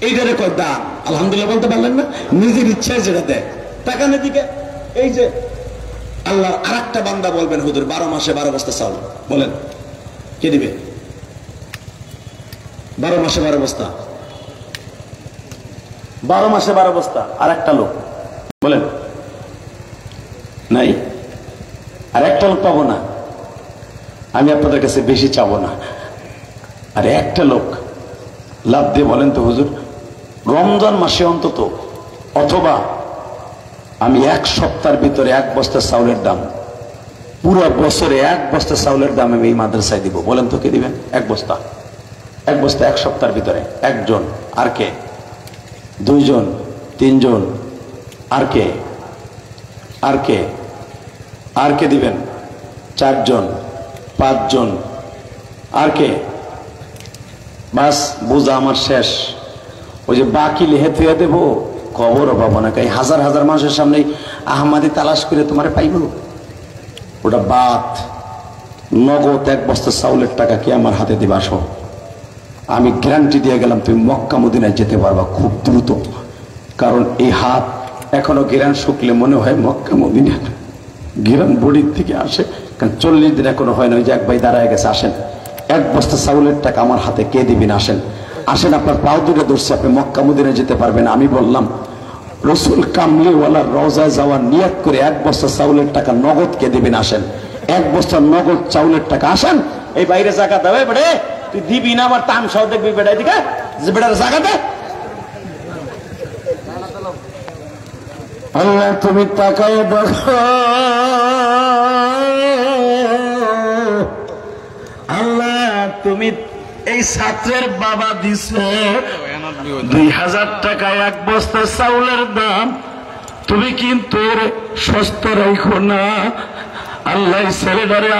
এইটারে কয় দান। আলহামদুলিল্লাহ বলতে পারলেন না? নিজের ইচ্ছায় যেটা দেয়। তাকানের দিকে এই যে আল্লাহ আর একটা বান্দা বলবেন হুজুর 12 মাসে 12 বস্তা চাউল, বলেন কে দিবে? 12 মাসে 12 বস্তা, 12 মাসে 12 বস্তা। আর একটা লোক বলেন নাই, আর একটা লোক পাবো না। আমি আপনাদের কাছে বেশি চাবো না, আর একটা লোক লাভ দিয়ে বলেন তো হুজুর রমজান মাসে অন্তত, অথবা আমি 1 সপ্তাহের ভিতরে 1 বস্তা চাউলের দাম, পুরো বছরে 1 বস্তা চাউলের দাম আমি এই মাদ্রাসায় দিব। বলেন তো কে দিবেন? 1 বস্তা, 1 বস্তা 1 সপ্তাহের ভিতরে। একজন, আর কে? 2 জন, 3 জন, আর কে? আর কে? আর কে দিবেন? 4 জন, 5 জন, আর কে? বাস বোঝা আমার শেষ। ওই যে বাকি লিখে থুয়ে দেবো, খবরও পাবো না। কাই হাজার হাজার মানুষের সামনে আহমাদি তালাশ করে তোমার পাইব? ওটা বাদ। নগদ 1 বস্তা চাউলের টাকা কি আমার হাতে দিবা? আসো, আমি গ্যারান্টি দিয়ে গেলাম তুমি মক্কা মদিনায় যেতে পারবা খুব দ্রুত। কারণ এই হাত এখনো গিরান শুকলে মনে হয় মক্কা মদিনা, গিরান বডির থেকে আসে। কারণ 40 দিন এখনো হয় না। ওই যে এক ভাই দাঁড়ায় গেছে, আসেন 1 বস্তা চাউলের টাকা আমার হাতে কে দিবেন? আসেন, আসেন, আপনার পাও দুটো ধরছে, আপনি মক্কা মদিনায় যেতে পারবেন। আমি বললাম রসুল কামলিওয়ালার রওজায় যাওয়ার নিয়ত করে 1 বস্তা চাউলের টাকা নগদ কে দিবেন? আসেন, 1 বস্তা নগদ চাউলের টাকা। আসেন, এই বাইরে জায়গা দেবে বেড়ে, তুই দিবি না আমার তামসাও দেখবি বেড়াই দিকে যে বেড়ার জায়গা দে। আল্লাহ তুমি তাকায় দেখো, আল্লাহ তুমি এই ছাত্রের বাবা দিছে 2000 টাকায় 1 বস্তা চাউলের দাম। তুমি কিন্তু সস্তা রাখো না। আল্লাহ ছেলেটারে